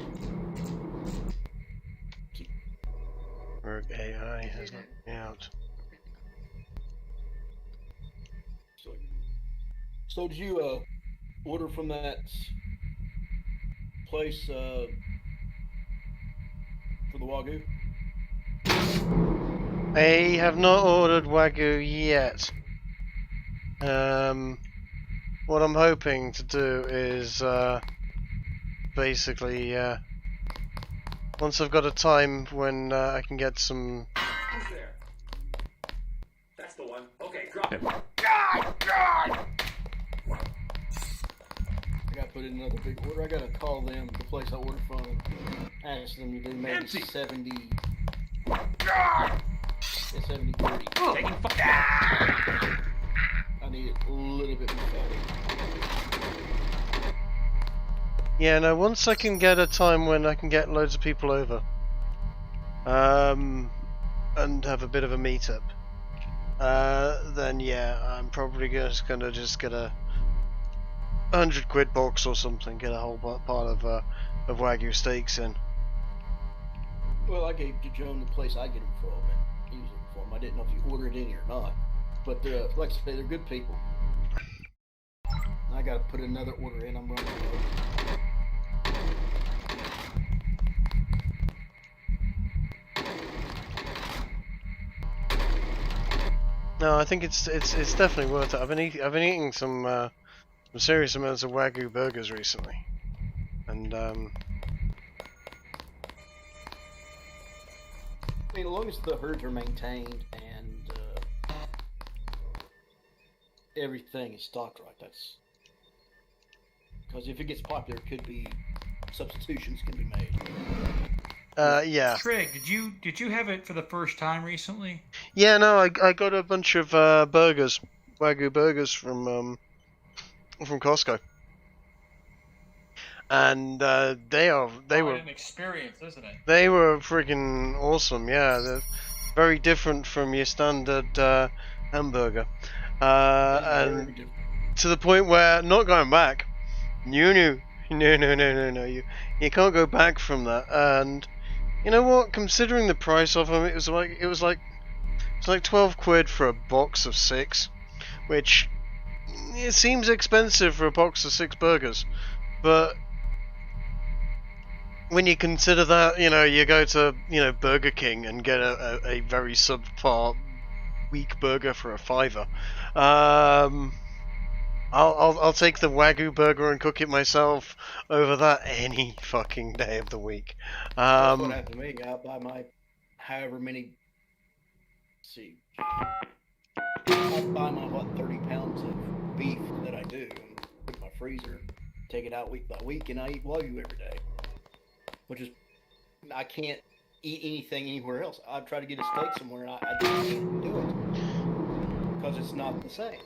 Work AI has knocked me out. So did you order from that place for the Wagyu? I have not ordered Wagyu yet. What I'm hoping to do is basically once I've got a time when I can get some. Who's there? That's the one. Okay, drop him. I gotta put in another big order. I gotta call them, the place I ordered from, and ask them to do maybe Empty. 70. Yeah, 70-30. Taking I need a little bit more fatty. Yeah, no. Once I can get a time when I can get loads of people over, and have a bit of a meetup, then yeah, I'm probably just gonna get a £100 box or something, get a whole part of Wagyu steaks in. Well, I gave Joan the place I get them from, and he was looking for them. I didn't know if you ordered any or not, but like I say, they're good people. I gotta put another order in. I'm running low. No, I think it's definitely worth it. I've been eating some serious amounts of Wagyu burgers recently, and I mean, as long as the herds are maintained and everything is stocked right, that's because if it gets popular, it could be substitutions can be made. Yeah. Trig, did you have it for the first time recently? Yeah, no, I got a bunch of burgers, Wagyu burgers from Costco, and they were an experience, isn't it? They were freaking awesome. Yeah, they're very different from your standard hamburger, and to the point where not going back. No, you can't go back from that. And You know what? Considering the price of them, it was like 12 quid for a box of 6, which it seems expensive for a box of 6 burgers, but when you consider that, you go to, Burger King and get a very subpar weak burger for a $5. I'll take the Wagyu burger and cook it myself over that any fucking day of the week. That's what happened to me. I buy my however many. Let's see. I buy my 30 pounds of beef that I do and put it in my freezer, take it out week by week, and I eat Wagyu every day. Which is, I can't eat anything anywhere else. I try to get a steak somewhere, and I just can't do it because it's not the same.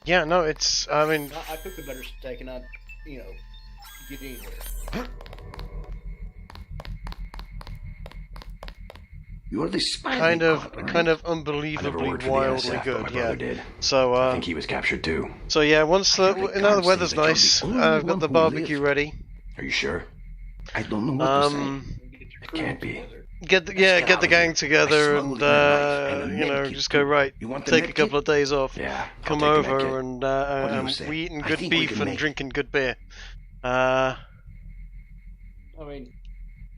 Yeah, no, it's. I mean, I cook a better steak, and I, get anywhere. You're the kind of unbelievably wildly good. Yeah. Did. So I think he was captured too. So yeah, once now the weather's nice, I've got the barbecue ready. Are you sure? I don't know what to say. It can't be. Get the gang together and just go right. Take a couple of days off. Yeah. Come over and we eating good beef and drinking good beer. I mean,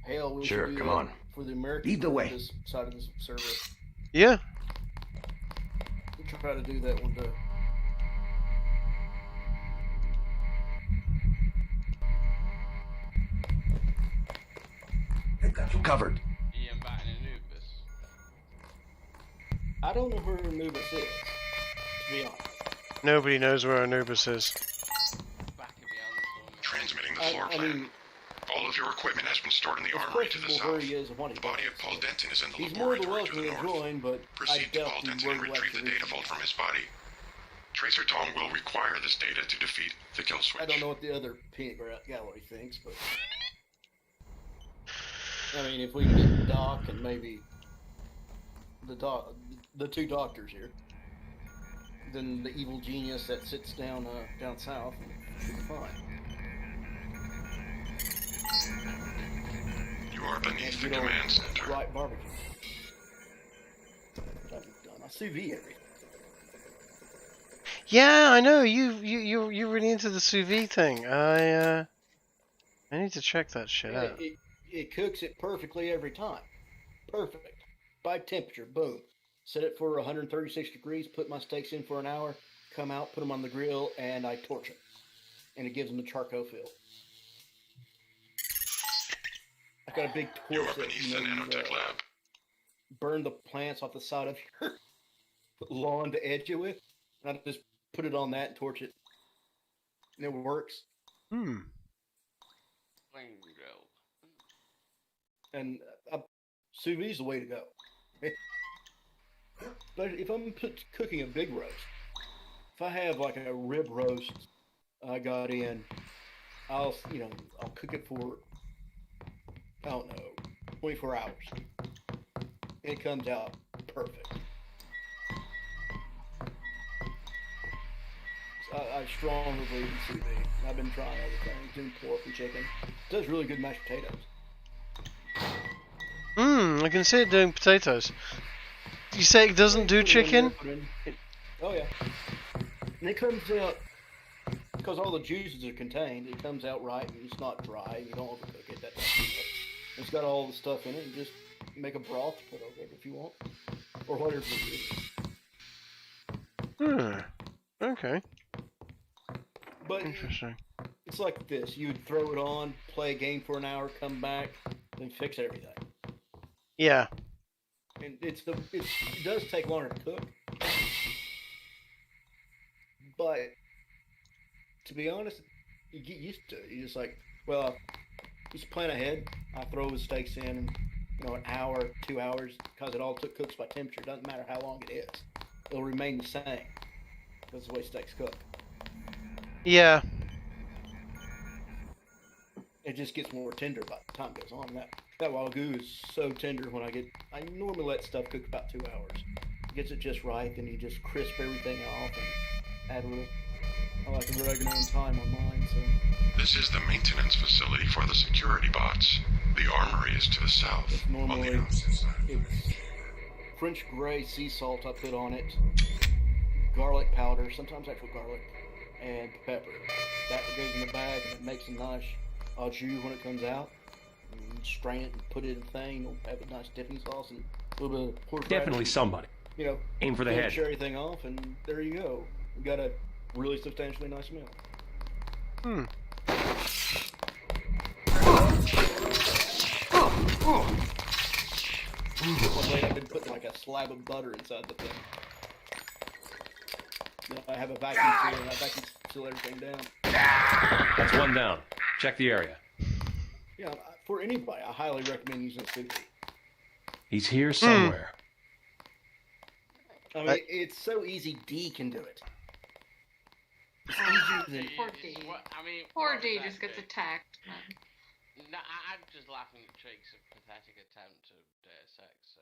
hell, we sure. should do Come that on. For the American Lead the way. This side of the server. Yeah. We try to do that one day. They've got you covered. Ian back in Anubis. I don't know where Anubis is, to be honest. Nobody knows where Anubis is. Transmitting the floor plan. All of your equipment has been stored in the armory to the south. The body of Paul Denton is in the laboratory to the north. Proceed to Paul Denton and retrieve the data vault from his body. Tracer Tom will require this data to defeat the kill switch. I don't know what the other peanut gallery thinks, but I mean, if we can get Doc and maybe the two doctors here, then the evil genius that sits down south should be fine. You are beneath the command center. Right barbecue. I sous vide everything. Yeah, I know you're really into the sous vide thing. I need to check that shit out. It cooks it perfectly every time. Perfect. By temperature, boom. Set it for 136 degrees. Put my steaks in for an hour. Come out, put them on the grill, and I torch them, and it gives them a charcoal feel. I've got a big torch that burn the plants off the side of your lawn to edge it with. And I just put it on that and torch it. And it works. And sous vide is the way to go. But if I'm cooking a big roast, if I have like a rib roast I got in, I'll cook it for, I don't know, 24 hours. It comes out perfect. I strongly believe in sous vide. I've been trying other things, doing pork and chicken. It does really good mashed potatoes. I can see it doing potatoes. You say it doesn't do chicken? Oh yeah. And it comes out, because all the juices are contained, it comes out right and it's not dry. You don't overcook it. It's got all the stuff in it. You just make a broth, put over it if you want. Or whatever it is. Okay. But interesting. It's like this. You would throw it on, play a game for an hour, come back, then fix everything. Yeah. And it does take longer to cook. But to be honest, you get used to it. You just like, well, you just plan ahead. I throw the steaks in, an hour, 2 hours, because it all cooks by temperature. It doesn't matter how long it is. It'll remain the same. That's the way steaks cook. Yeah. It just gets more tender by the time it goes on. That Wagyu is so tender when I normally let stuff cook about 2 hours. Gets it just right, then you just crisp everything off and add a little I like to regular own time on mine, so. This is the maintenance facility for the security bots. The armory is to the south. It's normally it's French gray sea salt I put on it, garlic powder, sometimes actual garlic, and pepper. That goes in the bag and it makes a nice au jus when it comes out. You strain it and put it in a thing. You'll have a nice dipping sauce and a little bit of horseradish. Definitely somebody. You know, Aim for the head. Share everything off, and there you go. You got a really substantially nice meal. Hmm. One day I've been putting like a slab of butter inside the thing. Then I have a vacuum sealer and I vacuum seal everything down. That's one down. Check the area. Yeah, for anybody, I highly recommend using a sous vide. He's here somewhere. I mean, it's so easy. D can do it. It's easier than Poor D. Poor D just gets attacked, man. No, I'm just laughing at Trig's pathetic attempt to Deus Ex.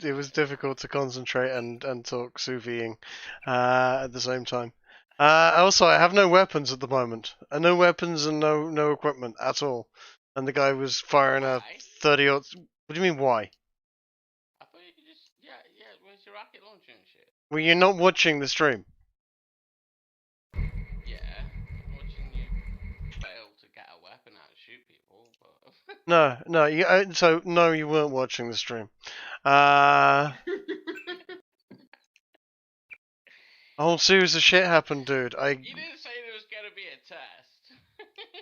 It was difficult to concentrate and talk sous videing at the same time. Also, I have no weapons at the moment. No weapons and no equipment at all. And the guy was firing a 30-aught. What do you mean, why? I thought you could just, where's your rocket launcher and shit? Well, you're not watching the stream. Yeah, watching you fail to get a weapon out and shoot people, but... No, you weren't watching the stream. A whole series of shit happened, dude. You didn't say there was gonna be a test.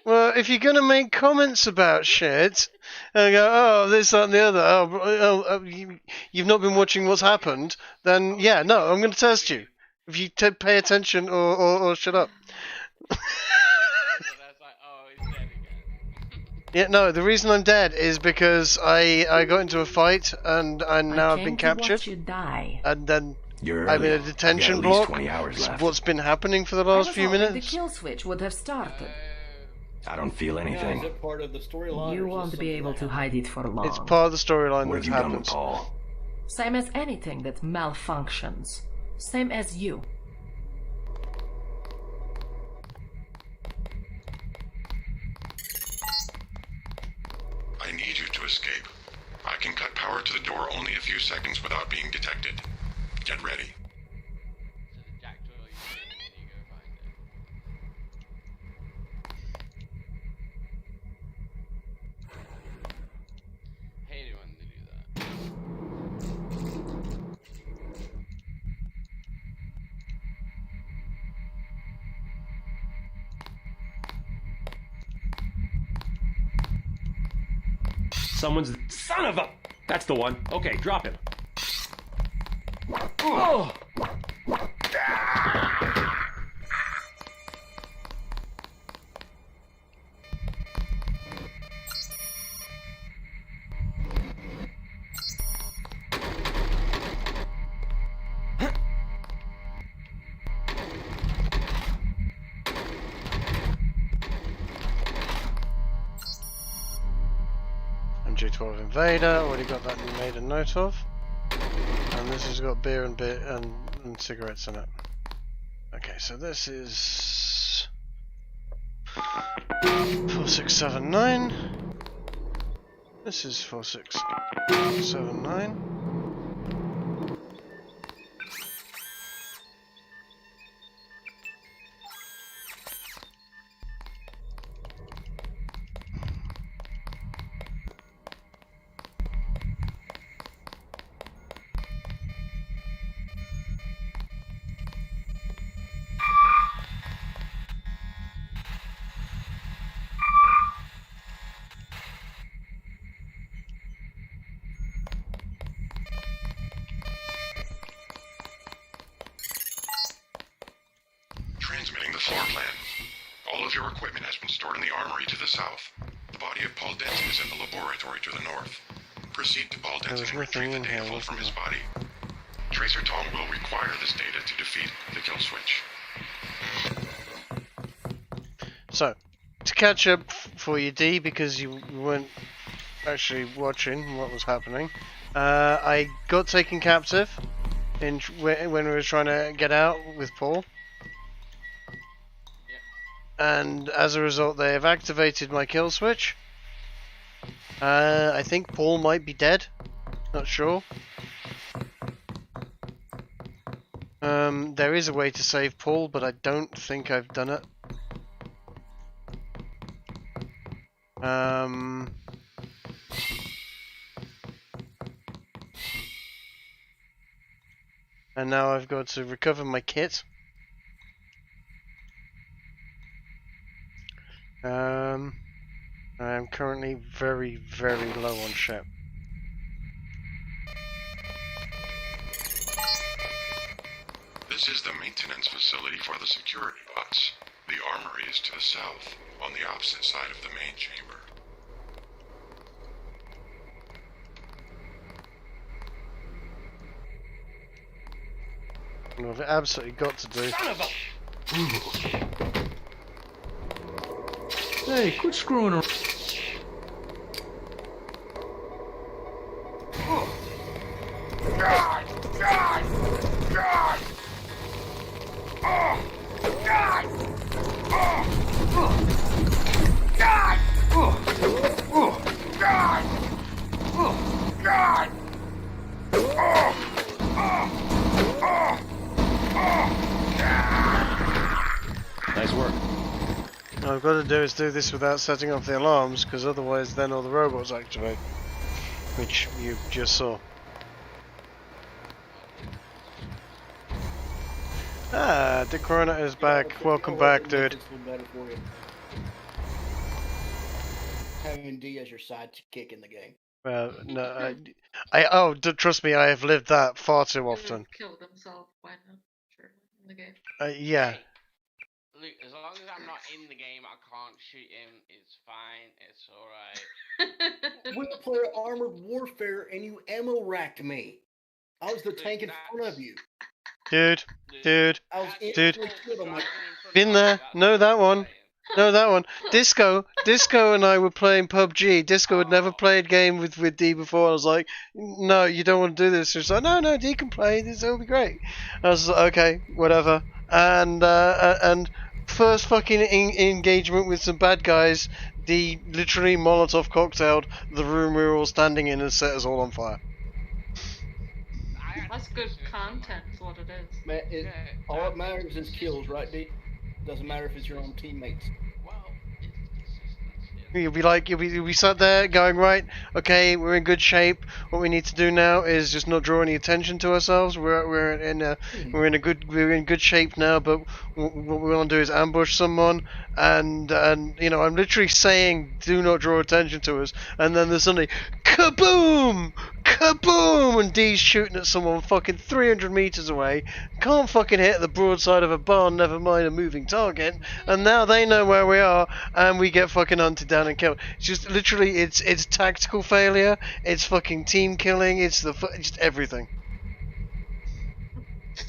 Well, if you're gonna make comments about shit, and go, oh, this, that, and the other, you've not been watching what's happened, then yeah, no, I'm gonna test you. If you pay attention or shut up. Yeah, no, the reason I'm dead is because I got into a fight and now I've been captured. You die. And then You're I'm in a early. detention I've got at least block. 20 hours left. What's been happening for the last few The minutes? kill switch would have started. I don't feel Is anything. it part of the storyline? You or is won't this be able to hide it for long. It's part of the storyline What that have you done with happens. Paul? Same as anything that malfunctions. Same as you. I need you to escape. I can cut power to the door only a few seconds without being detected. Get ready. Hate it when they do that. Someone's son of a. That's the one. Okay, drop him. Oh. MG12 Invader, already got that made a note of. And this has got beer and cigarettes in it. Okay, so this is 4679. This is 4679. Transmitting the floor plan. All of your equipment has been stored in the armory to the south. The body of Paul Denton is in the laboratory to the north. Proceed to Paul Denton and retrieve the data vault from his body. Tracer Tong will require this data to defeat the kill switch. So, to catch up for you, D, because you weren't actually watching what was happening, I got taken captive when we were trying to get out with Paul. and as a result, they have activated my kill switch. I think Paul might be dead. Not sure. There is a way to save Paul, but I don't think I've done it. And now I've got to recover my kit. I am currently very, very low on ship. This is the maintenance facility for the security bots. The armory is to the south, on the opposite side of the main chamber. What I've absolutely got to do. Son of a... Hey, quit screwing around. Nice work. All I've got to do is do this without setting off the alarms, because otherwise then all the robots activate. Which you just saw. Ah, Dick Corona is back. Welcome back, dude. Having D as your sidekick in the game. Well, no, trust me, I have lived that far too often. Killed himself, why not? Sure, in the game. Yeah. Look, as long as I'm not in the game, I can't shoot him. It's fine. It's alright. We played Armored Warfare and you ammo racked me. I was the tank in front of you. Dude. I was Been there. Know that one. Disco and I were playing PUBG. Disco had never played game with D before. I was like, no, you don't want to do this. She's like, no, D can play. This will be great. I was like, okay, whatever. And first fucking engagement with some bad guys, D literally Molotov cocktailed the room we were all standing in and set us all on fire. That's good content, is what it is. Man, all that matters is kills, right, D? Doesn't matter if it's your own teammates. You'll be sat there going, right, okay, we're in good shape. What we need to do now is just not draw any attention to ourselves. We're in good shape now. But what we want to do is ambush someone, and you know, I'm literally saying, do not draw attention to us. And then there's suddenly, kaboom, and D's shooting at someone fucking 300 meters away. Can't fucking hit the broadside of a barn, never mind a moving target. And now they know where we are, and we get fucking hunted down and killed. It's just literally, it's tactical failure, it's fucking team killing, it's just everything.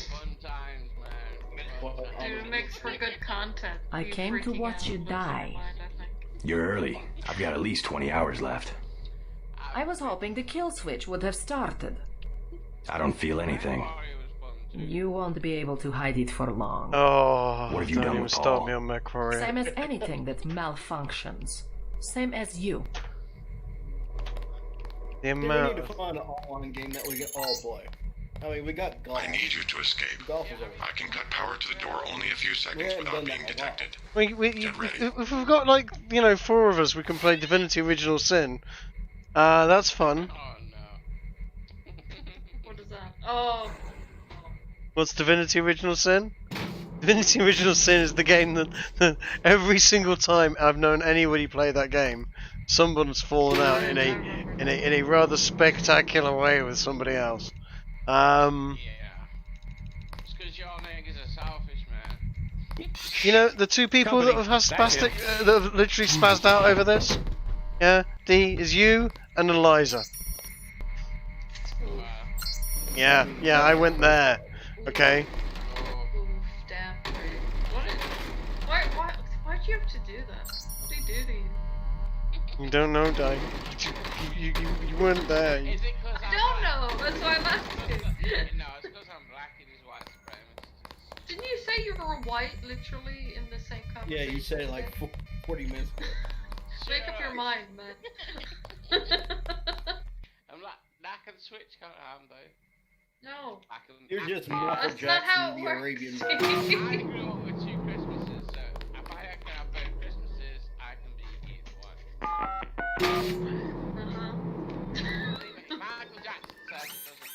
Fun times, man. Dude, it makes for good content. I came to watch you die. You're early. I've got at least 20 hours left. I was hoping the kill switch would have started. I don't feel anything. You won't be able to hide it for long. Oh, what have you don't done even with start Paul? me on McQuarrie. Same as anything that malfunctions. Same as you. The We amount. need to find an online game that we can all play. I mean, we got golf. I need you to escape. Golf is everything. I can cut power to the door only a few seconds without being detected. If we've got like, you know, 4 of us, we can play Divinity Original Sin. That's fun. What is that? Oh. What's Divinity Original Sin? Divinity Original Sin is the game that every single time I've known anybody play that game, someone's fallen out in a rather spectacular way with somebody else. Yeah. It's because your niggas are selfish, man. You know, the 2 people that have that have literally spazzed out over this? Yeah, D is you and Eliza. Yeah, I went there. Okay. Damn. Why'd you have to do that? What did he do to you? You don't know, Di. You weren't there. I don't know. That's why I'm asking. No, it's because I'm black and he's white supremacist. Didn't you say you were white literally in the same Yeah, conversation? you said it like 40 minutes ago. Make up your mind, man. I'm like, I can switch color arm though. No. You're just Michael That's not how Jackson, it the works. Arabian. I grew up with 2 Christmases, so if I can have both Christmases, I can be either one. Michael Jackson says it doesn't matter.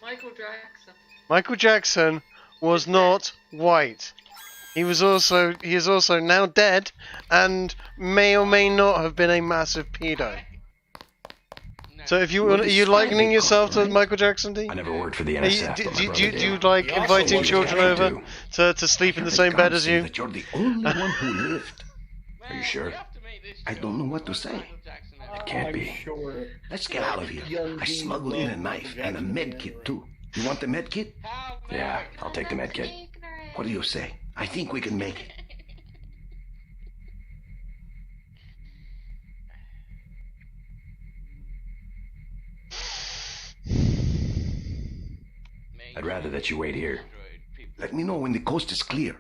Michael Jackson. Michael Jackson was not white. He is also now dead, and may or may not have been a massive pedo. So if are you likening yourself to Michael Jackson, D? I never worked for the Do NSF, but my brother you did. like He also inviting was children Captain over to sleep in the same bed as you? That you're the only one who lived. Are you sure? I don't know what to say. It can't be. Sure. Let's get out of here. I smuggled in a knife and a med kit too. You want the med kit? Yeah, I'll take the med kit. What do you say? I think we can make it. I'd rather that you wait here. Let me know when the coast is clear.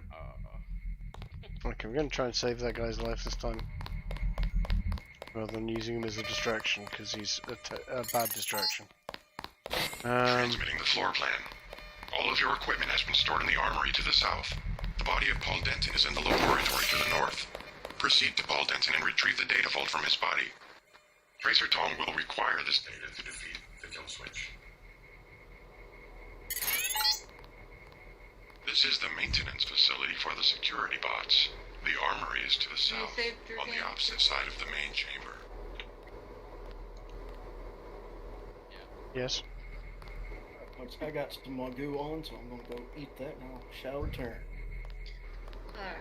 Okay, we're going to try and save that guy's life this time. Rather than using him as a distraction, because he's a bad distraction. Transmitting the floor plan. All of your equipment has been stored in the armory to the south. The body of Paul Denton is in the laboratory to the north. Proceed to Paul Denton and retrieve the data vault from his body. Tracer Tong will require this data to defeat the kill switch. This is the maintenance facility for the security bots. The armory is to the south, on the opposite side of the main chamber. Yes. I got some Wagyu on, so I'm gonna go eat that and I shall return. Alright.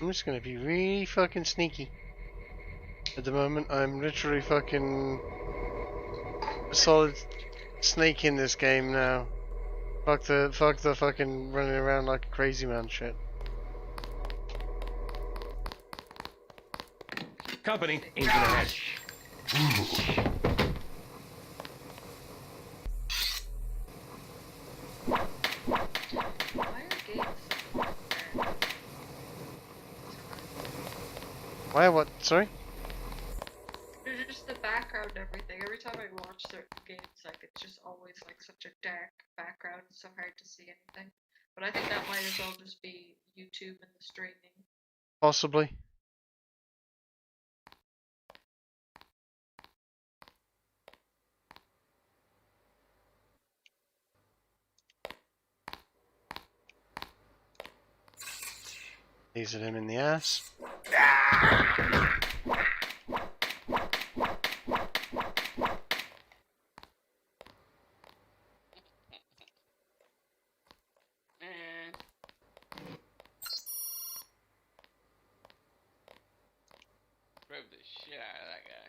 I'm just gonna be really fucking sneaky. At the moment, I'm literally fucking a solid snake in this game now. Fuck the fucking running around like a crazy man shit. Company, into the head. Why? What? Sorry? There's just the background and everything. Every time I watch certain games, like it's just always like such a dark background. It's so hard to see anything. But I think that might as well just be YouTube and the streaming. Possibly. Lasered him in the ass. Drove the shit out of that guy.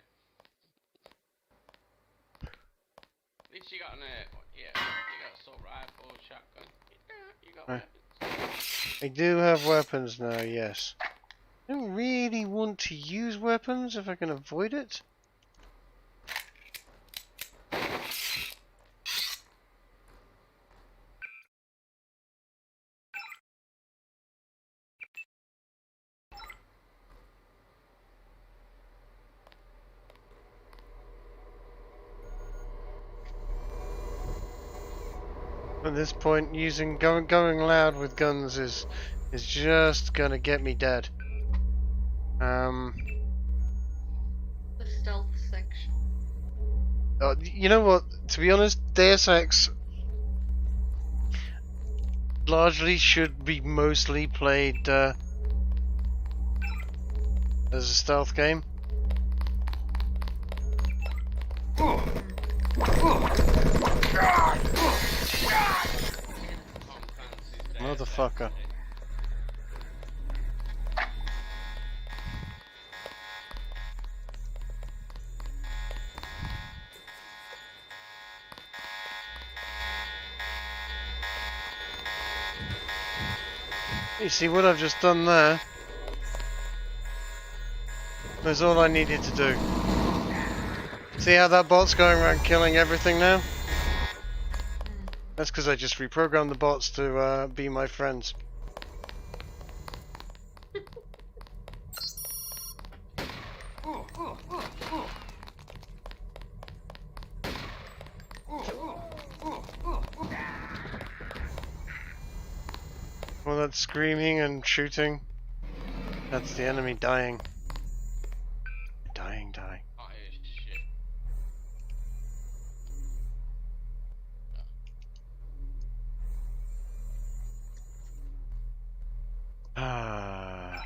At least you got you got assault rifle, shotgun. You got weapons. I do have weapons now, yes. I don't really want to use weapons if I can avoid it. At this point, going loud with guns is just gonna get me dead. The stealth section. You know what? To be honest, Deus Ex largely should be mostly played as a stealth game. Motherfucker. You see what I've just done there? That's all I needed to do. See how that bot's going around killing everything now? That's because I just reprogrammed the bots to be my friends. All that screaming and shooting, that's the enemy dying. Dying. Oh, shit. Ah.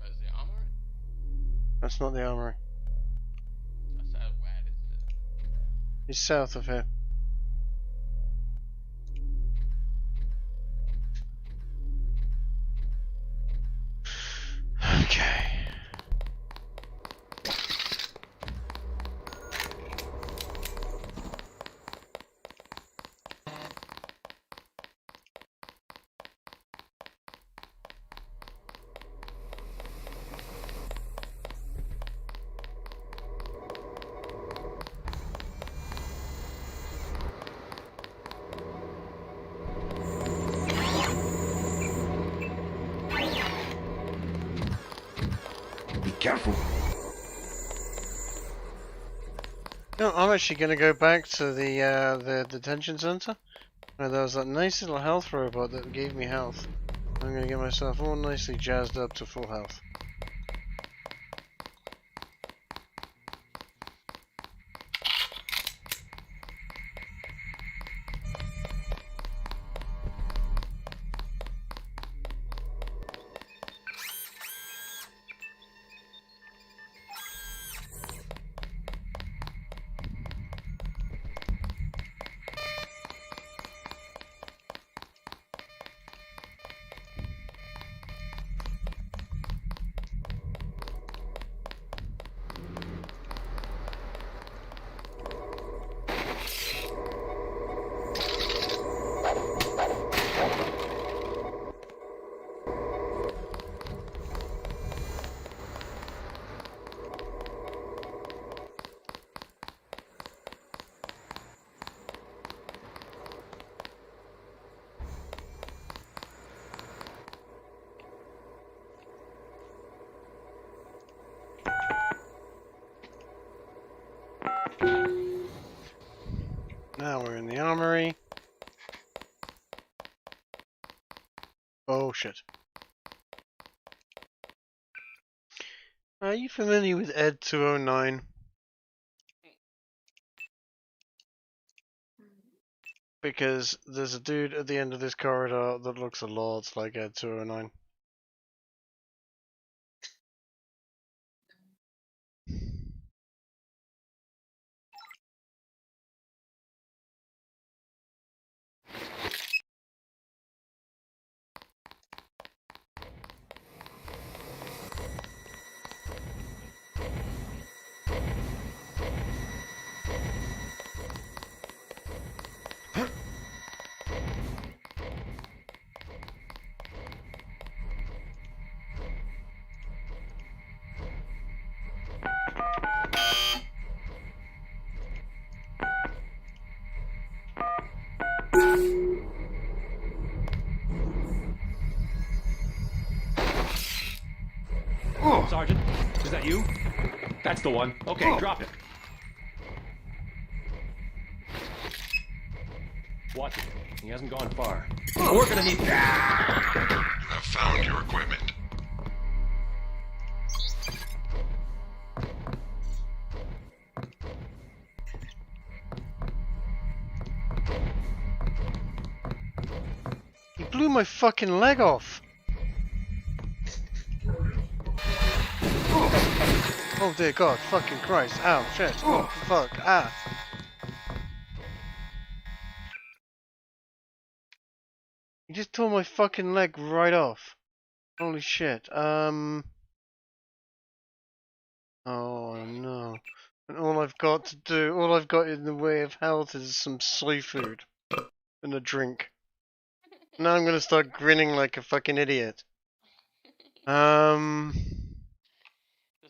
Where's the armory? That's not the armory. That's out where is it? He's south of here. Okay. Be careful. No, I'm actually going to go back to the detention center, where there was that nice little health robot that gave me health. I'm going to get myself all nicely jazzed up to full health. Now we're in the armory. Oh shit. Are you familiar with Ed 209? Because there's a dude at the end of this corridor that looks a lot like Ed 209. Sergeant, is that you? That's the one. Okay, drop it. Watch it. He hasn't gone far. We're gonna need... You have found your equipment. He blew my fucking leg off. Oh dear God, fucking Christ, ow, shit, oh, fuck, ah. You just tore my fucking leg right off. Holy shit, oh no. And all I've got to do, all I've got in the way of health is some soy food and a drink. Now I'm gonna start grinning like a fucking idiot. The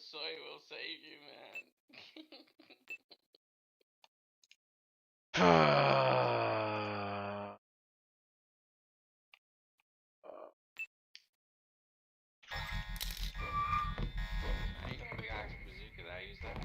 soy will save you, man. I ain't got a big axe bazooka that I use that.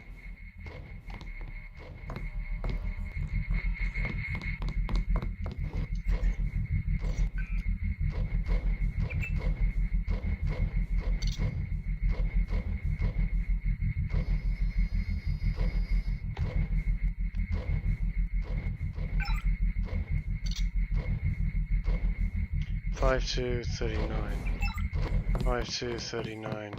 5239. 5239.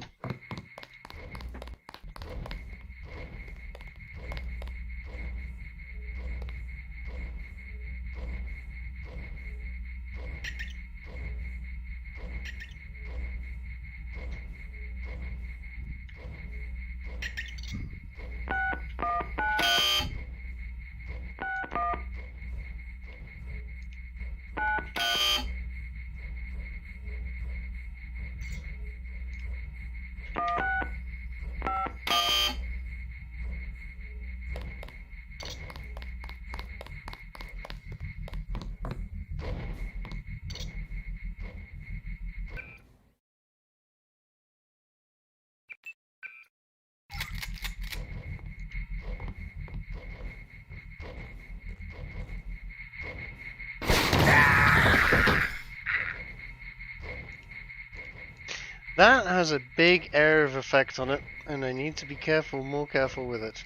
That has a big air of effect on it, and I need to be careful, more careful with it.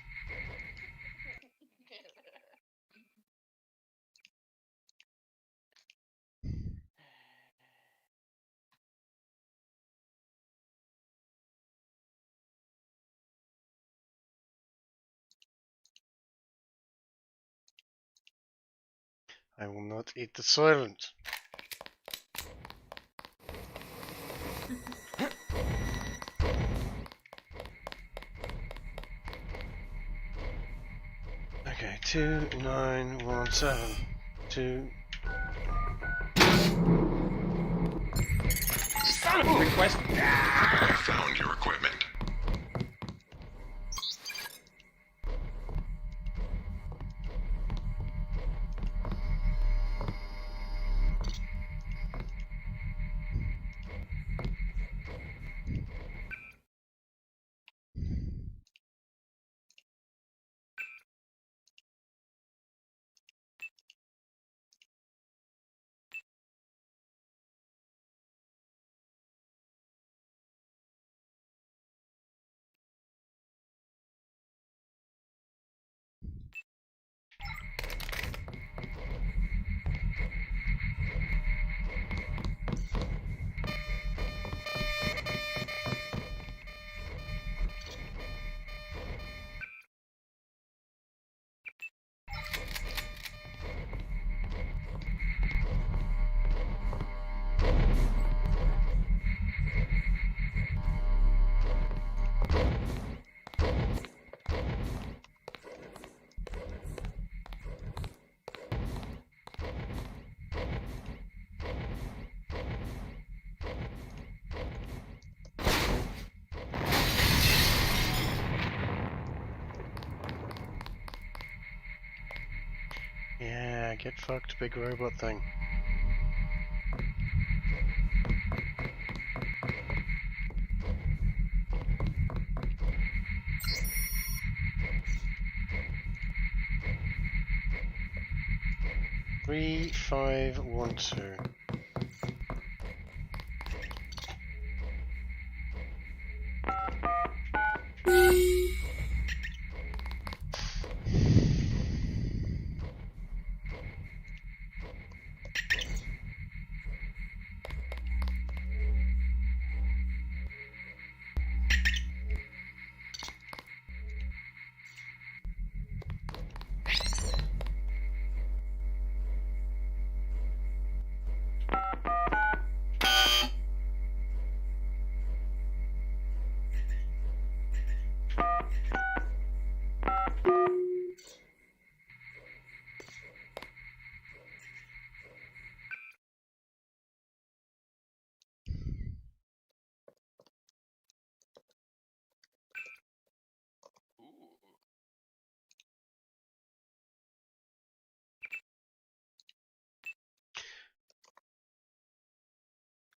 I will not eat the Soylent. Okay, 2917. 2. Son of a request. I found your equipment. Yeah, get fucked, big robot thing. Three, 5, 1, 2.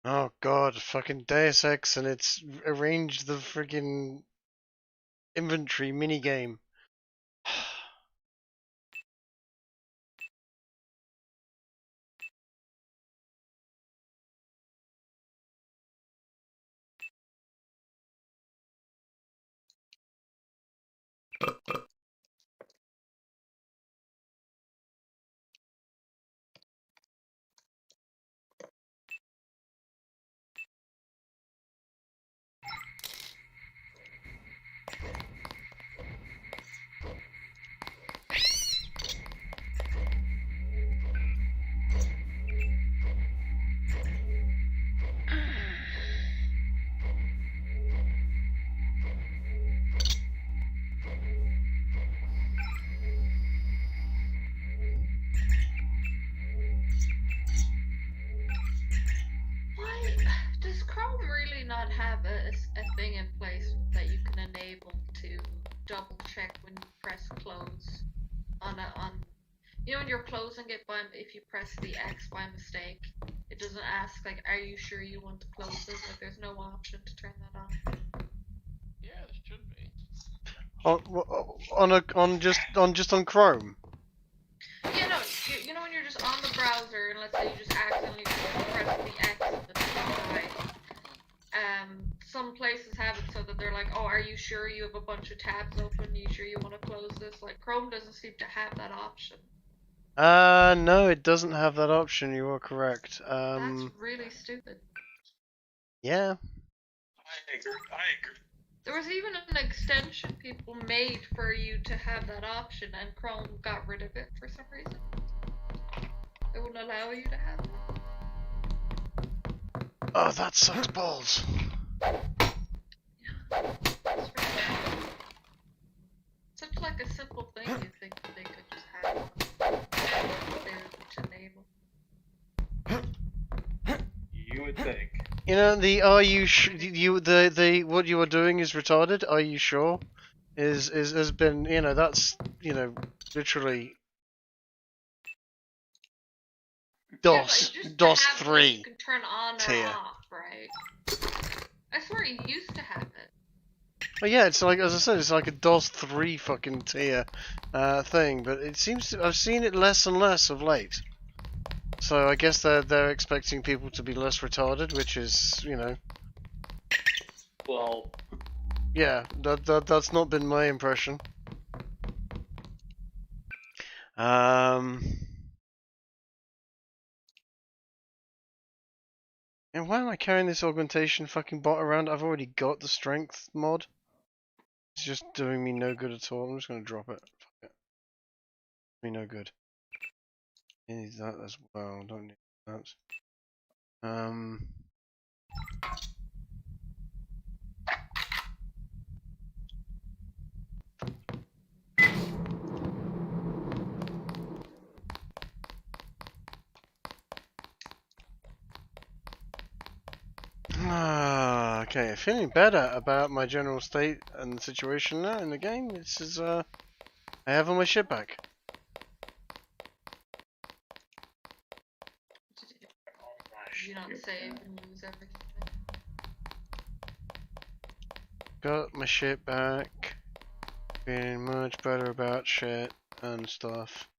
Oh god, fucking Deus Ex, and it's arranged the friggin' inventory minigame. Why does Chrome really not have a thing in place that you can enable to double check when you press close on you know when you're closing it by if you press the X by mistake, it doesn't ask like, are you sure you want to close this? Like there's no option to turn that on. Yeah, there should be. On Chrome. Yeah, no, you know when you're just on the browser and let's say you just accidentally press the X at the top right. Some places have it so that they're like, oh, are you sure you have a bunch of tabs open? Are you sure you want to close this? Like Chrome doesn't seem to have that option. No, it doesn't have that option. You are correct. That's really stupid. Yeah. I agree. There was even an extension people made for you to have that option, and Chrome got rid of it for some reason. It wouldn't allow you to have it. Oh, that sucks balls. Such like a simple thing you'd think that they could just have to enable. You would think. You know, the are you the what you are doing is retarded. Are you sure? Is has been, you know, that's, you know, literally DOS Yeah, like DOS have 3 you can turn on or tier. off, right? I swear you used to have it. Well, yeah, it's like, as I said, it's like a DOS 3 fucking tier thing, but it seems to, I've seen it less and less of late. So I guess they're expecting people to be less retarded, which is, you know. Well, yeah, that's not been my impression. And why am I carrying this augmentation fucking bot around? I've already got the strength mod. It's just doing me no good at all. I'm just gonna drop it. Fuck it. Me no good. Need that as well. Don't need that. Okay, feeling better about my general state and the situation now in the game. This is, I have all my shit back. Did you not save and lose everything? Got my shit back. Feeling much better about shit and stuff.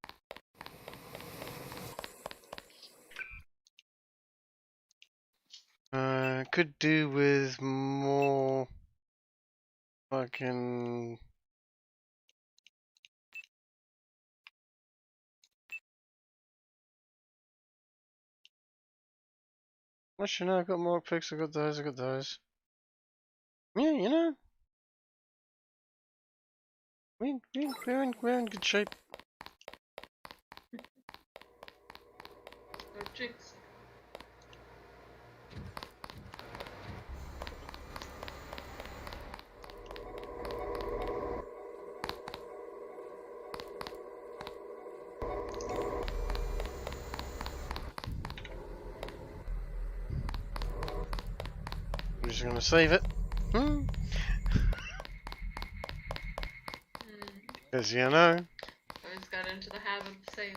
Could do with more fucking. Well, you know, I got more picks, I got those. Yeah, you know. We're in good shape. Or jinx. I'm just gonna save it. Because, you know. I just got into the habit of saving.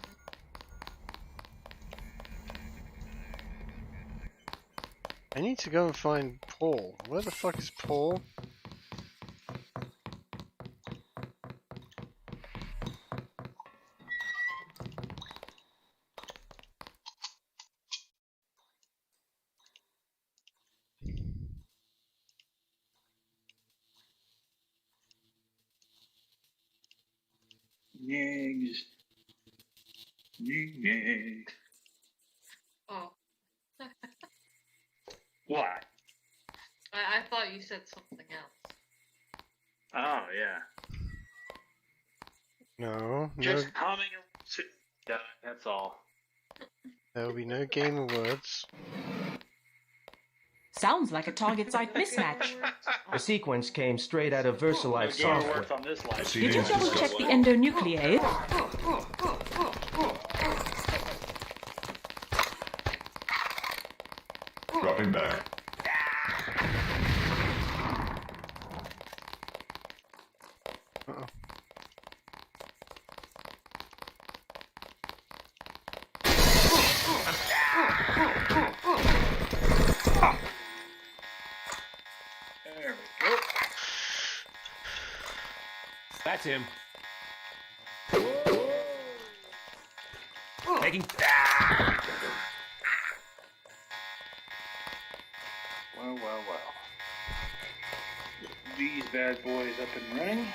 I need to go and find Paul. Where the fuck is Paul? Eggs. Eggs. Oh. What? I thought you said something else. Oh, yeah. No, Just humming and that's all. there will be no game of words. Sounds like a target site mismatch. The sequence came straight out of VersaLife software. On this line. Did you double check the endonuclease? Dropping back. Uh-oh. There we go. That's him. Taking. Well, well, well. These bad boys up and running.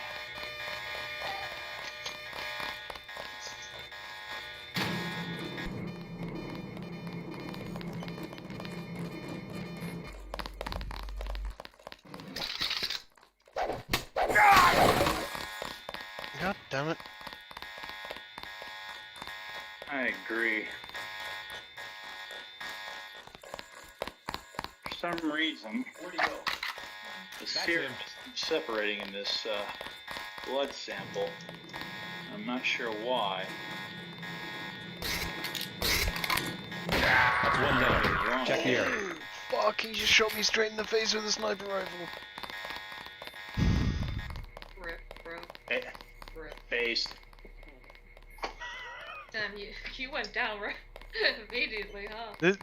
God damn it. I agree. For some reason, where'd he go? The serum is separating in this blood sample. I'm not sure why. That's one down. Check the area. Fuck, he just shot me straight in the face with a sniper rifle. Rip, bro. Rip. Based. Damn, you went down right immediately, huh?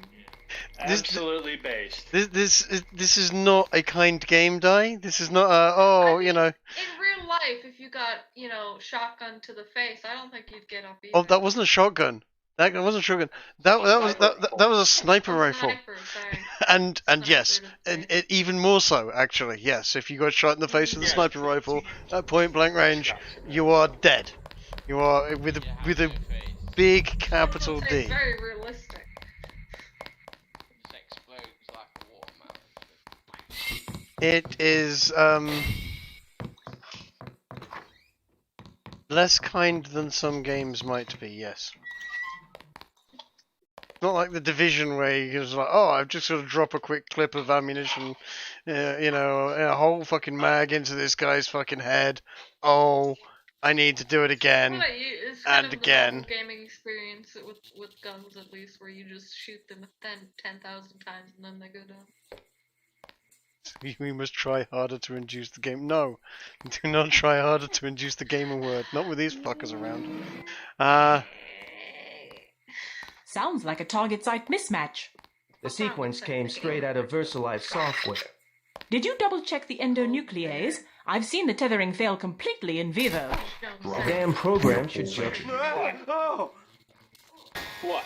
Absolutely based. This is not a kind game, Die. This is not a, you know. In real life, if you got, shotgun to the face, I don't think you'd get up either. Oh, that wasn't a shotgun. That wasn't a shotgun. That was a sniper rifle. Sniper, sorry. And yes, and even more so, actually. Yes, if you got shot in the face with a sniper rifle at point blank range, you are dead. You are with a big capital D. It's very realistic. It is less kind than some games might be. Yes. Not like the Division where you just like, oh, I've just got to drop a quick clip of ammunition, a whole fucking mag into this guy's fucking head. Oh, I need to do it again What about you? It's and kind of again. the gaming experience with guns, at least, where you just shoot them 10,000 times and then they go down. We must try harder to induce the game. No, do not try harder to induce the gamer word. Not with these fuckers around. Sounds like a target site mismatch. The sequence came straight out of VersaLife software. Did you double check the endonuclease? I've seen the tethering fail completely in vivo. The damn program should just... Oh! What?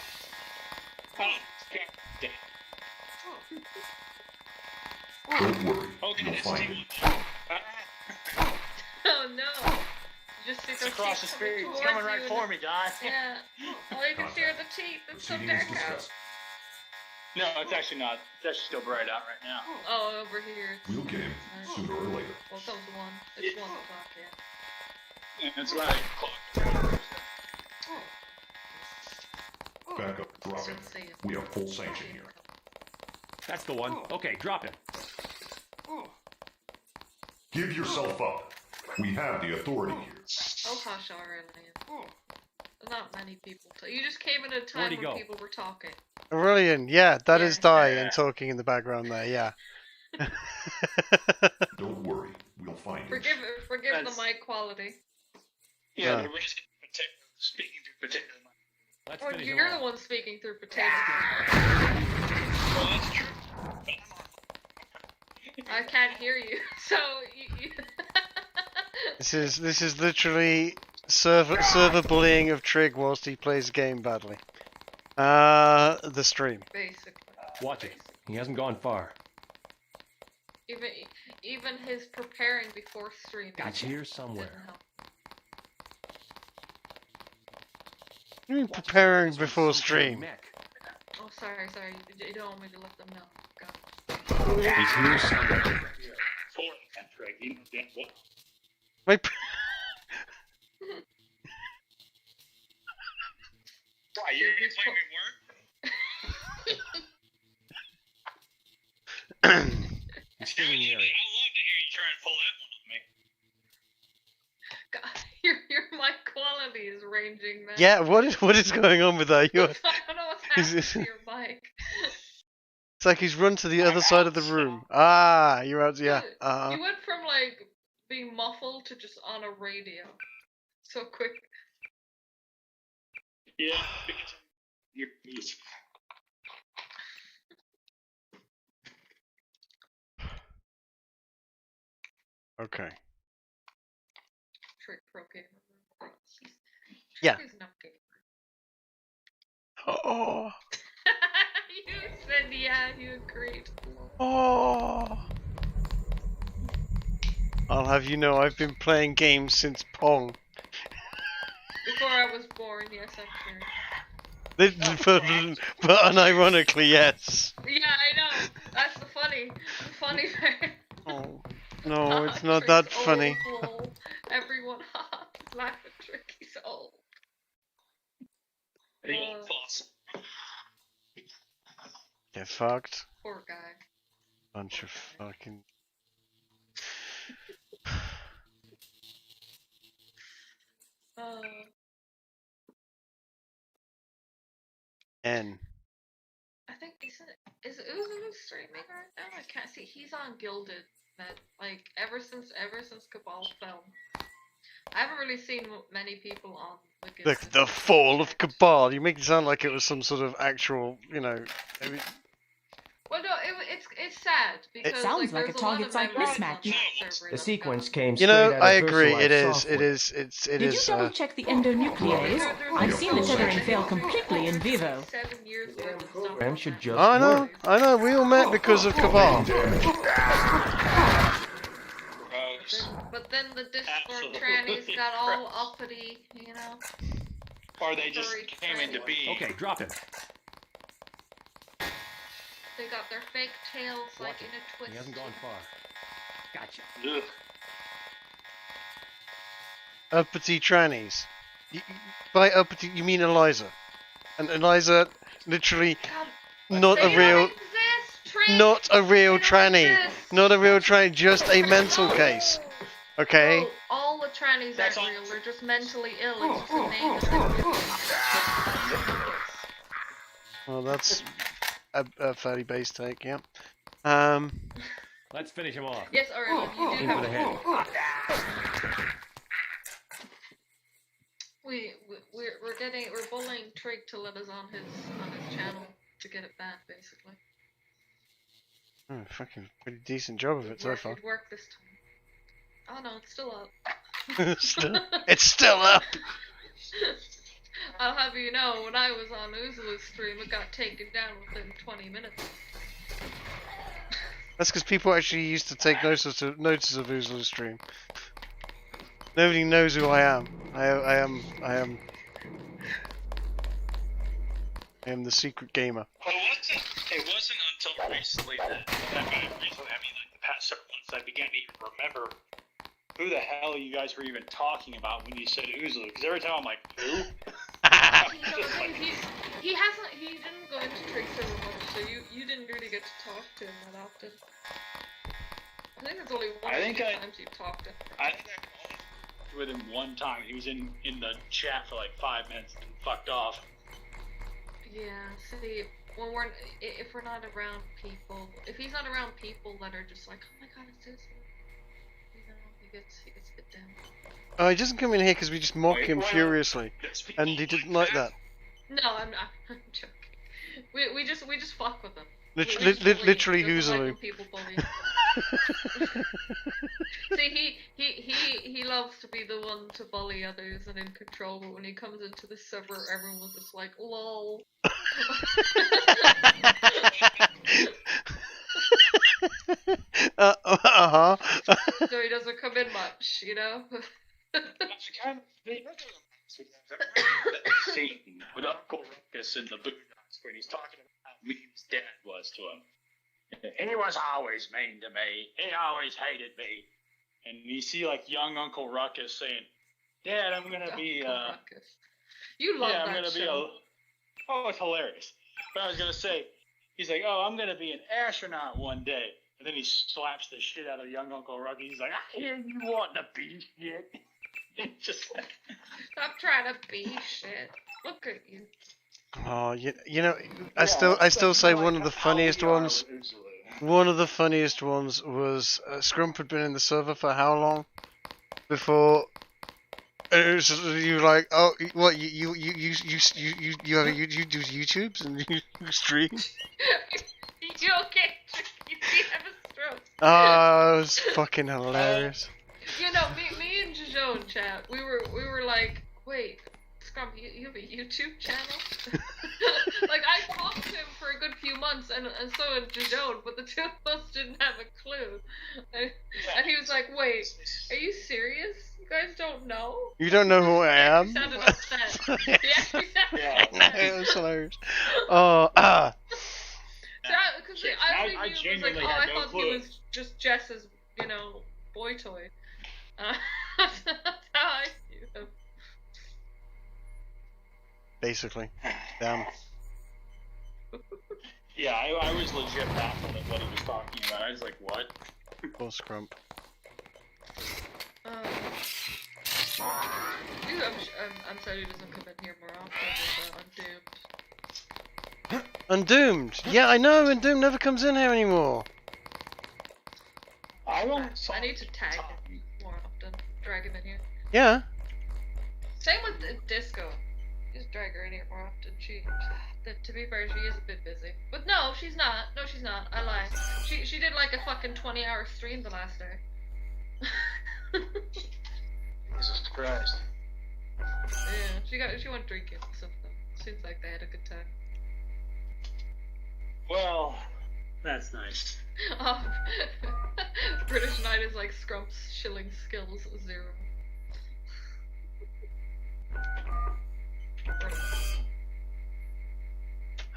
Don't worry, you'll find it. Oh no! You just see It's those across teeth the street. coming It's coming towards right you for and- me, Di. Yeah. All you can see are the teeth. It's so dark out. No, it's actually not. It's actually still bright out right now. Oh, over here. We'll get him sooner or later. Well, comes one. It's 1 o'clock, yeah. Yeah, that's right. Back up, drop him. We have full sanction here. That's the one. Okay, drop him. Give yourself up. We have the authority here. Oh, hush already. Not many people. You just came at a time Where'd he when go? people were talking. Aurelian, yeah, that is Die and talking in the background there, yeah. Don't worry, we'll find him. Forgive the mic quality. Yeah, the reason speaking through potato. Or you're the one speaking through potatoes. Well, that's true. I can't hear you, so you This is literally server bullying of Trig whilst he plays the game badly. The stream. basically. Watch it. He hasn't gone far. Even his preparing before streaming. It's here somewhere. didn't help. What do you mean preparing before stream? Oh, sorry. You don't want me to let them know. God. He's here somewhere. Wait. Why, you're playing me work? He's still in the area. I'd love to hear you try and pull that one on me. God, your mic quality is ranging, man. Yeah, what is going on with that? I don't know what's happening to your mic. It's like he's run to the other side of the room. Ah, you're out. Yeah. You went from like being muffled to just on a radio, so quick. Yeah, you're. Okay. Trick pro gamer. Yeah. He's not gamer. Oh. You said yeah, you agreed. Oh. I'll have you know I've been playing games since Pong. Before I was born, yes, I'm sure. But unironically, yes. Yeah, I know. That's the funny part. Oh. No, it's not that funny. Old, everyone laugh at Trick, he's old. Get fucked. Poor guy. Bunch of fucking... N. I think is Uzu streaming right now? I can't see. He's on Gilded Net, like ever since Cabal fell. I haven't really seen many people on the Gilded. The fall of Cabal. You make it sound like it was some sort of actual, you know. Well, no, it's sad because sounds like a there's target lot site of members on mismatch. that server The that sequence go. came You straight know, out I of agree. Versalillic It is. software. It is. It Did is. you double check the endonuclease? I've seen the tethering fail completely in vivo. 7 years worth of stuff. Program should just I know. work. I know. We all met because of Cabal. But then the Discord trannies got all uppity, you know. Or they just came into being. Okay, drop him. They got their fake tails like in a twist. He hasn't gone far. Gotcha. Ugh. Uppity trannies. By uppity, you mean Eliza. And Eliza, literally, not a real... Not a real tranny. Not a real tranny, just a mental case. Okay? Well, all the trannies aren't real, they're just mentally ill. It's just a name that Well, that's a fairly base take, yeah. Let's finish him off. Yes, alright, you do In for the head. We're bullying Trig to let us on his channel to get it banned, basically. Oh, fucking pretty decent job of it so far. It worked this time. Oh no, it's still up. It's still up! I'll have you know, when I was on Uzulu's stream, it got taken down within 20 minutes. That's because people actually used to take notice of Uzulu's stream. Nobody knows who I am. I am the secret gamer. It wasn't until recently that I mean, like the past several months, I began to even remember who the hell you guys were even talking about when you said Uzulu. Because every time I'm like, who? He didn't go into Trig server much, so you didn't really get to talk to him that often. I think it's only one or two times you talked to him. I think I talked with him one time. He was in the chat for like 5 minutes and fucked off. Yeah, see, if we're not around people, if he's not around people that are just like, oh my god, it's Uzulu, you know, he gets a bit down. Oh, he doesn't come in here because we just mock him furiously, and he didn't like that. No, I'm not. I'm joking. We just fuck with him. Literally Uzulu. People bully. See, he loves to be the one to bully others and in control, but when he comes into the server, everyone's just like, lol. Uh-huh. So he doesn't come in much, you know? Scene with Uncle Ruckus in the Boondocks when he's talking about how mean his dad was to him. He was always mean to me. He always hated me. And you see like young Uncle Ruckus saying, Dad, I'm gonna be Ruckus. You love I'm that gonna show. be oh, it's hilarious. But I was gonna say, he's like, oh, I'm gonna be an astronaut one day. And then he slaps the shit out of young Uncle Ruckus. He's like, I hear you want to be shit. It's just like, Stop trying to be shit. Look at you. Oh, you know, I still say one of the funniest ones. One of the funniest ones was Scrump had been in the server for how long before it was you like, oh, what you do YouTubes and you stream. You okay? You have a stroke. Oh, it was fucking hilarious. You know, me and Jojo in chat, we were like, wait, Scrump, you have a YouTube channel? Like, I talked to him for a good few months, and so did Jojo, but the two of us didn't have a clue. And he was like, wait, are you serious? You guys don't know? You don't know who I am? He sounded upset. Yeah, it was hilarious. Oh, because I think he was like, oh, I thought he was just Jess's, you know, boy toy. That's how I see him. Basically. Damn. yeah, I was legit baffled at what he was talking about. I was like, what? Poor Scrump. I'm sorry he doesn't come in here more often with Undoomed. Undoomed! Yeah, I know, Undoomed never comes in here anymore. I need to tag him more often. Drag him in here. Yeah. Same with Disco. Just drag her in here more often. To be fair, she is a bit busy. But no, she's not. No, she's not. I lie. She did like a fucking 20-hour stream the last day. Jesus Christ. Yeah, she went drinking or something. Seems like they had a good time. Well, that's nice. British Knight is like Scrump's shilling skills 0.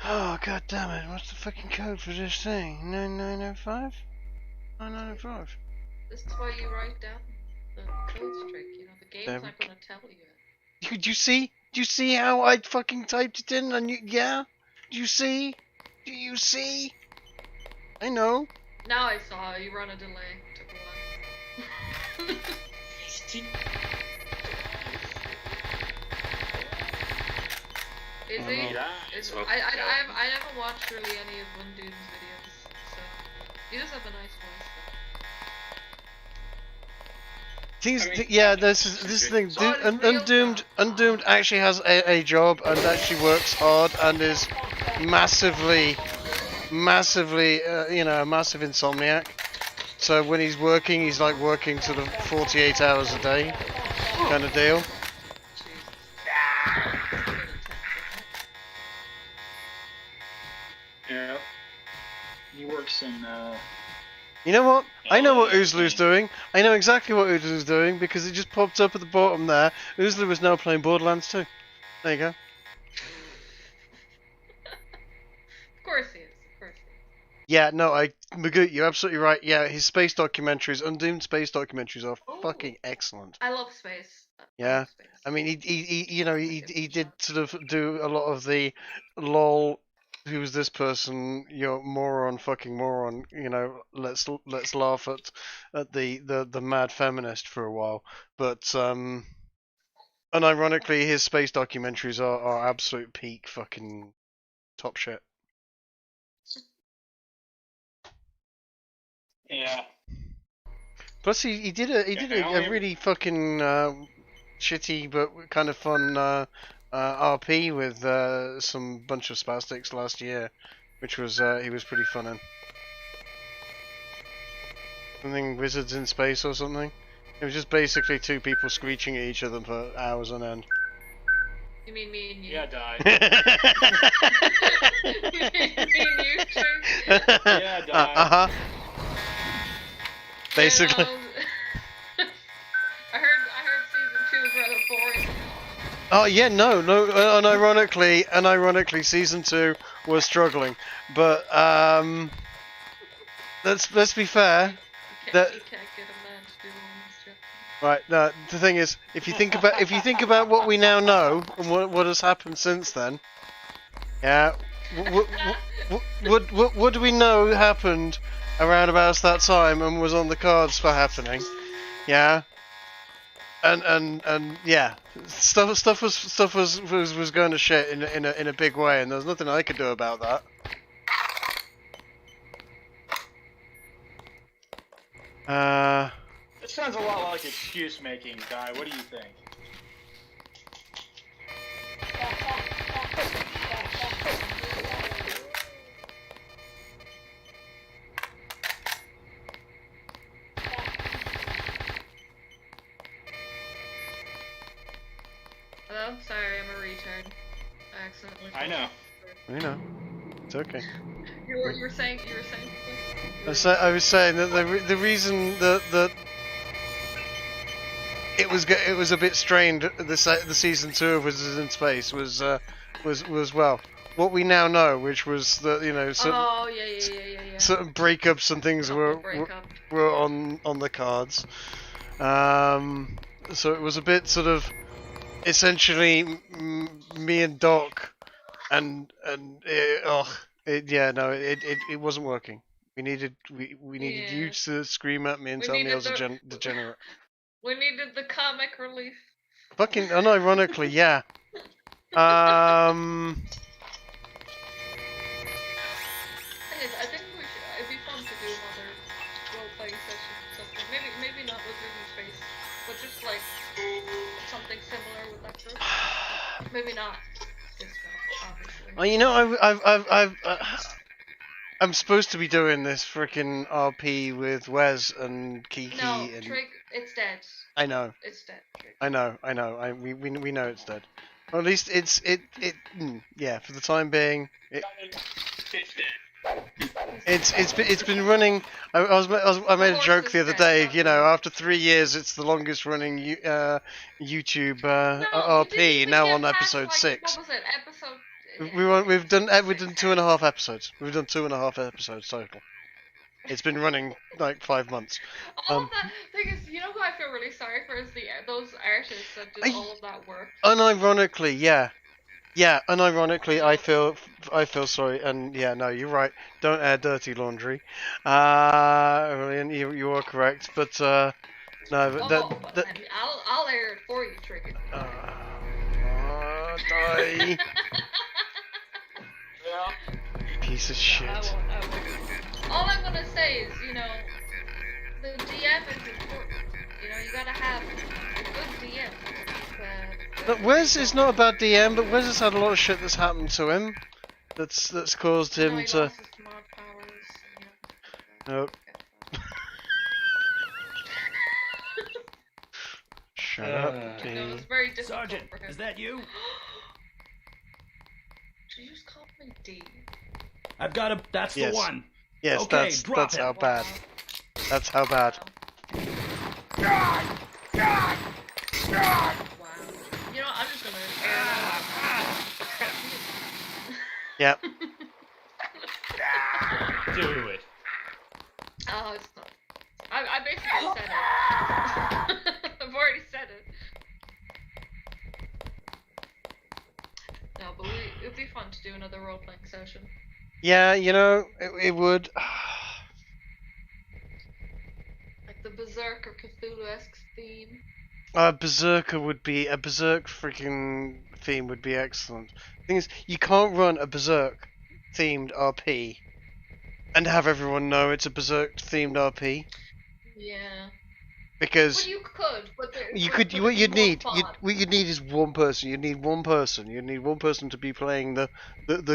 Oh, god damn it. What's the fucking code for this thing? 9905? 9905. This is why you write down the codes, Trick. You know, the game's not gonna tell you yet. Did you see? Do you see how I fucking typed it in? And yeah? Do you see? Do you see? I know. Now I saw you run a delay. Took a while. Is he? I never watched really any of Undoom's videos, so he does have a nice voice. Yeah, this thing. Undoomed actually has a job and actually works hard and is massively, you know, a massive insomniac. So when he's working, he's like working sort of 48 hours a day, kind of deal. Yeah. He works in, You know what? I know what Oozlu's doing. I know exactly what Oozlu's doing because it just popped up at the bottom there. Oozlu is now playing Borderlands 2. There you go. Of course he is. Of course he is. Yeah, no, Magoo, you're absolutely right. Yeah, his space documentaries, Undoomed space documentaries are fucking excellent. I love space. Yeah, I mean, he did sort of do a lot of the lol. Who's this person? You're moron, fucking moron. You know, let's laugh at the mad feminist for a while. But unironically, his space documentaries are absolute peak fucking top shit. Yeah. Plus, he did a really fucking shitty but kind of fun RP with some bunch of spastics last year, which was he was pretty fun in. something Wizards in Space or something. It was just basically two people screeching at each other for hours on end. You mean me and you? Yeah, die. You mean me and you, Trig? Yeah, die. Basically. I heard season 2 was rather boring. Oh yeah, no, unironically, season 2 was struggling, but let's be fair. You can't get a man to do all this shit. Right, no, the thing is, if you think about what we now know and what has happened since then, yeah, what do we know happened around about that time and was on the cards for happening? Yeah. And yeah, stuff was going to shit in a big way, and there was nothing I could do about that. This sounds a lot like excuse making, Guy. What do you think? Hello? Sorry, I'm a retard. I accidentally. I know. I know. It's okay. You were saying something? I was saying that the reason that it was a bit strained the season 2 of Wizards in Space was well what we now know, which was that certain breakups and things were on the cards. So it was a bit sort of essentially me and Doc and it wasn't working. We needed you to scream at me and tell me I was a degenerate. We needed the comic relief. Fucking unironically, yeah. I think it'd be fun to do another role-playing session or something. Maybe not Wizards in Space, but just like something similar with that group. Maybe not Disco, obviously. Well, you know, I'm supposed to be doing this freaking RP with Wes and Kiki. No, and Trig, it's dead. I know. It's dead. Trig. I know. We know it's dead. Or at least yeah. For the time being, it's been running. I made a joke the other day. You know, after 3 years, it's the longest running YouTube RP. Now on episode 6. What was it? Episode. We've done 2.5 episodes. We've done 2.5 episodes total. It's been running like 5 months. All of that thing is, you know who I feel really sorry for is those artists that did all of that work. Unironically, yeah. Unironically, I feel sorry, and yeah, no, you're right. Don't air dirty laundry. You are correct, but no, but I'll air it for you, Tricky. Die. Piece of shit. I won't. All I'm gonna say is, you know, the DM is important. You know, you gotta have a good DM. But Wes is not a bad DM, but Wes has had a lot of shit that's happened to him. That's caused him he to. lost his mod powers, Nope. Shut up, No, it was very difficult Sergeant, for him. is that you? Did you just call me D? I've got a. That's Yes. the one. Yes, Okay, that's drop how it. bad. That's how bad. Wow. You know, I'm just gonna air Yep. Do it. Oh, it's not. I basically said it. I've already said it. No, but it'd be fun to do another role-playing session. Yeah, you know, it would. Like the Berserk or Cthulhu-esque theme. Berserk freaking theme would be excellent. Thing is, you can't run a Berserk themed RP and have everyone know it's a Berserk themed RP. Yeah. Because well, you could, but what you'd need is one person. You'd need one person to be playing the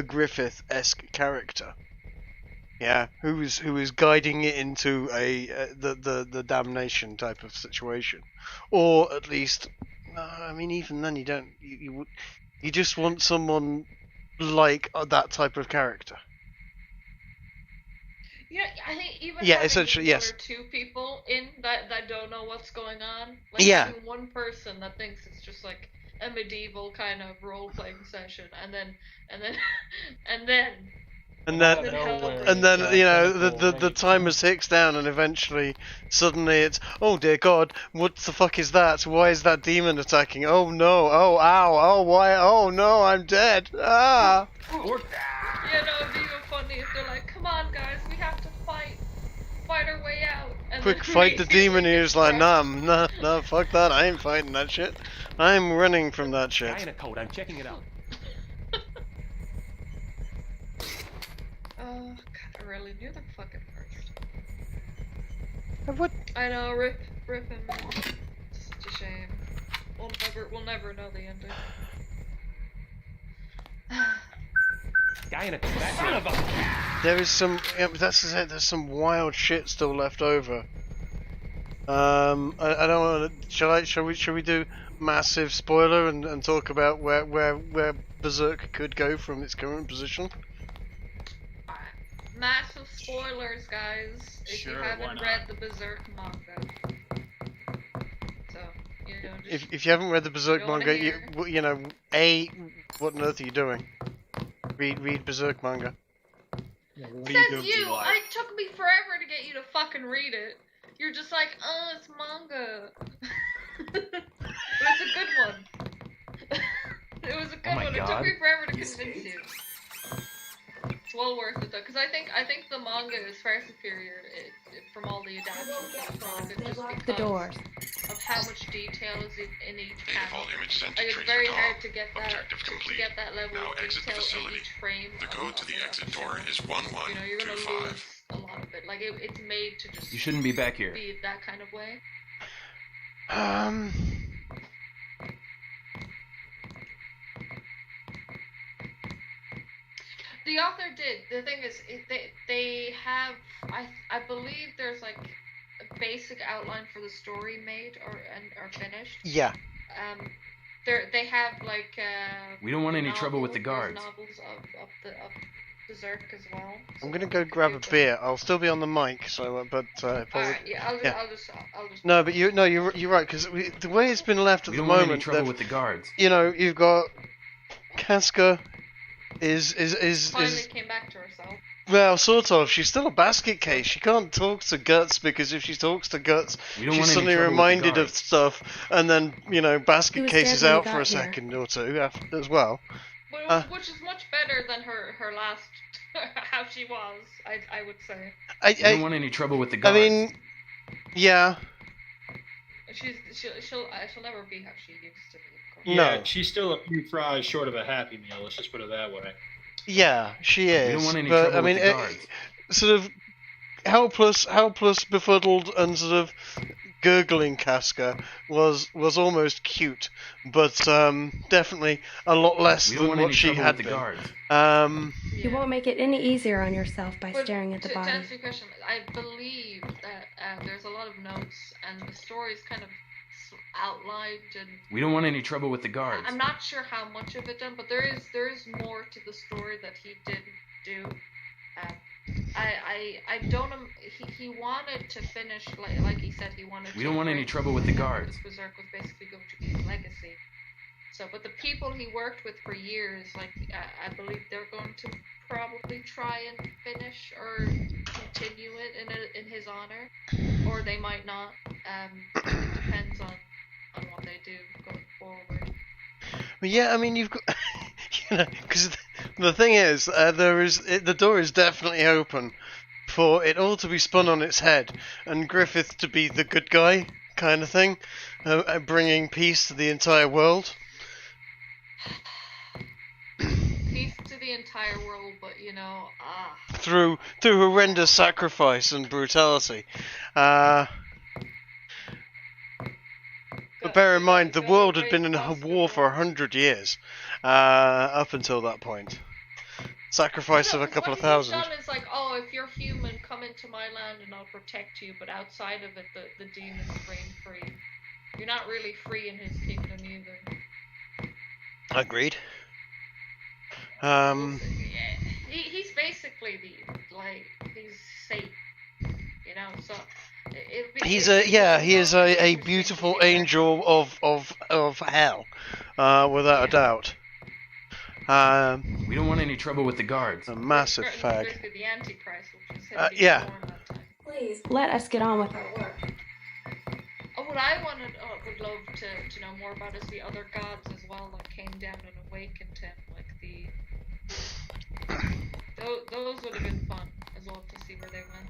Griffith-esque character. Yeah, who is guiding it into the damnation type of situation, or at least, I mean, even then you just want someone like that type of character. Yeah, I think even Yeah, having essentially, one yes. or two people in that don't know what's going on, like Yeah. having one person that thinks it's just like a medieval kind of role playing session, and then and then And then you know the timer ticks down, and eventually, suddenly it's, oh dear God, what the fuck is that? Why is that demon attacking? Oh no! Oh ow! Oh why? Oh no! I'm dead! Ah! Yeah, no, it'd be even funny if they're like, "Come on, guys, we have to fight our way out." And Quick, then fight the demon! immediately He's like, nah, fuck that! I ain't fighting that shit. I'm running from that shit. Guy in a coat. I'm checking it out. Oh God, I really knew the fucking first. What? I know, rip him. It's such a shame. We'll never know the ending. Guy in a coat. Son of a... There is some. Yeah, that's it. There's some wild shit still left over. I don't want to. Shall we do massive spoiler and talk about where Berserk could go from its current position? Massive spoilers, guys. If you haven't read the Berserk manga, so you know. If you haven't read the Berserk manga, you know, what on earth are you doing? Read Berserk manga. Says you. It took me forever to get you to fucking read it. You're just like, oh, it's manga. But it's a good one. It was a good one. It took me forever to convince you. It's well worth it though, because I think the manga is far superior from all the adaptations. The doors. Of how much detail is in each panel. Image sent Like, to it's very tracer hard call. to get that level Now of exit the detail facility. in each frame. The code to the exit door is You know, you're gonna 1125. lose a lot of it. Like it's made to just You shouldn't be back here. be that kind of way. The author did. The thing is, they have. I believe there's like a basic outline for the story made or finished. Yeah. They have like. We don't want any trouble with the guards. Novels of Berserk as well. I'm gonna go grab a beer. I'll still be on the mic, so Alright, yeah, I'll just. No, but you're right, because the way it's been left at We the don't want any moment, trouble with the guards. you know, you've got Casca is finally came back to herself. Well, sort of. She's still a basket case. She can't talk to Guts, because if she talks to Guts, she's suddenly reminded of stuff, and then, you know, basket case is out for a second or two as well. Which is much better than her last, how she was, I would say. We don't want any trouble with the guards. I mean, yeah. She'll never be how she used to be. Yeah, she's still a few fries short of a Happy Meal. Let's just put it that way. Yeah, she is. We don't want any but trouble I mean, with the guards. Sort of helpless, befuddled, and sort of gurgling Casca was almost cute, but definitely a lot less than what she had been. You won't make it any easier on yourself by staring at the To body. answer your question, I believe that there's a lot of notes, and the story's kind of outlined, and We don't want any trouble with the guards. I'm not sure how much of it done, but there is more to the story that he didn't do. I don't. He wanted to finish like he said he wanted. We don't want any trouble with the guards. Berserk was basically going to be his legacy. So, but the people he worked with for years, like I believe they're going to probably try and finish or continue it in his honor, or they might not. It depends on what they do going forward. Well, yeah, I mean, you've got, you know, because the thing is, the door is definitely open for it all to be spun on its head, and Griffith to be the good guy kind of thing, bringing peace to the entire world. Peace to the entire world, but you know, through horrendous sacrifice and brutality. But bear in mind, the world had been in a war for 100 years up until that point. sacrifice of a couple of thousand. What he's done is like, oh, if you're human, come into my land and I'll protect you, but outside of it, the demons reign free. You're not really free in his kingdom either. Agreed. He's basically he's Satan, you know. So he is a beautiful angel of hell, without a doubt. We don't want any trouble with the guards. A massive fag. Basically the Antichrist, which is yeah. Please, let us get on with our work. What I would love to know more about is the other gods as well that came down and awakened him, like those would have been fun as well to see where they went.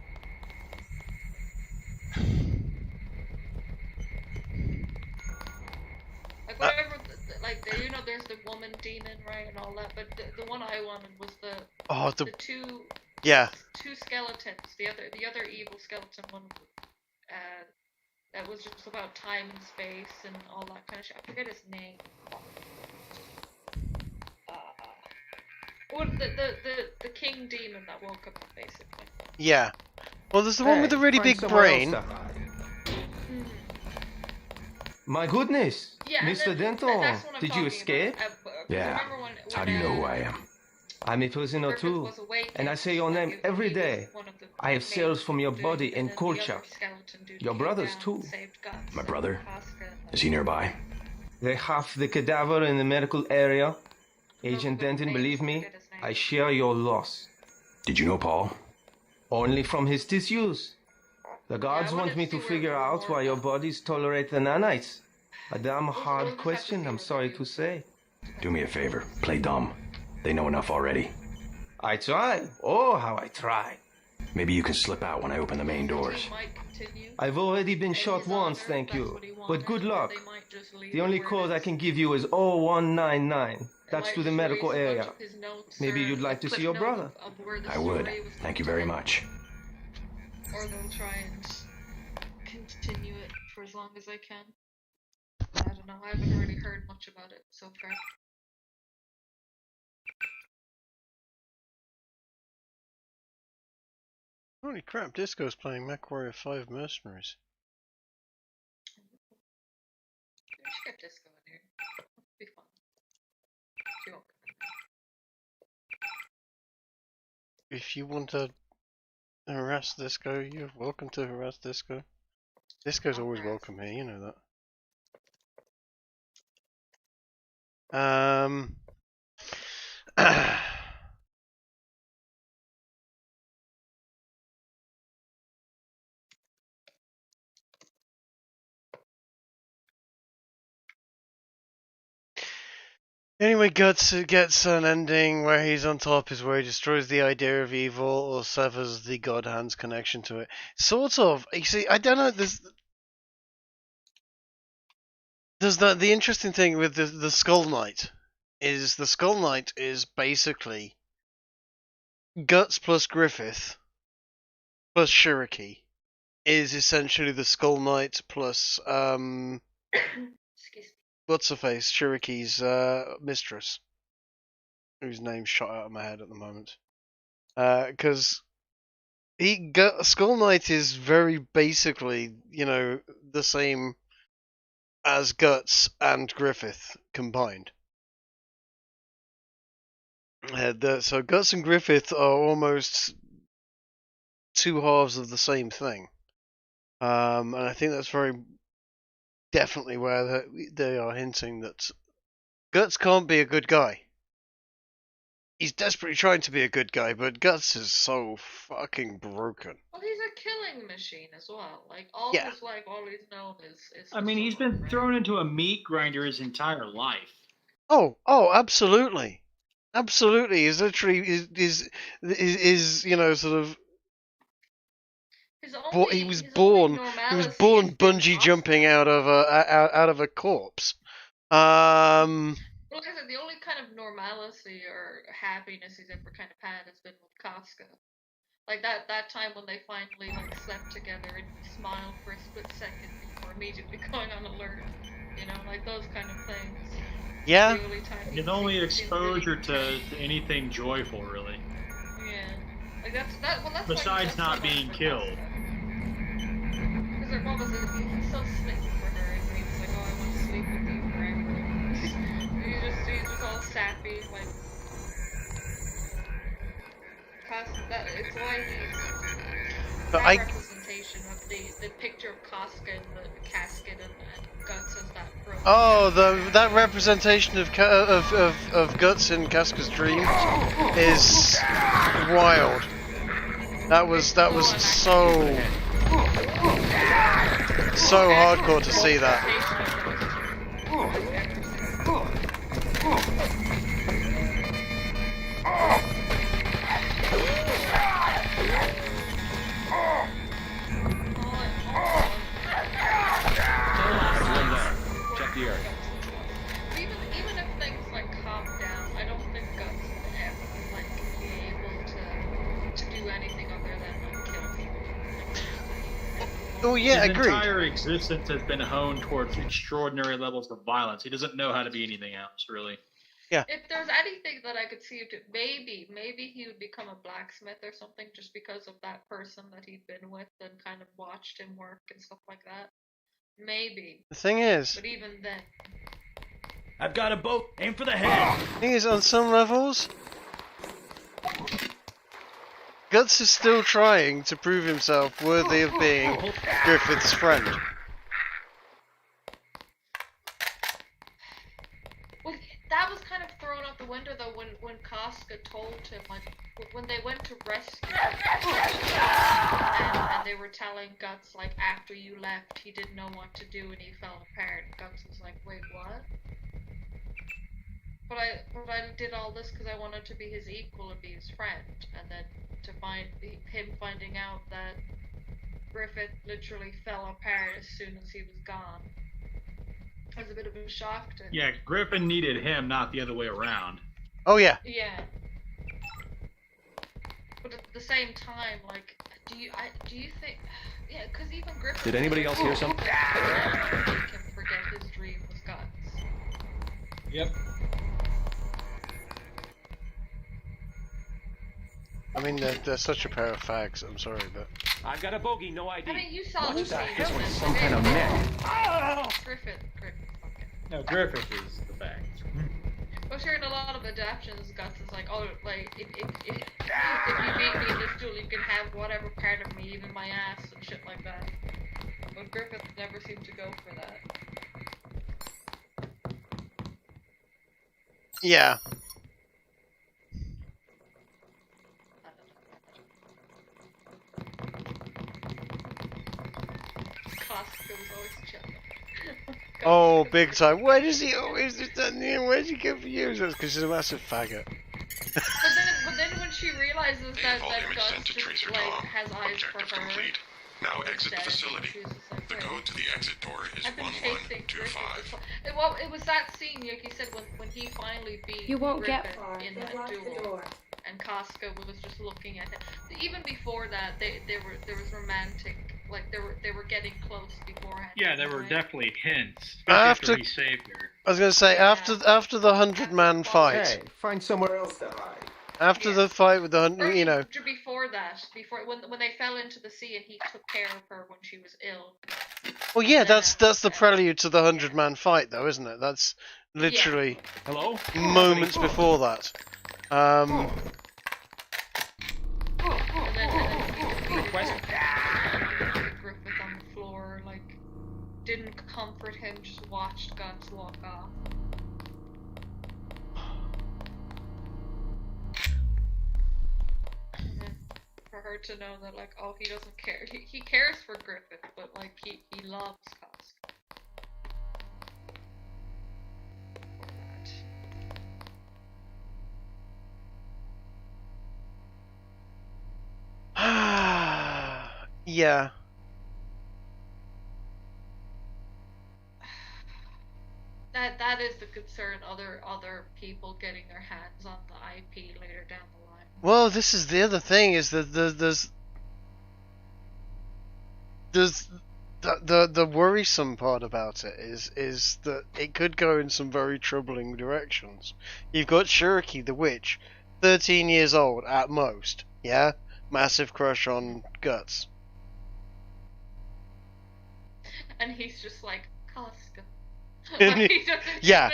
Like whatever, there's the woman demon, right, and all that, but the one I wanted was the two skeletons, the other evil skeleton one, that was just about time and space and all that kind of shit. I forget his name. The king demon that woke up, basically. Yeah. Well, there's the one with the really big brain. My goodness, Yeah, Mr. Denton, did you escape? Yeah. How do you know who I am? I'm a prisoner too, and I say your name every day. I have cells from your body and culture. Your brothers too. My brother? Is he nearby? They have the cadaver in the medical area. Agent Denton, believe me, I share your loss. Did you know Paul? Only from his tissues. The guards want me to figure out why your bodies tolerate the nanites. A damn hard question, I'm sorry to say. Do me a favor, play dumb. They know enough already. I try. Oh, how I try. Maybe you can slip out when I open the main doors. I've already been shot once, thank you. But good luck. The only code I can give you is 0199. That's to the medical area. Maybe you'd like to see your brother. I would. Thank you very much. Or they'll try and continue it for as long as I can. I don't know. I haven't really heard much about it so far. Holy crap, Disco's playing MechWarrior 5 Mercenaries. We should get Disco in here. It'll be fun. She won't come in. If you want to harass Disco, you're welcome to harass Disco. Disco's always welcome here, you know that. Anyway, Guts gets an ending where he's on top is where he destroys the idea of evil or severs the God Hand's connection to it. Sort of. You see, I don't know. There's the interesting thing with the Skull Knight is the Skull Knight is basically Guts plus Griffith plus Shiriki is essentially the Skull Knight plus what's her face? Shiriki's mistress, whose name's shot out of my head at the moment. Because Skull Knight is very basically, the same as Guts and Griffith combined. So Guts and Griffith are almost two halves of the same thing. And I think that's very definitely where they are hinting that Guts can't be a good guy. He's desperately trying to be a good guy, but Guts is so fucking broken. Well, he's a killing machine as well. Like, all his life, all he's known is I mean, he's been thrown into a meat grinder his entire life. Oh, absolutely. Absolutely. He's literally, is sort of... He was born bungee jumping out of a corpse. Well, like I said, the only kind of normalcy or happiness he's ever kind of had has been with Casca. Like that time when they finally slept together and he smiled for a split second before immediately going on alert. Like those kind of things. Yeah. Really tiny. It's only exposure to anything joyful, really. Yeah. Like that's why Besides not being killed. Because what was it? He's so smitten for her, and he was like, "Oh, I want to sleep with you forever." he's just all sappy, like. It's why he's But that representation of the picture of Casca in the casket and Guts as that broken. Oh, that representation of Guts in Casca's dream is wild. That was so hardcore to see that. Check the area. Even if things like calm down, I don't think Guts will ever like be able to do anything other than like kill people. Oh yeah, His agreed. entire existence has been honed towards extraordinary levels of violence. He doesn't know how to be anything else, really. Yeah. If there's anything that I could see him do, maybe he would become a blacksmith or something, just because of that person that he'd been with and kind of watched him work and stuff like that. Maybe. The thing is, but even then, I've got a boat. Aim for the head. thing is, on some levels, Guts is still trying to prove himself worthy of being Griffith's friend. well, that was kind of thrown out the window though when Casca told him, like, when they went to rescue and they were telling Guts, like, after you left he didn't know what to do and he fell apart. Guts was like, wait, what? But I did all this because I wanted to be his equal and be his friend, and then to find him finding out that Griffith literally fell apart as soon as he was gone. It was a bit of a shock to him. Yeah, Griffin needed him, not the other way around. Oh yeah. Yeah. But at the same time, like, do you think? Yeah, because even Griffin. Did anybody else hear something? Make him forget his dream was Guts. Yep. I mean, they're such a pair of fags. I'm sorry, but I've got a bogey. No ID. I mean, you saw the scene. This one's some kind of myth. Griffith. No, Griffith is the fact. Well, sure, in a lot of adaptions, Guts is like, oh, like, if you beat me in this duel, you can have whatever part of me, even my ass and shit like that. But Griffith never seemed to go for that. yeah. Casca was always chilling. Oh, big time. Why does he always do that? Where'd you go for years? That's because she's a massive faggot. But then when she realizes that Guts just, like, has eyes for her. Complete. Now exit the instead, facility. she was just like, The code to the exit door is I've been chasing 1125. Well, it was that scene, like you said, when he finally beat You won't Griffith get far. in They've that locked the duel, door. and Casca was just looking at him. Even before that, there was romantic, like they were getting close beforehand. Yeah, there were definitely hints. Especially After he saved her. I was gonna say after the 100-man fight. Hey, find somewhere else to hide. After the fight with the you know. Before that, when they fell into the sea and he took care of her when she was ill. Well, yeah, that's the prelude to the 100-man fight, though, isn't it? That's literally moments before that. And then Griffith on the floor, like, didn't comfort him, just watched Guts walk off. For her to know that, like, oh, he doesn't care. He cares for Griffith, but, like, he loves Casca. Yeah. That is the concern. Other people getting their hands on the IP later down the line. Well, this is the other thing, is that there's the worrisome part about it is that it could go in some very troubling directions. You've got Shiriki the witch, 13 years old at most, yeah? Massive crush on Guts. And he's just like, Casca. Like, he doesn't Yeah.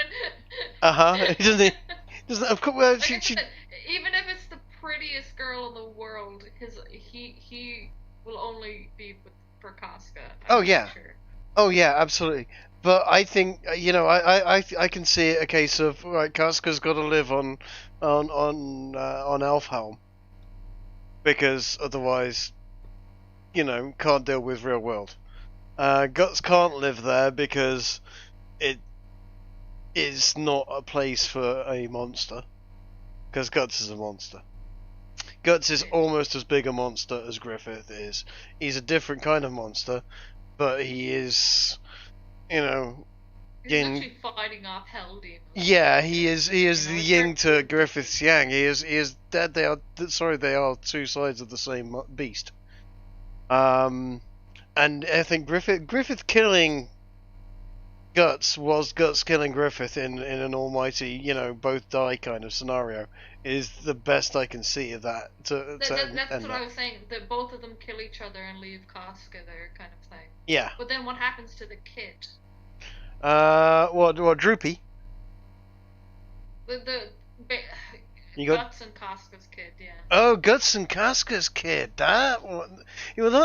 even... He doesn't, of course, well, Like I said, even if it's the prettiest girl in the world, he will only be for Casca. Oh yeah. Oh yeah, absolutely. But I think I can see it a case of right, Casca's got to live on Elfhelm because otherwise, can't deal with real world. Guts can't live there because it is not a place for a monster. Because Guts is a monster. Guts is almost as big a monster as Griffith is. He's a different kind of monster, but he is, He's actually fighting off hell demons. Yeah, he is the yin to Griffith's yang. He is dead. They are two sides of the same beast. And I think Griffith killing Guts was Guts killing Griffith in an almighty, both die kind of scenario. Is the best I can see of that. That's what I was saying. That both of them kill each other and leave Casca there, kind of thing. Yeah. But then what happens to the kid? What Droopy? Guts and Casca's kid, yeah. Oh, Guts and Casca's kid. That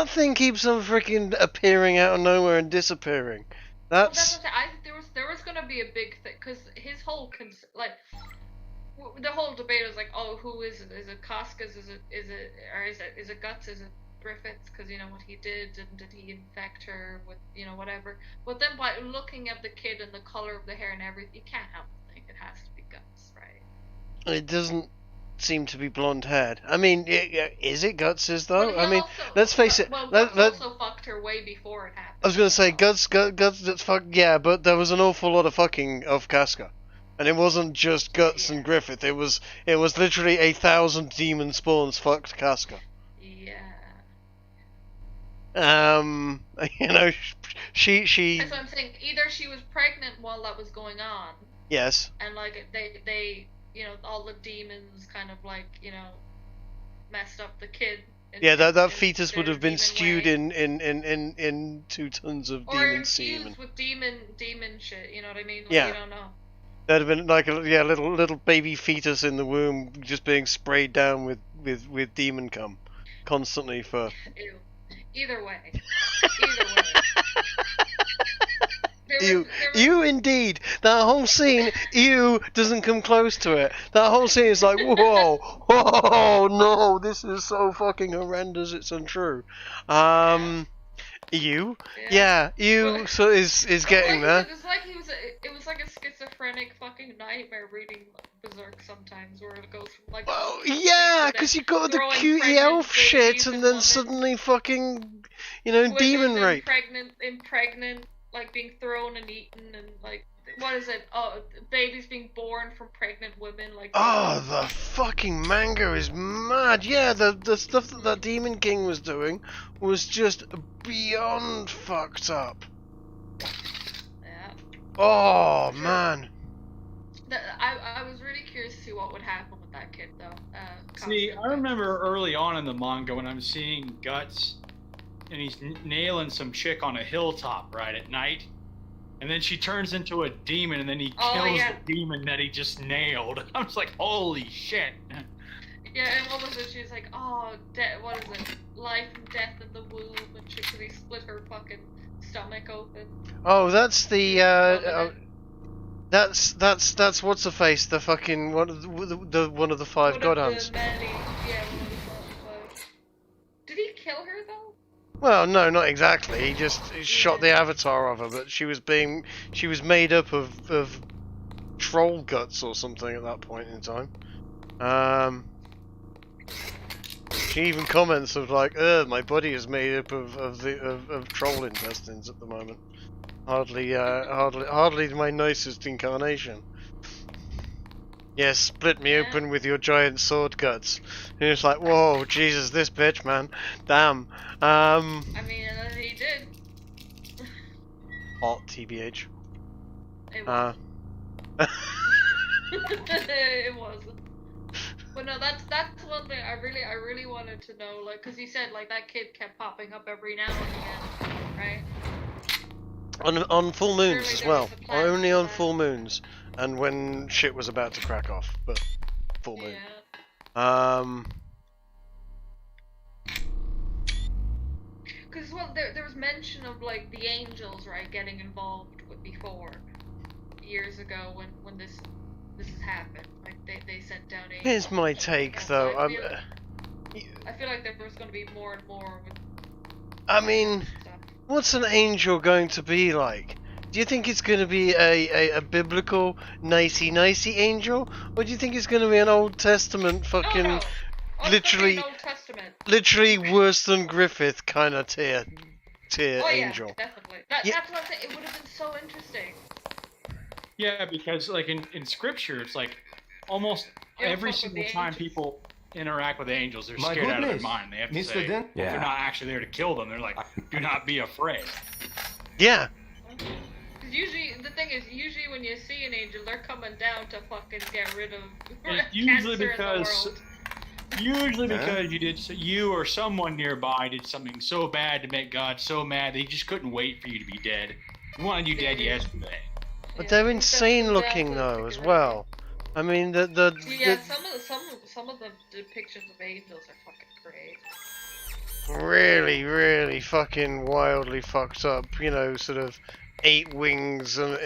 thing keeps on freaking appearing out of nowhere and disappearing. That's what I'm saying. There was gonna be a big thing because his whole the whole debate was like, oh, who is it? Is it Casca's? Is it Guts? Is it Griffiths? Because what he did, and did he infect her with whatever? But then by looking at the kid and the color of the hair and everything, you can't help but think it has to be Guts, right? It doesn't seem to be blonde haired. I mean, is it Guts's though? Well, I mean, also, let's face it. Well, Guts also fucked her way before it happened. I was gonna say Guts. That's fuck. Yeah, but there was an awful lot of fucking of Casca. And it wasn't just Guts and Griffith. It was literally 1,000 demon spawns fucked Casca. Yeah. She. That's what I'm saying. Either she was pregnant while that was going on. Yes. And they all the demons kind of messed up the kid. Yeah, that fetus would have been stewed in 2 tons of demon semen. Or with demon shit. You know what I mean? Yeah. You don't know. That'd have been like a little baby fetus in the womb, just being sprayed down with demon cum, constantly for. Ew. Either way. You indeed. That whole scene, doesn't come close to it. That whole scene is like, whoa, no, this is so fucking horrendous. It's untrue. So is getting there. It was like a schizophrenic fucking nightmare reading Berserk sometimes, where it goes from like. Oh yeah, because you got the cutie elf shit, and then suddenly fucking, demon rape. Impregnant, like being thrown and eaten, and like what is it? Oh, babies being born from pregnant women, like. Oh, the fucking manga is mad. Yeah, the stuff that Demon King was doing was just beyond fucked up. Yeah. Oh man. I was really curious to see what would happen with that kid, though. See, I remember early on in the manga when I'm seeing Guts, and he's nailing some chick on a hilltop right at night. And then she turns into a demon, and then he kills the demon that he just nailed. I was like, holy shit. Yeah, and what was it? She was like, oh, what is it? Life and death in the womb, and he split her fucking stomach open. Oh, that's the, that's what's the face? The fucking, one of the 5 god hunts. Did he kill her, though? Well, no, not exactly. He just shot the avatar of her, but she was made up of troll guts or something at that point in time. She even comments of like, my body is made up of troll intestines at the moment. Hardly my nicest incarnation. Yes, split me open with your giant sword guts. And it's like, whoa, Jesus, this bitch, man. Damn. I mean, he did. Hot TBH. It was. It was. But no, that's one thing I really wanted to know, like, because you said like that kid kept popping up every now and again, right? On full moons Surely as there well. was a plan Only for on that. full moons, and when shit was about to crack off, but full moon. Yeah. Because well, there was mention of like the angels, right, getting involved with before years ago when this has happened. Like they sent down angels. Here's my take, though. So I feel like there was going to be more and more. I mean, what's an angel going to be like? Do you think it's going to be a biblical nicey angel, or do you think it's going to be an Old Testament fucking literally worse than Griffith kind of tier angel? Yeah, definitely. That's what I'm saying. It would have been so interesting. Yeah, because like in scripture, it's like almost every single time people interact with angels, they're scared out of their mind. They have to say, well, they're not actually there to kill them. They're like, do not be afraid. Yeah. Because usually, the thing is, usually when you see an angel, they're coming down to fucking get rid of Usually because you or someone nearby did something so bad to make God so mad that he just couldn't wait for you to be dead. He wanted you dead yesterday. But they're insane looking though as well. I mean some of the depictions of angels are fucking great. really fucking wildly fucked up. You know, sort of 8 wings and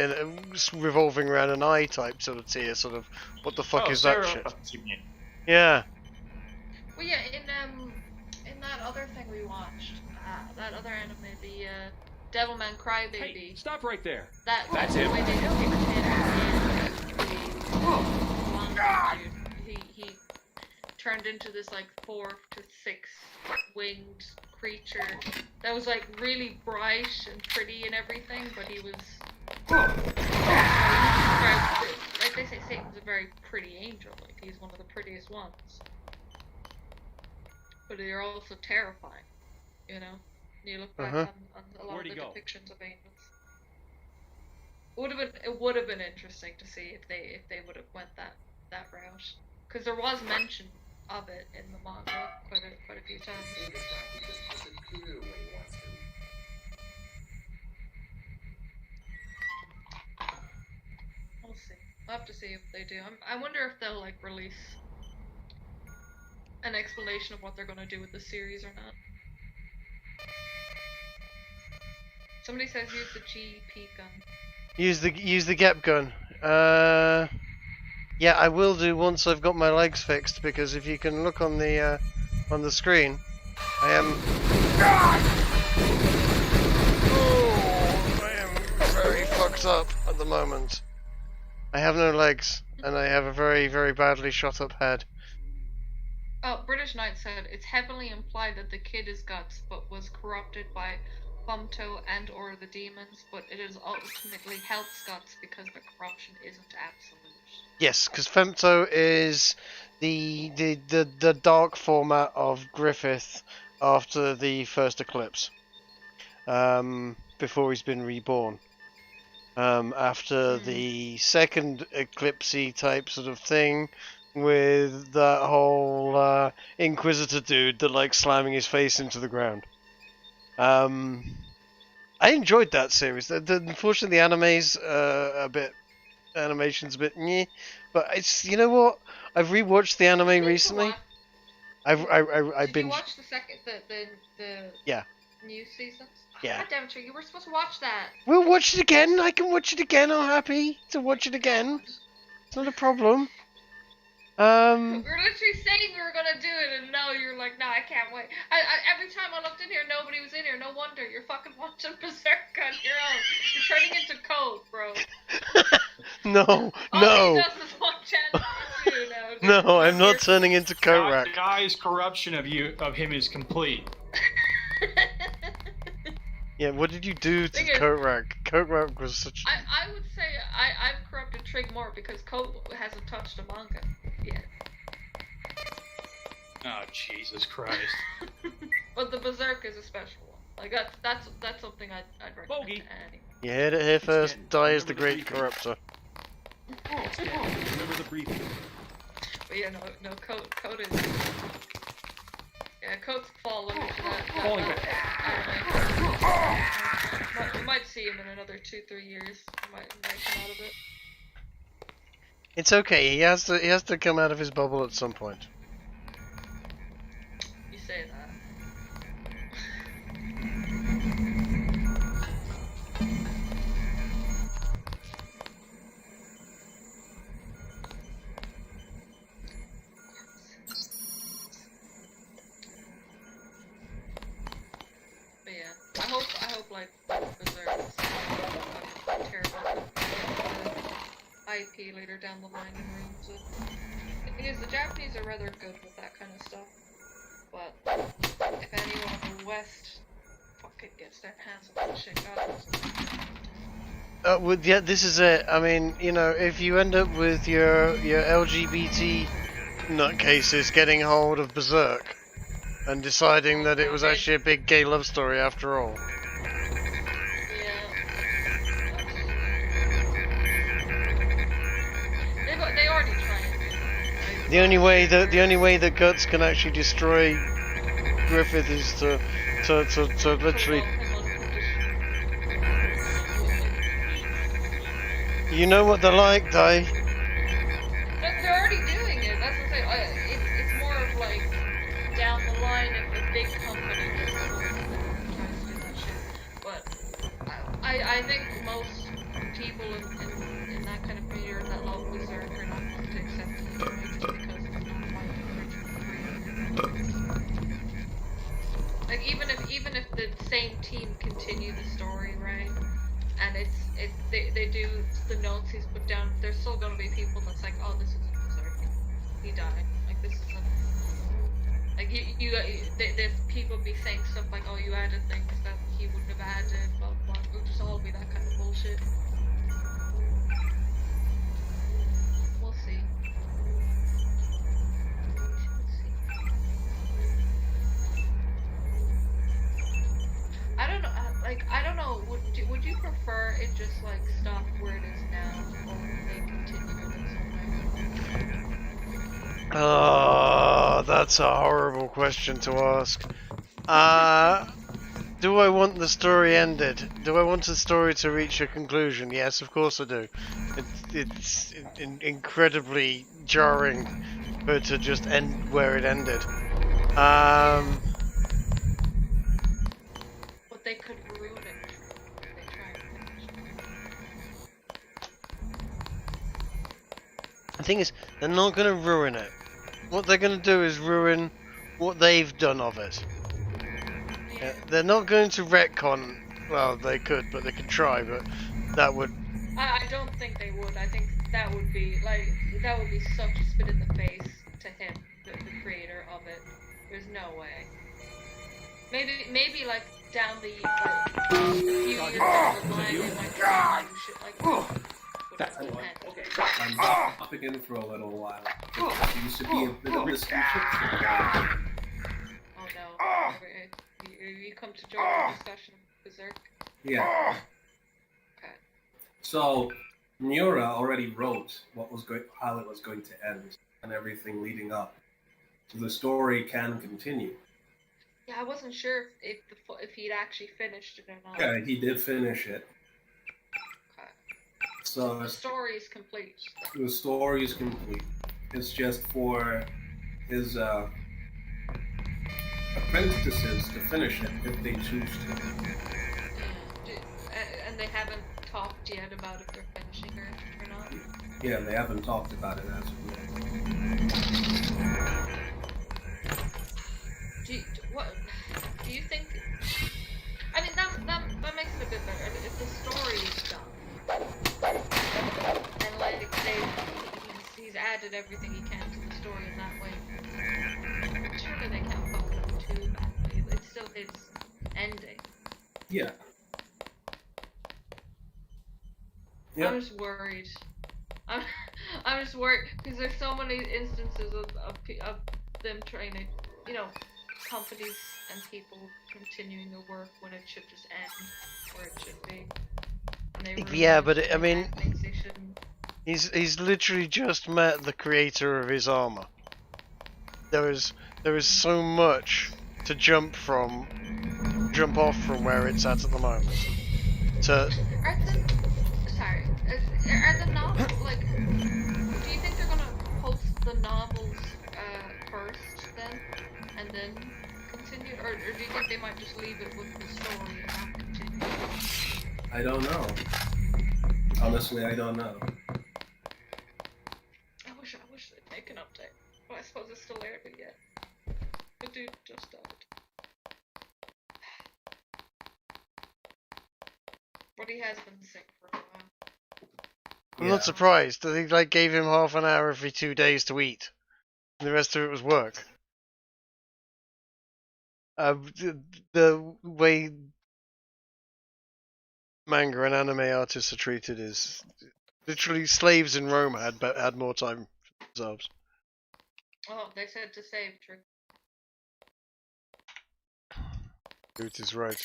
revolving around an eye type sort of tier. Sort of what the fuck is that shit? Yeah. Well, yeah, in that other thing we watched, that other anime, the Devilman Crybaby. Hey, stop right there. That's him. Way they he turned into this like 4 to 6 winged creature that was like really bright and pretty and everything, but he was like they say, Satan's a very pretty angel. Like he's one of the prettiest ones, but they're also terrifying. You know. You look back on a lot of the depictions of angels. It would have been interesting to see if they would have went that route, because there was mention of it in the manga quite a few times. We'll see. I'll have to see if they do. I wonder if they'll like release an explanation of what they're going to do with the series or not. Somebody says use the GP gun. Use the Gep gun. Yeah, I will do once I've got my legs fixed, because if you can look on the screen, I am very fucked up at the moment. I have no legs, and I have a very badly shot up head. Oh, British Knight said it's heavily implied that the kid is Guts, but was corrupted by Fumto and or the demons, but it is ultimately helps Guts because the corruption isn't absolute. Yes, because Femto is the dark format of Griffith after the first eclipse, before he's been reborn. After the second eclipsey type sort of thing, with that whole Inquisitor dude that likes slamming his face into the ground. I enjoyed that series. Unfortunately, the animation's a bit meh, but it's, you know what? I've rewatched the anime recently. I Did binged. you watch the new seasons? Yeah. God damn it, you were supposed to watch that. We'll watch it again. I can watch it again. I'm happy to watch it again. It's not a problem. We were literally saying we were gonna do it, and now you're like, no, I can't wait. Every time I looked in here, nobody was in here. No wonder you're fucking watching Berserk on your own. You're turning into Code, bro. No. All he does is watch anime too now. No, I'm not turning into Korak. The guy's corruption of him is complete. Yeah, what did you do to Korak? Korak was such. I would say I've corrupted Trig more because Code hasn't touched a manga yet. Oh Jesus Christ! But the Berserk is a special one. Like that's something I'd recommend to anyone. You heard it here first. Die is the great corruptor. Remember the briefing. But yeah, no, code is. Yeah, code's falling into that. Falling You might see him in another 2-3 years. Might come out of it. It's okay. He has to come out of his bubble at some point. You say that. But yeah, I hope like Berserk is terrible IP later down the line in rooms. Because the Japanese are rather good with that kind of stuff. But if anyone in the West fucking gets their hands on that shit, God knows. Yeah, this is it. I mean, you know, if you end up with your LGBT nutcases getting hold of Berserk and deciding that it was actually a big gay love story after all. They already tried. The only way that Guts can actually destroy Griffith is to literally. You know what they're like, Dai. They're already doing it. That's what I'm saying. It's more of like down the line if a big company tries to do that shit. But I think most people in that kind of community or that love Berserk are not going to accept it just because it's not like even if the same team continue the story, right? And they do the notes he's put down, there's still gonna be people that's like, oh, this isn't Berserk. He died. Like this isn't like there's people be saying stuff like, oh, you added things that he wouldn't have added, blah blah. It'll just all be that kind of bullshit. We'll see. I don't know. I don't know. Would you prefer it just like stop where it is now, or would they continue it somewhere? Oh, that's a horrible question to ask. Do I want the story ended? Do I want the story to reach a conclusion? Yes, of course I do. It's incredibly jarring for it to just end where it ended. But they could ruin it. They try to finish it. The thing is, they're not going to ruin it. What they're going to do is ruin what they've done of it. Yeah, they're not going to retcon. Well, they could, but they could try. But that would. I don't think they would. I think that would be such a spit in the face to him, the creator of it. There's no way. Maybe like down the few years down the line, they might try and do shit like that. I'm popping in for a little while. There used to be a bit of this Oh no. You come to join the discussion of Berserk? Yeah. Okay. So, Miura already wrote how it was going to end and everything leading up. So the story can continue. Yeah, I wasn't sure if he'd actually finished it or not. Yeah, he did finish it. Okay. So the story is complete. The story is complete. It's just for his apprentices to finish it if they choose to. And they haven't talked yet about if they're finishing it or not? Yeah, they haven't talked about it as of yet. Do you think? I mean, that makes it a bit better. If the story is done, and like he's added everything he can to the story in that way, surely they can't fuck it up too badly. It's still his ending. Yeah. I'm just worried. I'm just worried because there's so many instances of them trying to, companies and people continuing the work when it should just end where it should be. and they Yeah, but I mean, things they shouldn't. he's literally just met the creator of his armor. There is so much to jump off from where it's at the moment. To Are the novels like? Do you think they're gonna post the novels first then, and then continue, or do you think they might just leave it with the story and not continue? I don't know. Honestly, I don't know. I wish they'd make an update. Well, I suppose it's still airing yet. The dude just died. But he has been sick for a while. I'm not surprised. They gave him half an hour every 2 days to eat, and the rest of it was work. The way manga and anime artists are treated is literally slaves in Rome had more time for themselves. Oh, they said to save Trick. Root is right.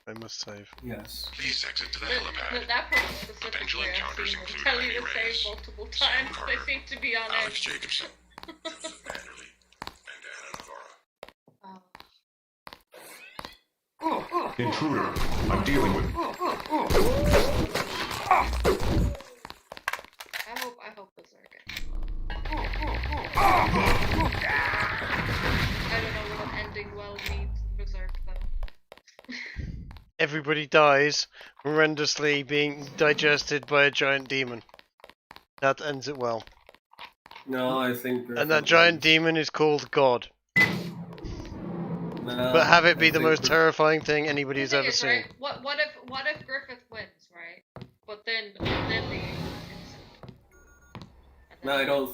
They must save. Yes. Please exit to the helipad. That person specifically I've seen will tell you to save multiple times. They seem to be on Alex edge. Jacobson, Vanderly, and Anna Navarro. Intruder. I'm dealing with. I hope Berserk. I don't know what ending well means in Berserk though. Everybody dies horrendously, being digested by a giant demon. That ends it well. No, I think. And that giant demon is called God. No, but have it be the most terrifying thing anybody's ever seen. Right? What if Griffith wins, right? But then the No,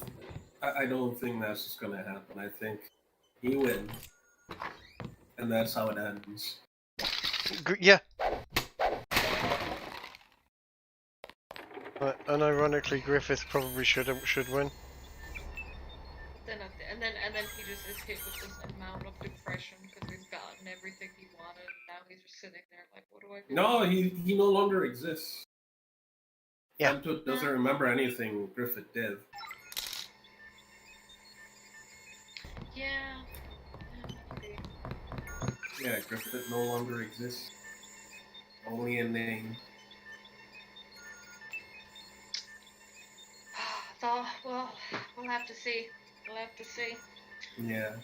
I don't think that's just gonna happen. I think he wins, and that's how it ends. Yeah. But unironically, Griffith probably should win. and then he just is hit with this amount of depression because he's gotten everything he wanted, and now he's just sitting there like, what do I do? No, he no longer exists. Yeah. Femto doesn't remember anything Griffith did. Yeah. Yeah, Griffith no longer exists. Only in name. So, well, we'll have to see. We'll have to see. Yeah.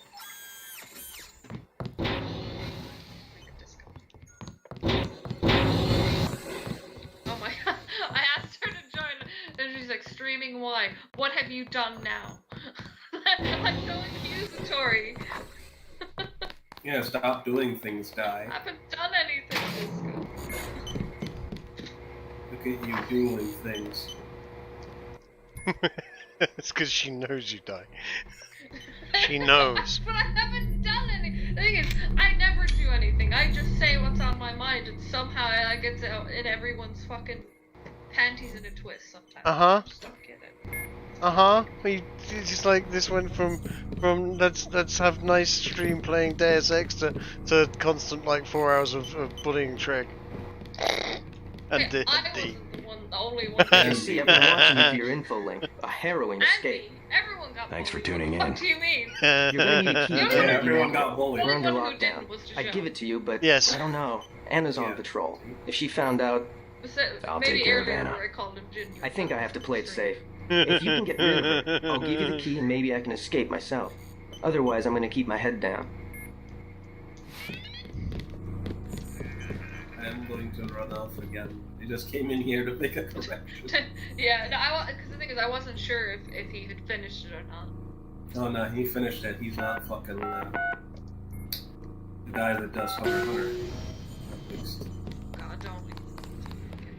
Oh my god. I asked her to join, and she's like, streaming why? What have you done now? Like, so accusatory. Yeah, stop doing things, Die. I haven't done anything, Disco. Look at you doing things. It's because she knows you die. She knows. But I haven't done anything. The thing is, I never do anything. I just say what's on my mind, and somehow I get in everyone's fucking panties in a twist sometimes. Uh-huh. I just don't get it. It's just like this went from let's have nice stream playing Deus Ex to constant like 4 hours of bullying Trek. And I wasn't the only one. You see, I've been watching you for your info link. A harrowing escape. Everyone got Thanks bullied. for tuning What in. do you mean? You're gonna need a key. Everyone got bullied. We're under The only one who lockdown. didn't was I'd Joe. give it to you, but yes. I don't know. Anna's on patrol. If she found out, I'll Maybe take care of earlier Anna. where I called him Ginger. I think I have to play it safe. If you can get rid of her, I'll give you the key and maybe I can escape myself. Otherwise, I'm gonna keep my head down. I'm going to run off again. I just came in here to make a correction. Yeah, no, because the thing is, I wasn't sure if he had finished it or not. Oh no, he finished it. He's not fucking the guy that does Hunter x Hunter. At least. God, don't get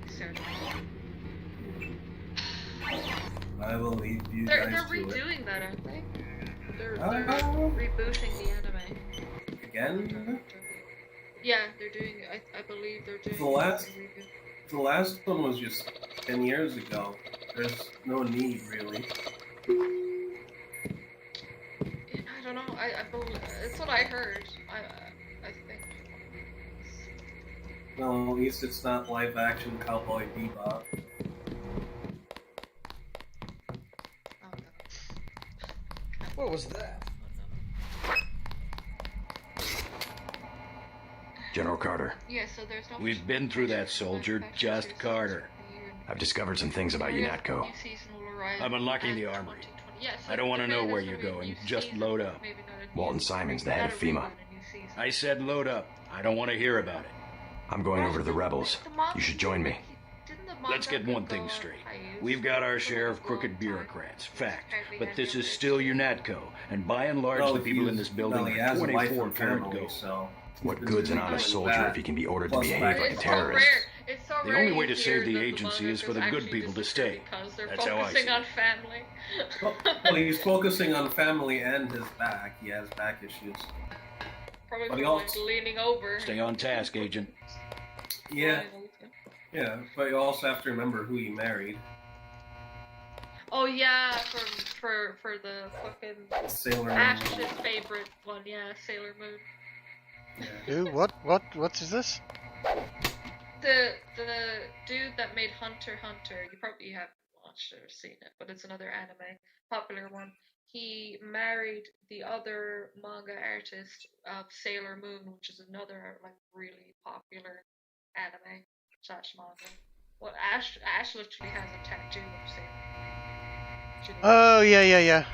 me started. I will leave you They're guys to redoing that, aren't they? They're Oh. rebooting the anime. it. Again? Yeah, they're doing. I believe they're doing. The last, a reboot. the last one was just 10 years ago. There's no need, really. I don't know. I believe it's what I heard. I think. Well, at least it's not live action Cowboy Bebop. What was that? General Carter. Yeah, so there's no. We've been through that, soldier. Just Carter. I've discovered some things about UNATCO. I'm unlocking the armory. Yeah, so I don't want to the know way where there's you're gonna be a going. new Just season, load up. maybe not a new Walton season, Simon's the maybe head of not a FEMA. reboot, a new season. I said load up. I don't want to hear about it. I'm going over to the rebels. You should join me. Let's get one thing straight. We've got our share of crooked bureaucrats, fact. But this is still UNATCO, and by and large, Well, the people in this building he are has a wife 24 and karat family, gold. so What good's an honest soldier if he can be ordered to Plus behave like a It's terrorist? so The rare only way you to hear save the that agency is for the monarchs good people to disappear stay. because they're That's how I focusing see on it. family. Well, he's focusing on family and his back. He has back issues. Probably But from he like also, leaning over. Stay on task, Agent. yeah, but you also have to remember who he married. Oh yeah, for the fucking Sailor Moon. Ash's favorite one, yeah, Sailor Moon. Who? What is this? The dude that made Hunter x Hunter, you probably haven't watched it or seen it, but it's another anime, popular one. He married the other manga artist of Sailor Moon, which is another like really popular anime / manga. Well, Ash literally has a tattoo of Sailor Moon. Oh yeah.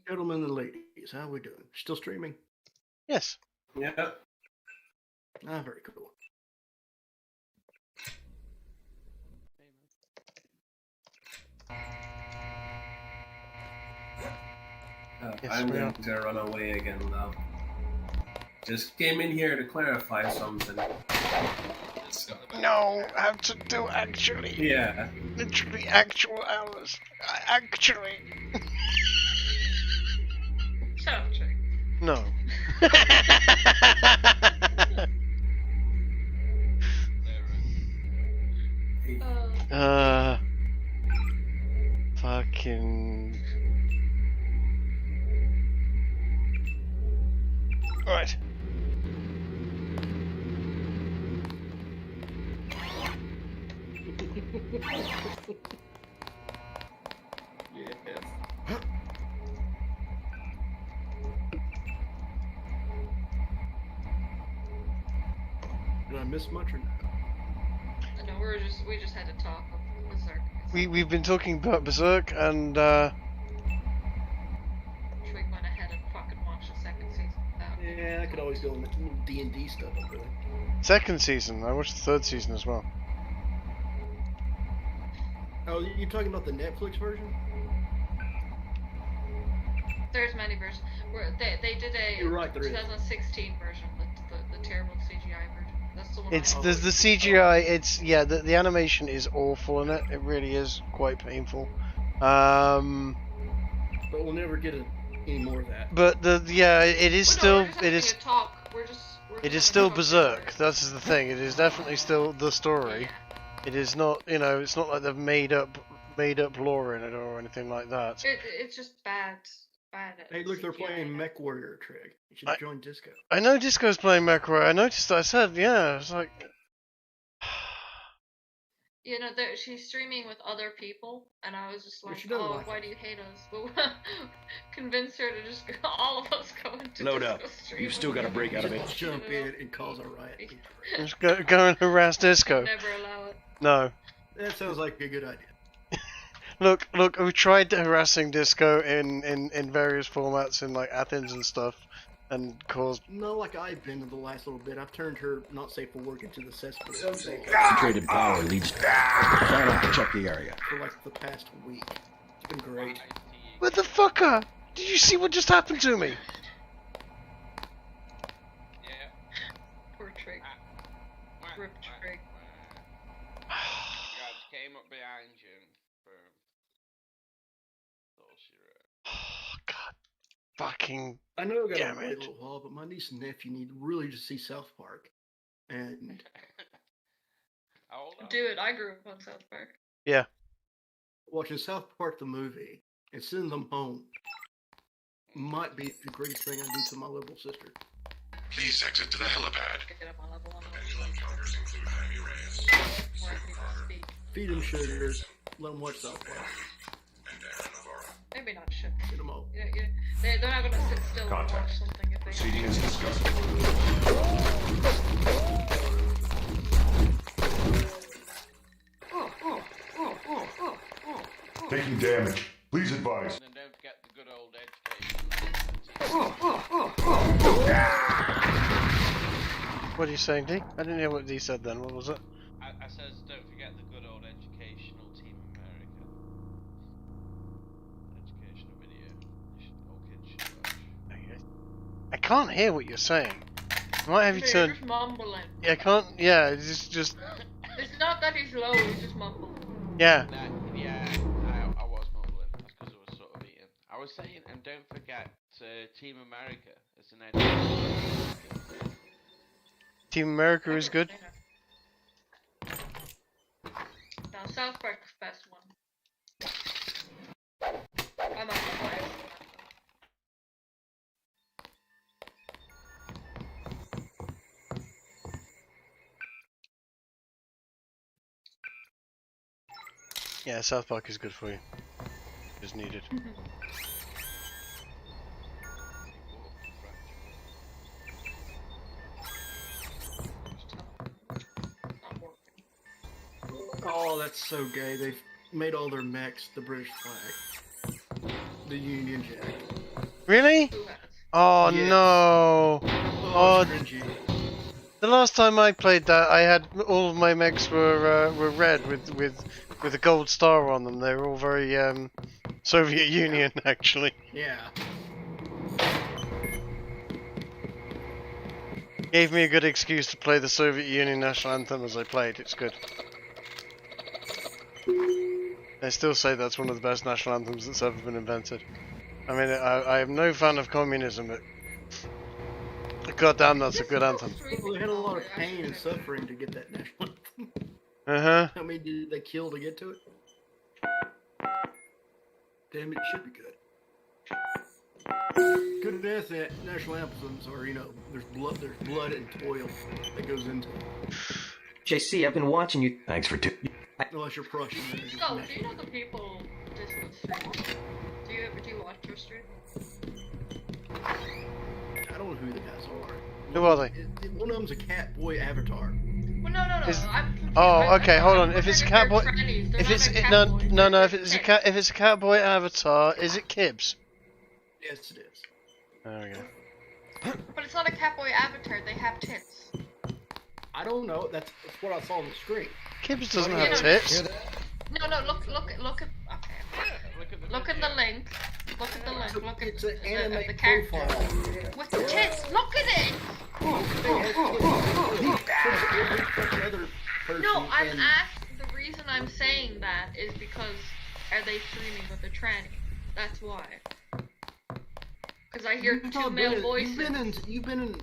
Gentlemen and ladies, how we doing? Still streaming? Yes. Yeah. Ah, very cool. Yes, I'm we going are. to run away again now. Just came in here to clarify something. No, I have to do actually. Yeah. Literally actual hours. Actually. Shut up, Trey. No. Fucking. Right. Did I miss much or not? No, we just had to talk of Berserk. We've been talking about Berserk and Trey went ahead and fucking watched the second season without me. Yeah, I could always go in the little D&D stuff I'm doing. second season. I watched the third season as well. Oh, you talking about the Netflix version? There's many versions. They did a You're right, there is. 2016 version, the terrible CGI version. That's the one. It's I there's the CGI. It's the animation is awful in it. It really is quite painful. But we'll never get any more of that. But it is still We're it is still Berserk. That's the thing. It is definitely still the story. It is not, it's not like they've made up lore in it or anything like that. It's just bad. Hey, look, they're playing Mech Warrior Trig. You should join Disco. I know Disco's playing Macro. I noticed that. I said, yeah. It's like, She's streaming with other people, and I was just like, she doesn't like why us. do you hate us? But convince her to just all of us go into Load Disco up. stream. You've still got a break out of it. Just jump in and cause a riot. just go and harass Disco. Never allow it. No. That sounds like a good idea. Look, we tried harassing Disco in various formats in like Athens and stuff, and caused. No, like I've been in the last little bit. I've turned her not safe for work into the cesspit. Concentrated power leads to final to check the area. For like the past week. It's been great. What the fucker? Did you see what just happened to me? Poor Trig. Rip Trig. Guys came up behind you. Fucking. I know I got damn to wait it. a little while, but my niece and nephew need really to see South Park. And Do it. I grew up on South Park. Yeah. watching South Park the movie and sending them home might be the greatest thing I do to my little sister. Please exit to the helipad. Any encounters include heavy rains. Feed him sugar. Let him watch South Park. Maybe not shit. Get him out. They're not gonna sit still and watch something if they. Proceeding as discussed. Taking damage. Please advise. And then don't forget the good old education. What are you saying, D? I didn't hear what D said then. What was it? I says don't forget the good old educational Team America. Educational video. All kids should watch. I can't hear what you're saying. I might have you You're turn. just mumbling. Yeah, I can't. Yeah, it's just. It's not that he's low, he's just mumbling. Yeah. Yeah, I was mumbling. That's because I was sort of eating. I was saying, and don't forget Team America. It's an education. Team America is good. Now, South Park is the best one. I'm not surprised. Yeah, South Park is good for you. Is needed. Oh, that's so gay. They've made all their mechs the British flag. The Union Jack. Really? Oh Yes. no! Oh, cringy. The last time I played that, I had all of my mechs were red with a gold star on them. They were all very Soviet Union actually. Yeah. Gave me a good excuse to play the Soviet Union national anthem as I played. It's good. They still say that's one of the best national anthems that's ever been invented. I mean, I am no fan of communism, but goddamn, that's a good anthem. Well, they had a lot of pain and suffering to get that national anthem. Uh-huh. How many did they kill to get to it? Damn, it should be good. Good national anthems are, there's blood and toil that goes into it. JC, I've been watching you. Thanks for Unless you're Prussian. So, do you know the people this stream? Do you watch your stream? I don't know who the guys are. Who are they? One of them's a cat boy avatar. Well, no. I'm confused. Oh, okay. Hold on. If it's a They're catboy, trannies, they're if not it's a cat no, boy, no, they're if it's a cat, if it's a catboy avatar, is it Kibbs? Yes, it is. There we go. But it's not a catboy avatar. They have tits. I don't know. That's what I saw on the screen. Kibbs doesn't have tits. No. Look at. Okay. Look at the link. Look at the link. Look at the character with the tits. Look at it. No, I'm asked. The reason I'm saying that is because are they streaming with a tranny? That's why. Because I hear two male voices. You've been in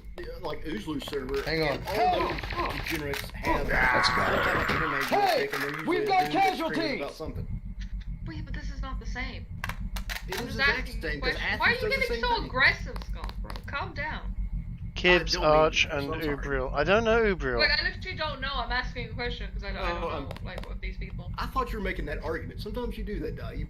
like Oozlu server. Hang on. All those degenerates have. That's Hey, we've got casualties. About something. Wait, but this is not the same. It I'm is just the asking next thing. questions. Why are you getting so aggressive, Scott, bro? Calm down. Kibbs, Arch, and Ubriel. I don't know Ubriel. Like, I literally don't know. I'm asking a question because I don't know, like, what these people. I thought you were making that argument. Sometimes you do that, Di.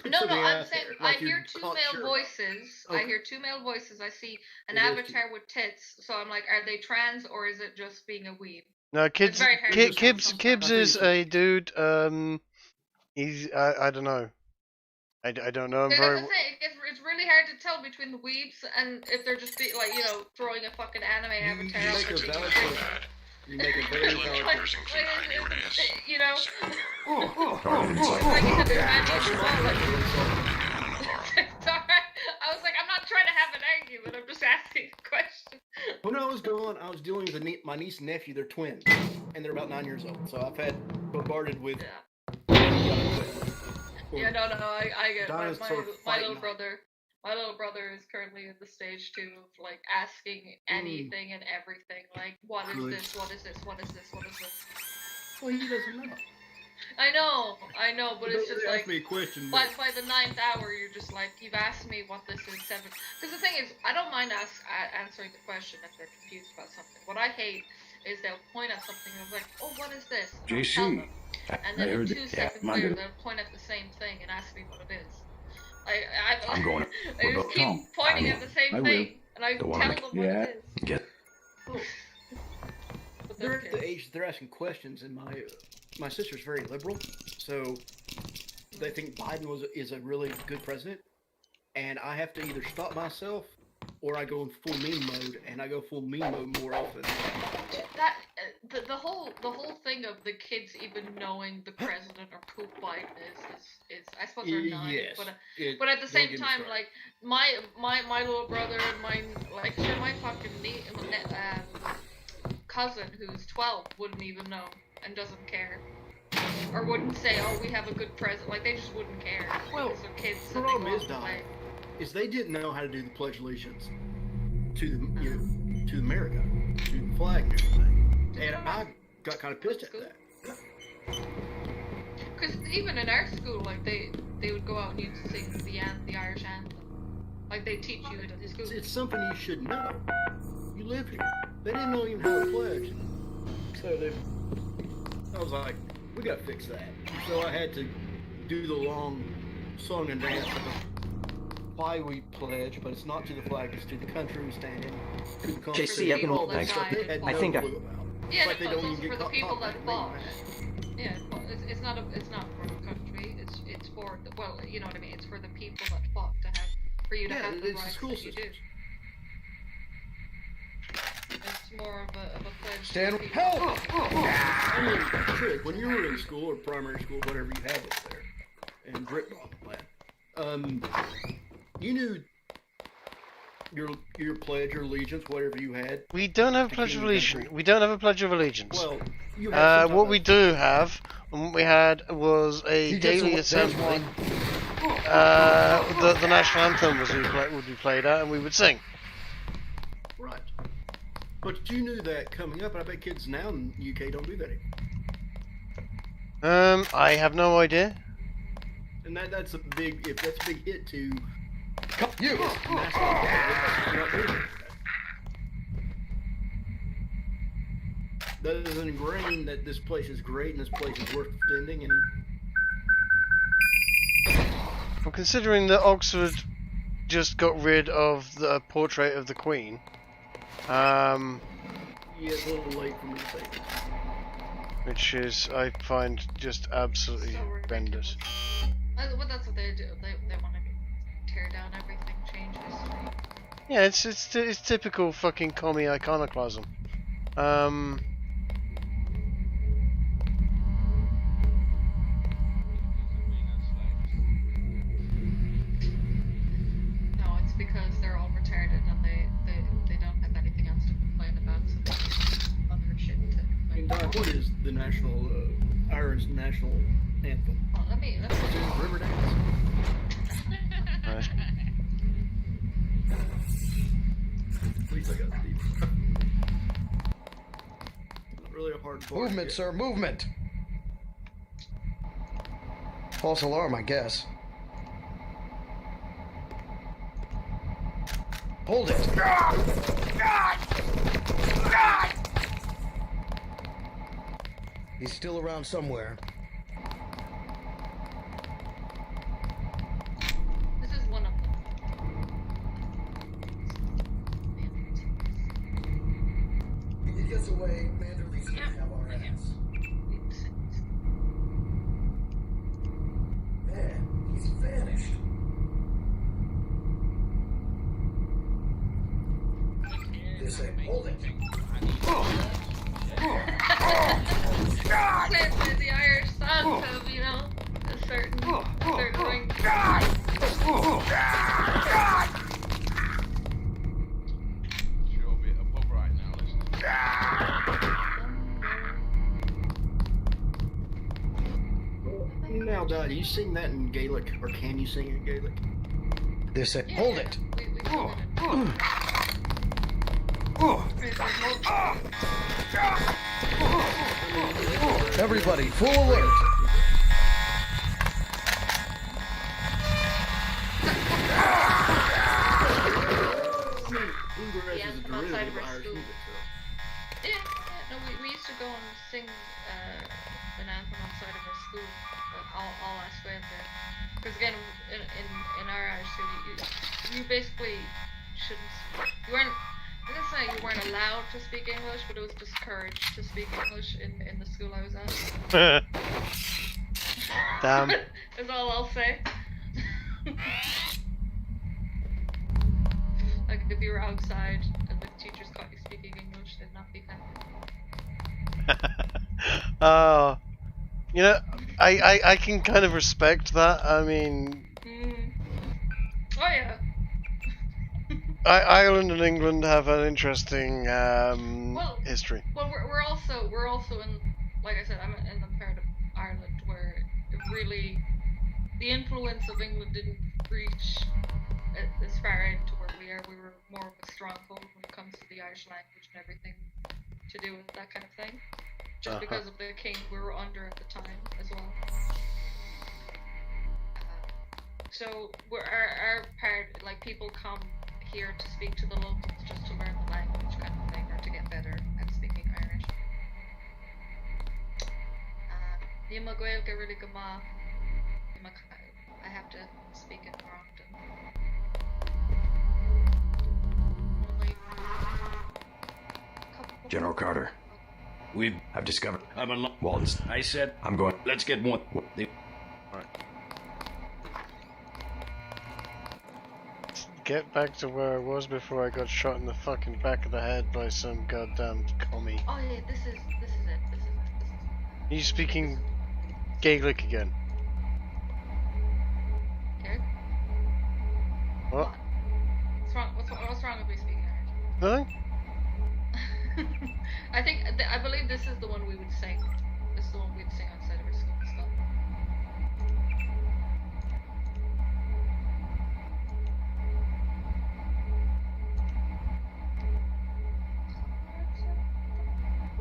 No, I'm saying I hear two male voices. Okay. I hear two male voices. I see an avatar with tits. So I'm like, are they trans or is it just being a weeb? No, It's very hard to tell sometimes. Kibbs is a dude. He's I don't know. I don't know him Like, very as I well. say, it's really hard to tell between the weebs and if they're just throwing a fucking anime avatar You up make a between valid the point. You make a very valid point. you know. Sorry, I was like, I'm not trying to have an argument. I'm just asking a question. When I was dealing with my niece and nephew. They're twins, and they're about 9 years old. So I've had bombarded with. Yeah, no, I get it. Dinah's sort of My fighting little brother. My little brother is currently in the stage too of like asking anything and everything. Like, what is Good. this? What is this? What is this? What is this? Well, he doesn't know. I know, but it's just like, ask me a question. by the 9th hour, you're just like, you've asked me what this is 7. Because the thing is, I don't mind answering the question if they're confused about something. What I hate is they'll point at something and they're like, oh, what is this? And I'll tell JC, them. And then heard 2 seconds later, they'll point at the same thing and ask me what it is. I'm going. They just keep pointing at the same thing, and I tell them what it is. Get. But They're at the age that they're asking questions, and my sister's very liberal, so they think Biden is a really good president, and I have to either stop myself or I go in full meme mode, and I go full meme mode more often. The whole thing of the kids even knowing the president or who Biden is I suppose they're naive, but at the same time, like my little brother and my fucking cousin who's 12 wouldn't even know and doesn't care, or wouldn't say, oh, we have a good president. Like, they just wouldn't care. Well, because they're kids. the problem is they didn't know how to do the Pledge of Allegiance to the to America, to the flag and everything, and I got kind of pissed at that. Because even in our school, like they would go out and you'd sing the Irish anthem. Like, they teach you it at school. It's something you should know. You live here. They didn't know even how to pledge. So I was like, we gotta fix that. So I had to do the long song and dance of why we pledge, but it's not to the flag, it's to the country we stand in. JC, I think Yeah, like, it's for the people that fought. Yeah, it's not for the country. It's for the, well, you know what I mean. It's for the people that fought for you to have the rights that you do. It's more of a pledge. Stand help! I mean, Trick, when you were in school or primary school, whatever you had up there, in Britball land, you knew your pledge, your allegiance, whatever you had. We don't have a pledge of allegiance. We don't have a pledge of allegiance. Well, you have what we do have, and what we had, was a daily assembly. The national anthem would be played at, and we would sing. Right. But you knew that coming up, and I bet kids now in the UK don't do that anymore. I have no idea. And that's a big hit to you. That is ingrained that this place is great and this place is worth defending. And well, considering that Oxford just got rid of the portrait of the Queen, yeah, it's a little late for me to say that. Which is, I find, just absolutely horrendous. Well, that's what they do. They want to tear down everything, change history. Yeah, it's typical fucking commie iconoclasm. No, it's because they're all retarded and they don't have anything else to complain about, so other shit to complain about. Doc, what is the national Irish national anthem? Well, let me River Dance. Please, I got deep. Not really a hard part. Movement, sir, movement. False alarm, I guess. Hold it. He's still around somewhere. This is one of them. If he gets away, Manderley's gonna have our ass. Man, he's vanished. This ain't holding. The Irish song of, you know, a certain ring. Now, Dad, you sing that in Gaelic, or can you sing it in Gaelic? This ain't. Hold it. Everybody, full alert. outside of our Irish school. music, so. Yeah, no, we used to go and sing an anthem outside of our school, all last winter. Because again, in our Irish school, you basically shouldn't. You weren't. I'm gonna say you weren't allowed to speak English, but it was discouraged to speak English in the school I was at. Damn. Is all I'll say. Like if you were outside and the teachers caught you speaking English, they'd not be happy. Oh, you know, I can kind of respect that. I mean, Oh yeah. Ireland and England have an interesting history. Well, we're also in, like I said, I'm in the part of Ireland where it really, the influence of England didn't reach as far into where we are. We were more of a stronghold when it comes to the Irish language and everything to do with that kind of thing. Just because of the king we were under at the time as well. So our part, like people come here to speak to the locals just to learn the language kind of thing, or to get better at speaking Irish. I have to speak it more often. General Carter, I've discovered. Walton's. I said, I'm going. Let's get one. Right. Get back to where I was before I got shot in the fucking back of the head by some goddamn commie. Oh yeah, this is it. Are you speaking Gaelic again? Okay. What? What's wrong with me speaking Irish? Nothing? I believe this is the one we would sing. This is the one we'd sing outside of our school and stuff.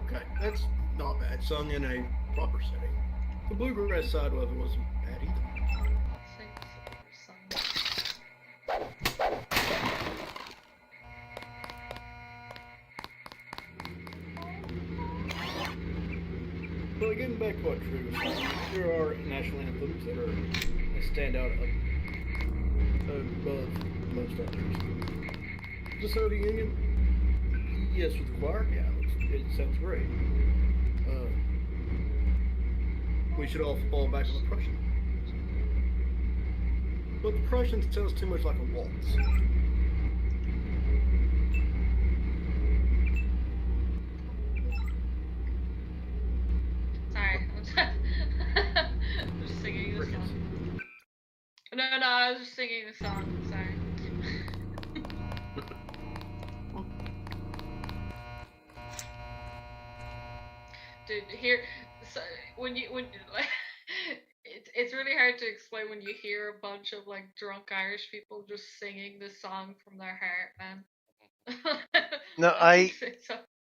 Okay, that's not bad. Sung in a proper setting. The bluegrass side of it wasn't bad either. But getting back to what Drew was saying, there are national anthems that stand out above most others. The Soviet Union, yes, with the choir, yeah, it sounds great. We should all fall back on the Prussian. But the Prussian sounds too much like a waltz. Sorry, I'm just singing the song. No, I was just singing the song. Sorry. Dude, here, so when like, it's really hard to explain when you hear a bunch of like drunk Irish people just singing this song from their heart, man. No, I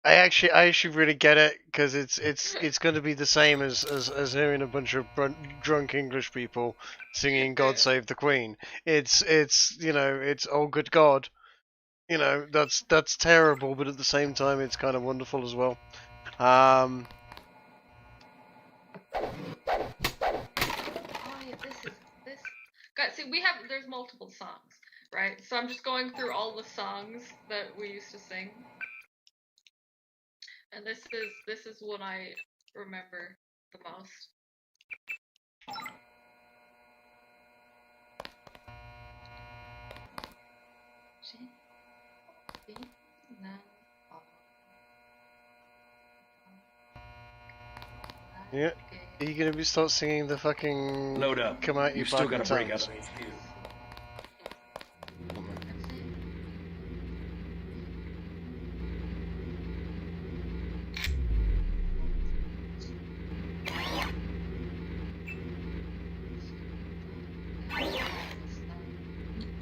actually really get it, because it's going to be the same as hearing a bunch of drunk English people singing "God Save the Queen." It's you know, it's oh good God, you know, that's terrible, but at the same time it's kind of wonderful as well. Oh yeah, this. Guys, see, there's multiple songs, right? So I'm just going through all the songs that we used to sing. And this is what I remember the most. Yeah, are you gonna start singing the fucking load up? Come out, you still gotta break up.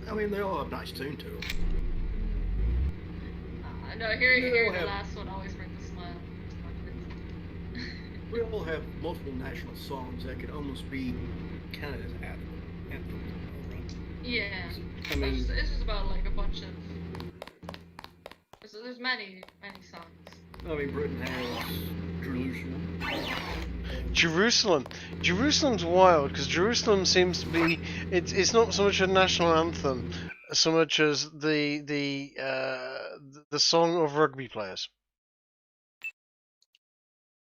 I mean, they all have nice tune to them. No, here the last one always brings a smile. We all have multiple national songs that could almost be Canada's anthem. Yeah. I mean, it's just about like a bunch of. There's there's many songs. I mean, Britain has Jerusalem. Jerusalem's wild because Jerusalem seems to be. It's not so much a national anthem, so much as the song of rugby players.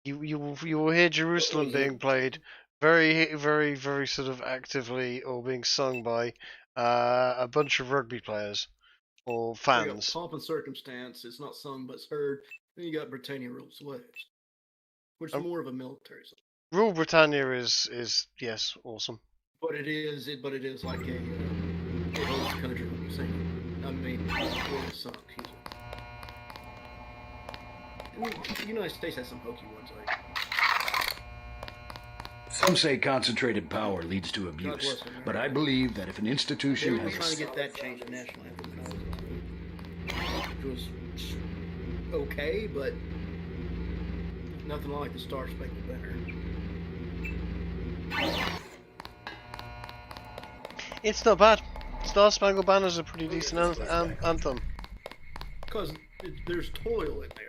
You will hear Jerusalem being played very, very, very sort of actively, or being sung by a bunch of rugby players or fans. Pomp and Circumstance, it's not sung but it's heard. Then you got Britannia Rules the Waves, which is more of a military song. Rule Britannia is yes, awesome. But it is like a host country singing. I mean, it's sung. The United States has some hokey ones like. Some say concentrated power leads to abuse, but I believe that if an institution They were has trying to get that changed in national anthem when I was it was okay, but nothing like the Star Spangled Banner. It's not bad. Star Spangled Banner is a pretty decent anthem. Because there's toil in there.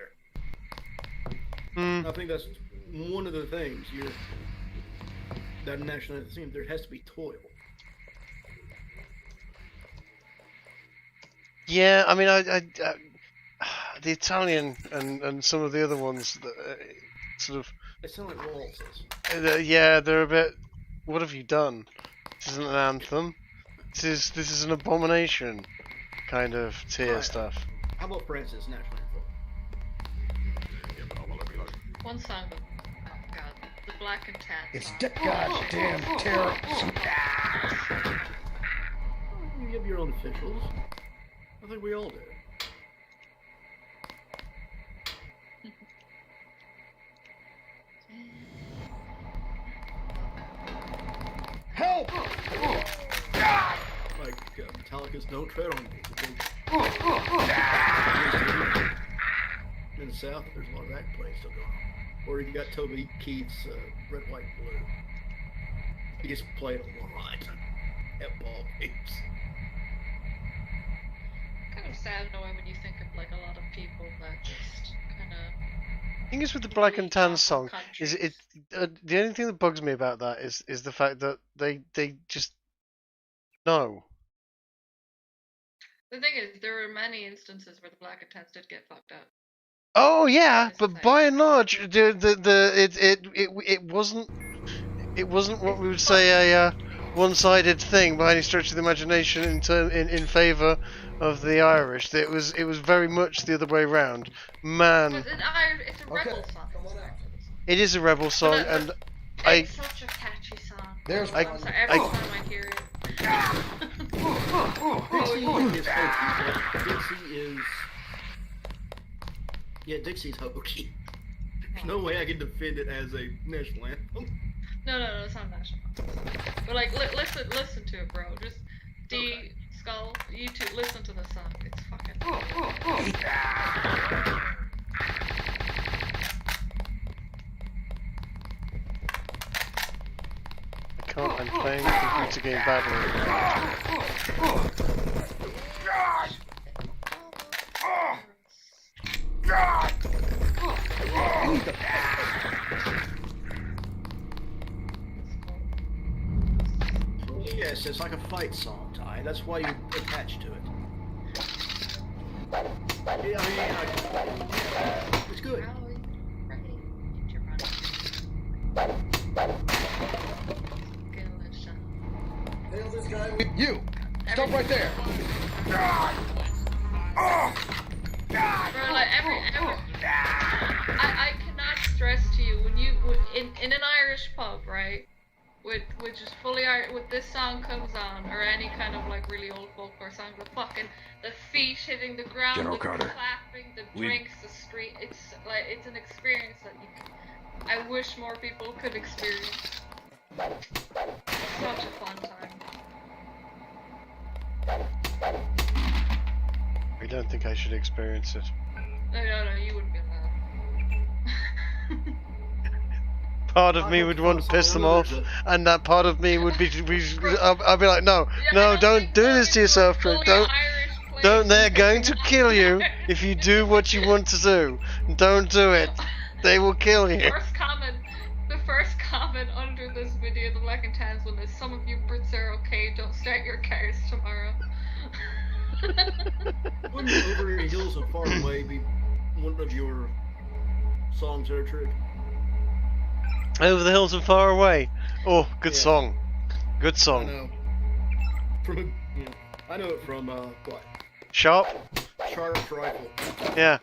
I think that's one of the things. That national anthem, there has to be toil. Yeah, I mean, I the Italian and some of the other ones that sort of. They sound like waltzes. Yeah, they're a bit. What have you done? This isn't an anthem. This is an abomination, kind of tier stuff. How about France's national anthem? One song. Oh God, the Black and Tan. It's goddamn terrible. You have your own officials. I think we all do. Help! Like Metallica's "Don't Tread on Me." In the South, there's a lot of that playing still going on. Or you got Toby Keith's "Red, White, and Blue." He just played on one line at ball games. Kind of sad knowing when you think of like a lot of people that just kind of. The thing is with the Black and Tan song is the only thing that bugs me about that is the fact that they just no. The thing is, there are many instances where the Black and Tans did get fucked up. Oh yeah, but by and large, it wasn't what we would say a one-sided thing by any stretch of the imagination in favour of the Irish. It was very much the other way round. Man, It's a rebel song. it is a rebel song, and It's such a catchy song. There's every time I hear it. Dixie's hokey. There's no way I can defend it as a national anthem. No, it's not national. But like, listen to it, bro. Just Skull, you two, listen to the song. It's fucking. I'm playing a computer game badly. Yes, it's like a fight song, Ty. That's why you're attached to it. Yeah, it's good. Nail this guy with you. Stop right there. Bro, like I cannot stress to you when you in an Irish pub, right? Which is fully Irish, with this song comes on, or any kind of like really old folklore song, the feet hitting the ground, General the Carter, clapping, the drinks, the street. It's an experience that I wish more people could experience. It's such a fun time. I don't think I should experience it. No, you wouldn't be allowed. Part of me would want to piss them off, and that part of me would be I'll be like, no, don't do this to yourself, Trick. Don't. Irish They're going to kill you if you do what you want to do. Don't do it. They will kill you. The first comment under this video, the Black and Tans one, is some of you Brits are okay, don't start your cars tomorrow. Wouldn't Over the Hills of Far Away be one of your songs there, Trig? Over the Hills and Far Away. Oh, good song. Good I song. know. I know it from what? Sharp? Sharp's Rifle. Yeah.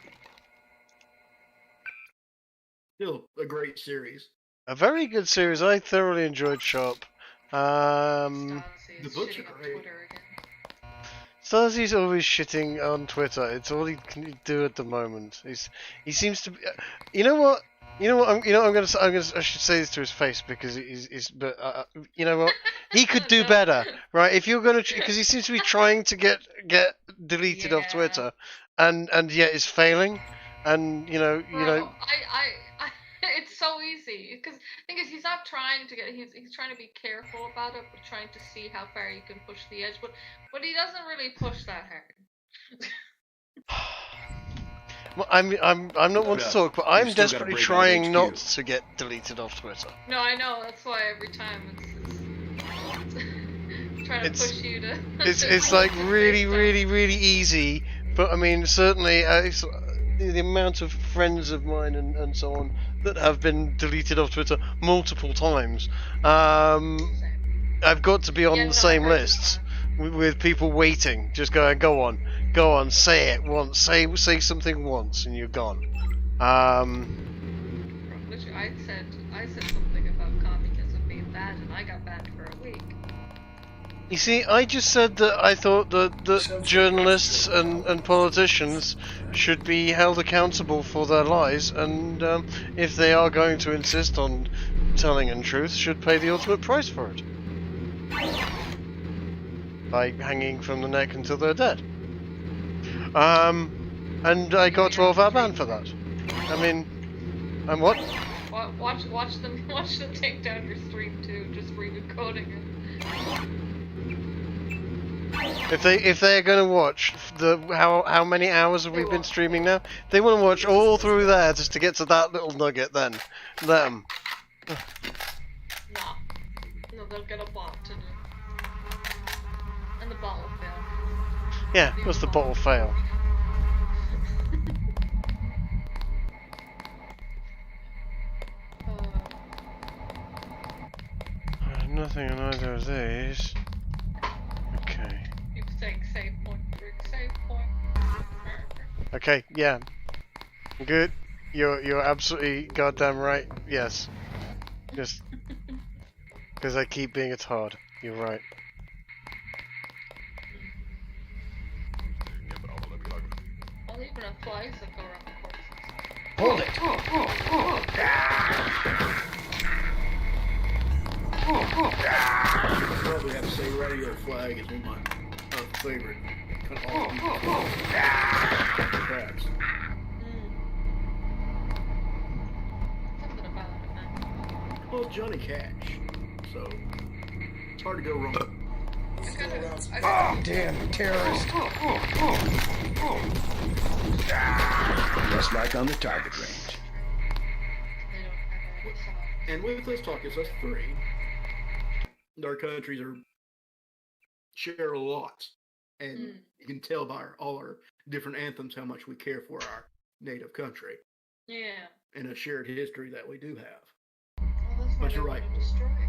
Still a great series. A very good series. I thoroughly enjoyed Sharp. The books are great. Starzzy's always shitting on Twitter. It's all he can do at the moment. He seems to be. You know what? I'm gonna. I should say this to his face because But you know what? He could do better, right? If you're gonna, because he seems to be trying to get deleted off Twitter, and yet is failing, and you know. It's so easy because the thing is he's not trying to get he's trying to be careful about it, but trying to see how far he can push the edge. But he doesn't really push that hard. Well, I'm not one to talk, but I'm desperately trying not to get deleted off Twitter. No, I know. That's why every time it's trying to push you to. It's like really easy. But I mean, certainly the amount of friends of mine and so on that have been deleted off Twitter multiple times. I've got to be on the same lists with people waiting, just going, go on, say it once, say something once, and you're gone. Literally, I said something about communism being bad, and I got banned for a week. You see, I just said that I thought that journalists and politicians should be held accountable for their lies, and if they are going to insist on telling in truth, should pay the ultimate price for it. By hanging from the neck until they're dead. And I got 12-hour ban for that. I mean, and what? Watch them take down your stream too, just re-recording it. If they're gonna watch how many hours have we been streaming now? They want to watch all through there just to get to that little nugget. Then let them. No, they'll get a bot to do. And the bot will fail. Yeah, of course the bot will fail. Nothing on either of these. Okay. Keep saying save point, Rick, save point. Okay, yeah. Good. You're absolutely goddamn right. Yes. Just because I keep being a tard. You're right. I'll even have flies that go around the courses. Hold it! Probably have to say radio flag is one of my favorite tracks. Well, Johnny Cash, so it's hard to go wrong. Oh, damn terrorist! Just like on the target range. And with this talk, it's us three. Our countries share a lot, and you can tell by all our different anthems how much we care for our native country. Yeah. And a shared history that we do have. Well, that's why but you're right. Destroy it,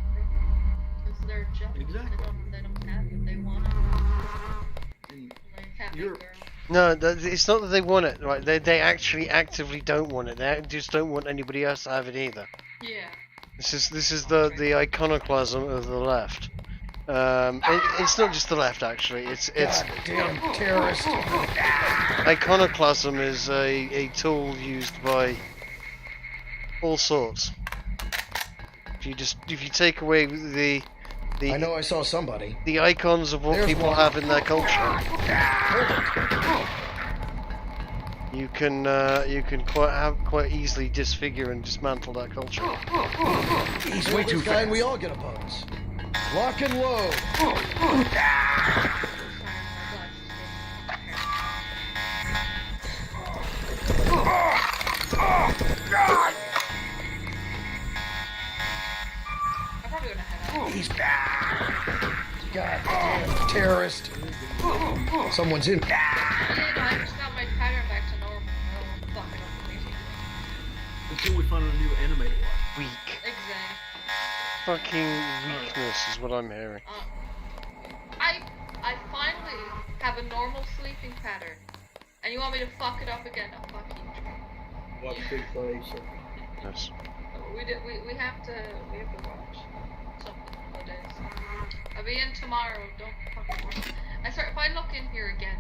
because they're jealous. Exactly. They don't have it. They want it. No, it's not that they want it. Right? They actually actively don't want it. They just don't want anybody else to have it either. Yeah. This is the iconoclasm of the left. It's not just the left actually. It's damn terrorist. Iconoclasm is a tool used by all sorts. If you take away the I know I saw somebody. The icons of what people have in their culture. You can quite easily disfigure and dismantle that culture. He's way too fast. We all get a bonus. Lock and load. Goddamn terrorist. Someone's in. Yeah, I just got my pattern back to normal. I don't fuck it up immediately. Until we find a new animated one. Weak. Exactly. Fucking weakness is what I'm hearing. I finally have a normal sleeping pattern. And you want me to fuck it up again? I'll fuck you. What big place? Yes. We have to watch something one of the days. I'll be in tomorrow. Don't fucking worry. I swear, if I look in here again,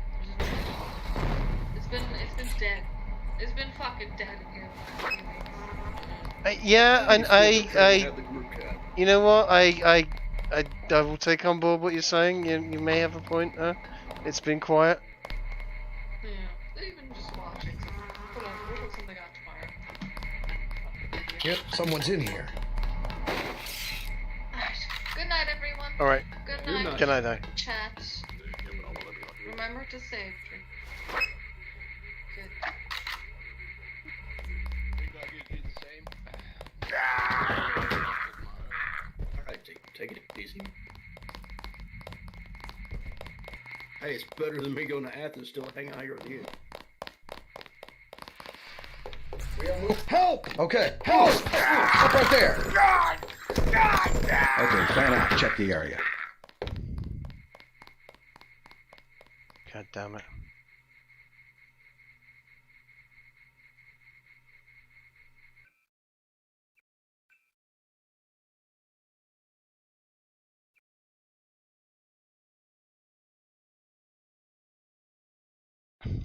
it's been dead. It's been fucking dead in here the last few weeks. Yeah, and I you know what? I will take on board what you're saying. You may have a point there. It's been quiet. Yeah, even just watching something. We'll put something on tomorrow. Yep, someone's in here. Good night, everyone. All right. Good night. Good night, night. Chat. Remember to save. Good. Alright, take it easy. Hey, it's better than me going to Athens still hanging out here with you. Help! Okay, help! Up right there. Okay, fan out. Check the area. God damn it.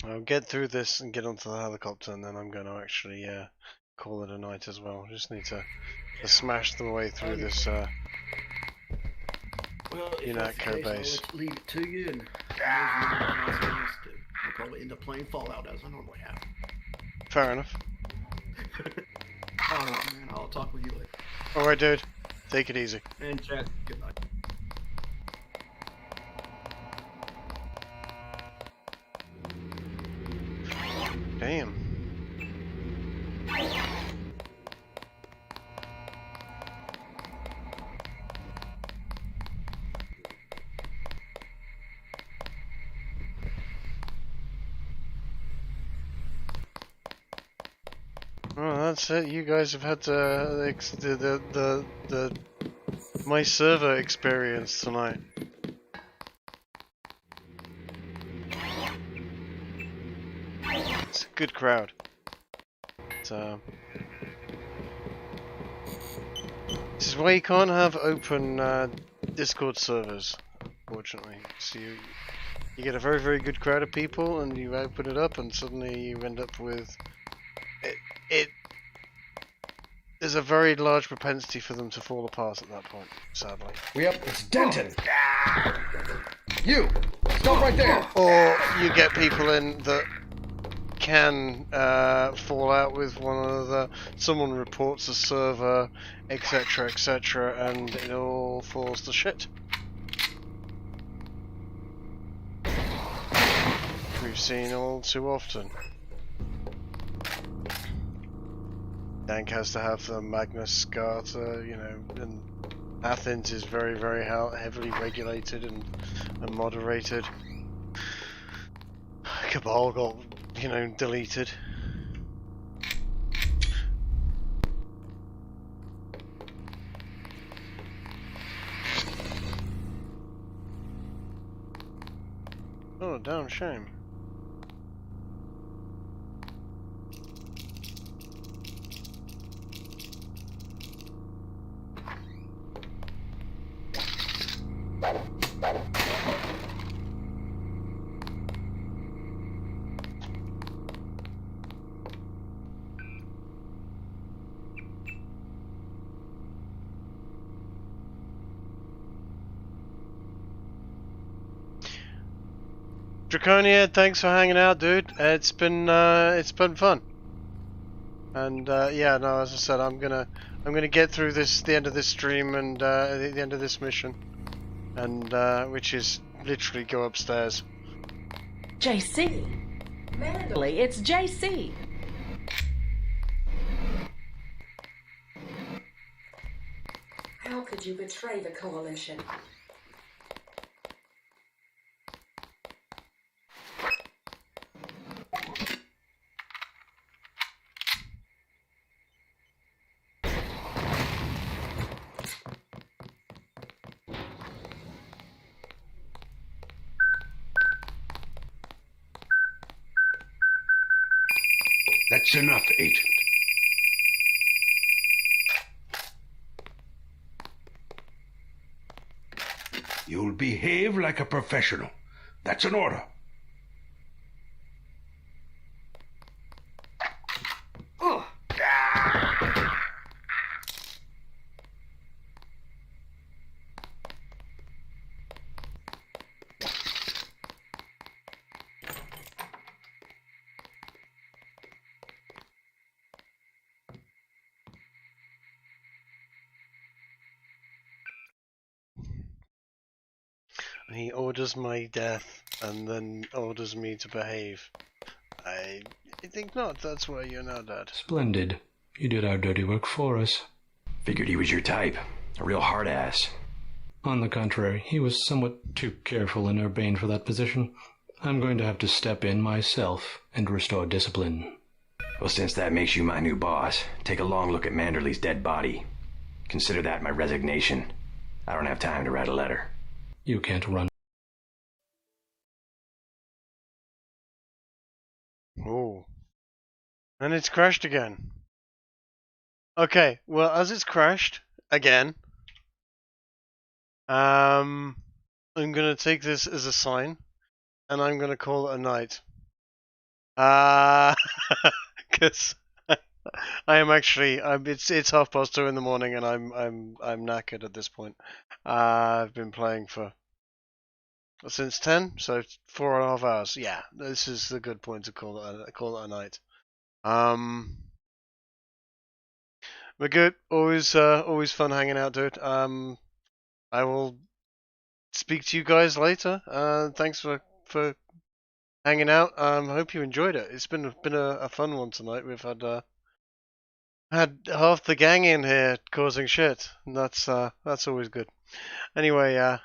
I'll get through this and get onto the helicopter, and then I'm going to actually call it a night as well. Just need to smash the way through this well, if that's the UNATCO case, base. I'll leave it to you, and I'll probably end up playing Fallout as I normally have. Fair enough. Alright, man, I'll talk with you later. Alright, dude. Take it easy. And chat, good night. Damn. Oh, that's it. You guys have had my server experience tonight. It's a good crowd. This is why you can't have open Discord servers, unfortunately. So you get a very, very good crowd of people, and you open it up, and suddenly you end up with there's a very large propensity for them to fall apart at that point, sadly. Yep, it's Denton. You, stop right there. Or you get people in that can fall out with one another, someone reports a server, etc, etc, and it all falls to shit. We've seen all too often. Dank has to have the Magnus Carta, you know, and Athens is very, very heavily regulated and moderated. Cabal got, you know, deleted. Oh, damn shame. Draconia, thanks for hanging out, dude. It's been fun. And yeah, no, as I said, I'm gonna get through the end of this stream and the end of this mission, and which is literally go upstairs. JC. Mandally, it's JC. How could you betray the coalition? That's enough, Agent. You'll behave like a professional. That's an order. He orders my death and then orders me to behave. I think not. That's why you're now dead. Splendid. You did our dirty work for us. Figured he was your type. A real hard ass. On the contrary, he was somewhat too careful and urbane for that position. I'm going to have to step in myself and restore discipline. Well, since that makes you my new boss, take a long look at Manderley's dead body. Consider that my resignation. I don't have time to write a letter. You can't run. Oh. And it's crashed again. Okay, well, as it's crashed again, I'm gonna take this as a sign, and I'm gonna call it a night. Because I am actually, it's 2:30 in the morning, and I'm knackered at this point. I've been playing since 10, so 4.5 hours. Yeah, this is a good point to call it a night. We're good. Always fun hanging out, dude. I will speak to you guys later. Thanks for hanging out. Hope you enjoyed it. It's been a fun one tonight. We've had half the gang in here causing shit, and that's always good. Anyway,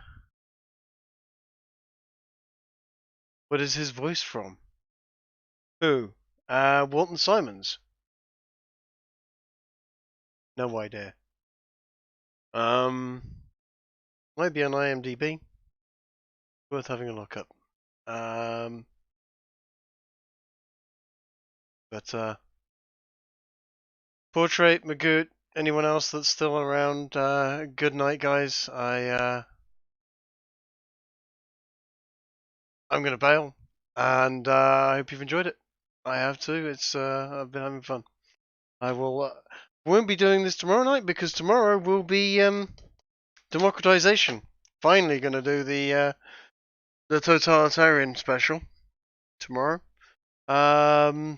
what is his voice from? Who? Walton Simons. No idea. Might be on IMDb. Worth having a look up. But Portrait, Magoot, anyone else that's still around, good night, guys. I'm gonna bail, and I hope you've enjoyed it. I have too. I've been having fun. I won't be doing this tomorrow night because tomorrow will be democratization. Finally, gonna do the totalitarian special tomorrow. I'm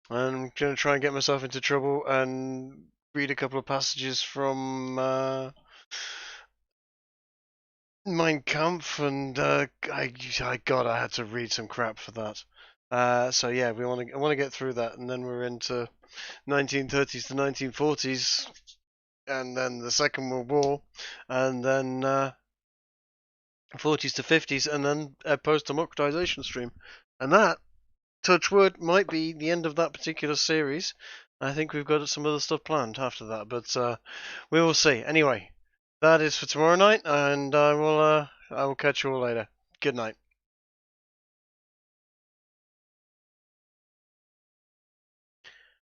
going to try and get myself into trouble and read a couple of passages from Mein Kampf, and I had to read some crap for that. So yeah, I want to get through that, and then we're into 1930s to 1940s, and then the Second World War, and then 40s to 50s, and then a post-democratization stream, and that, touch wood, might be the end of that particular series. I think we've got some other stuff planned after that, but we will see. Anyway, that is for tomorrow night, and I will catch you all later. Good night.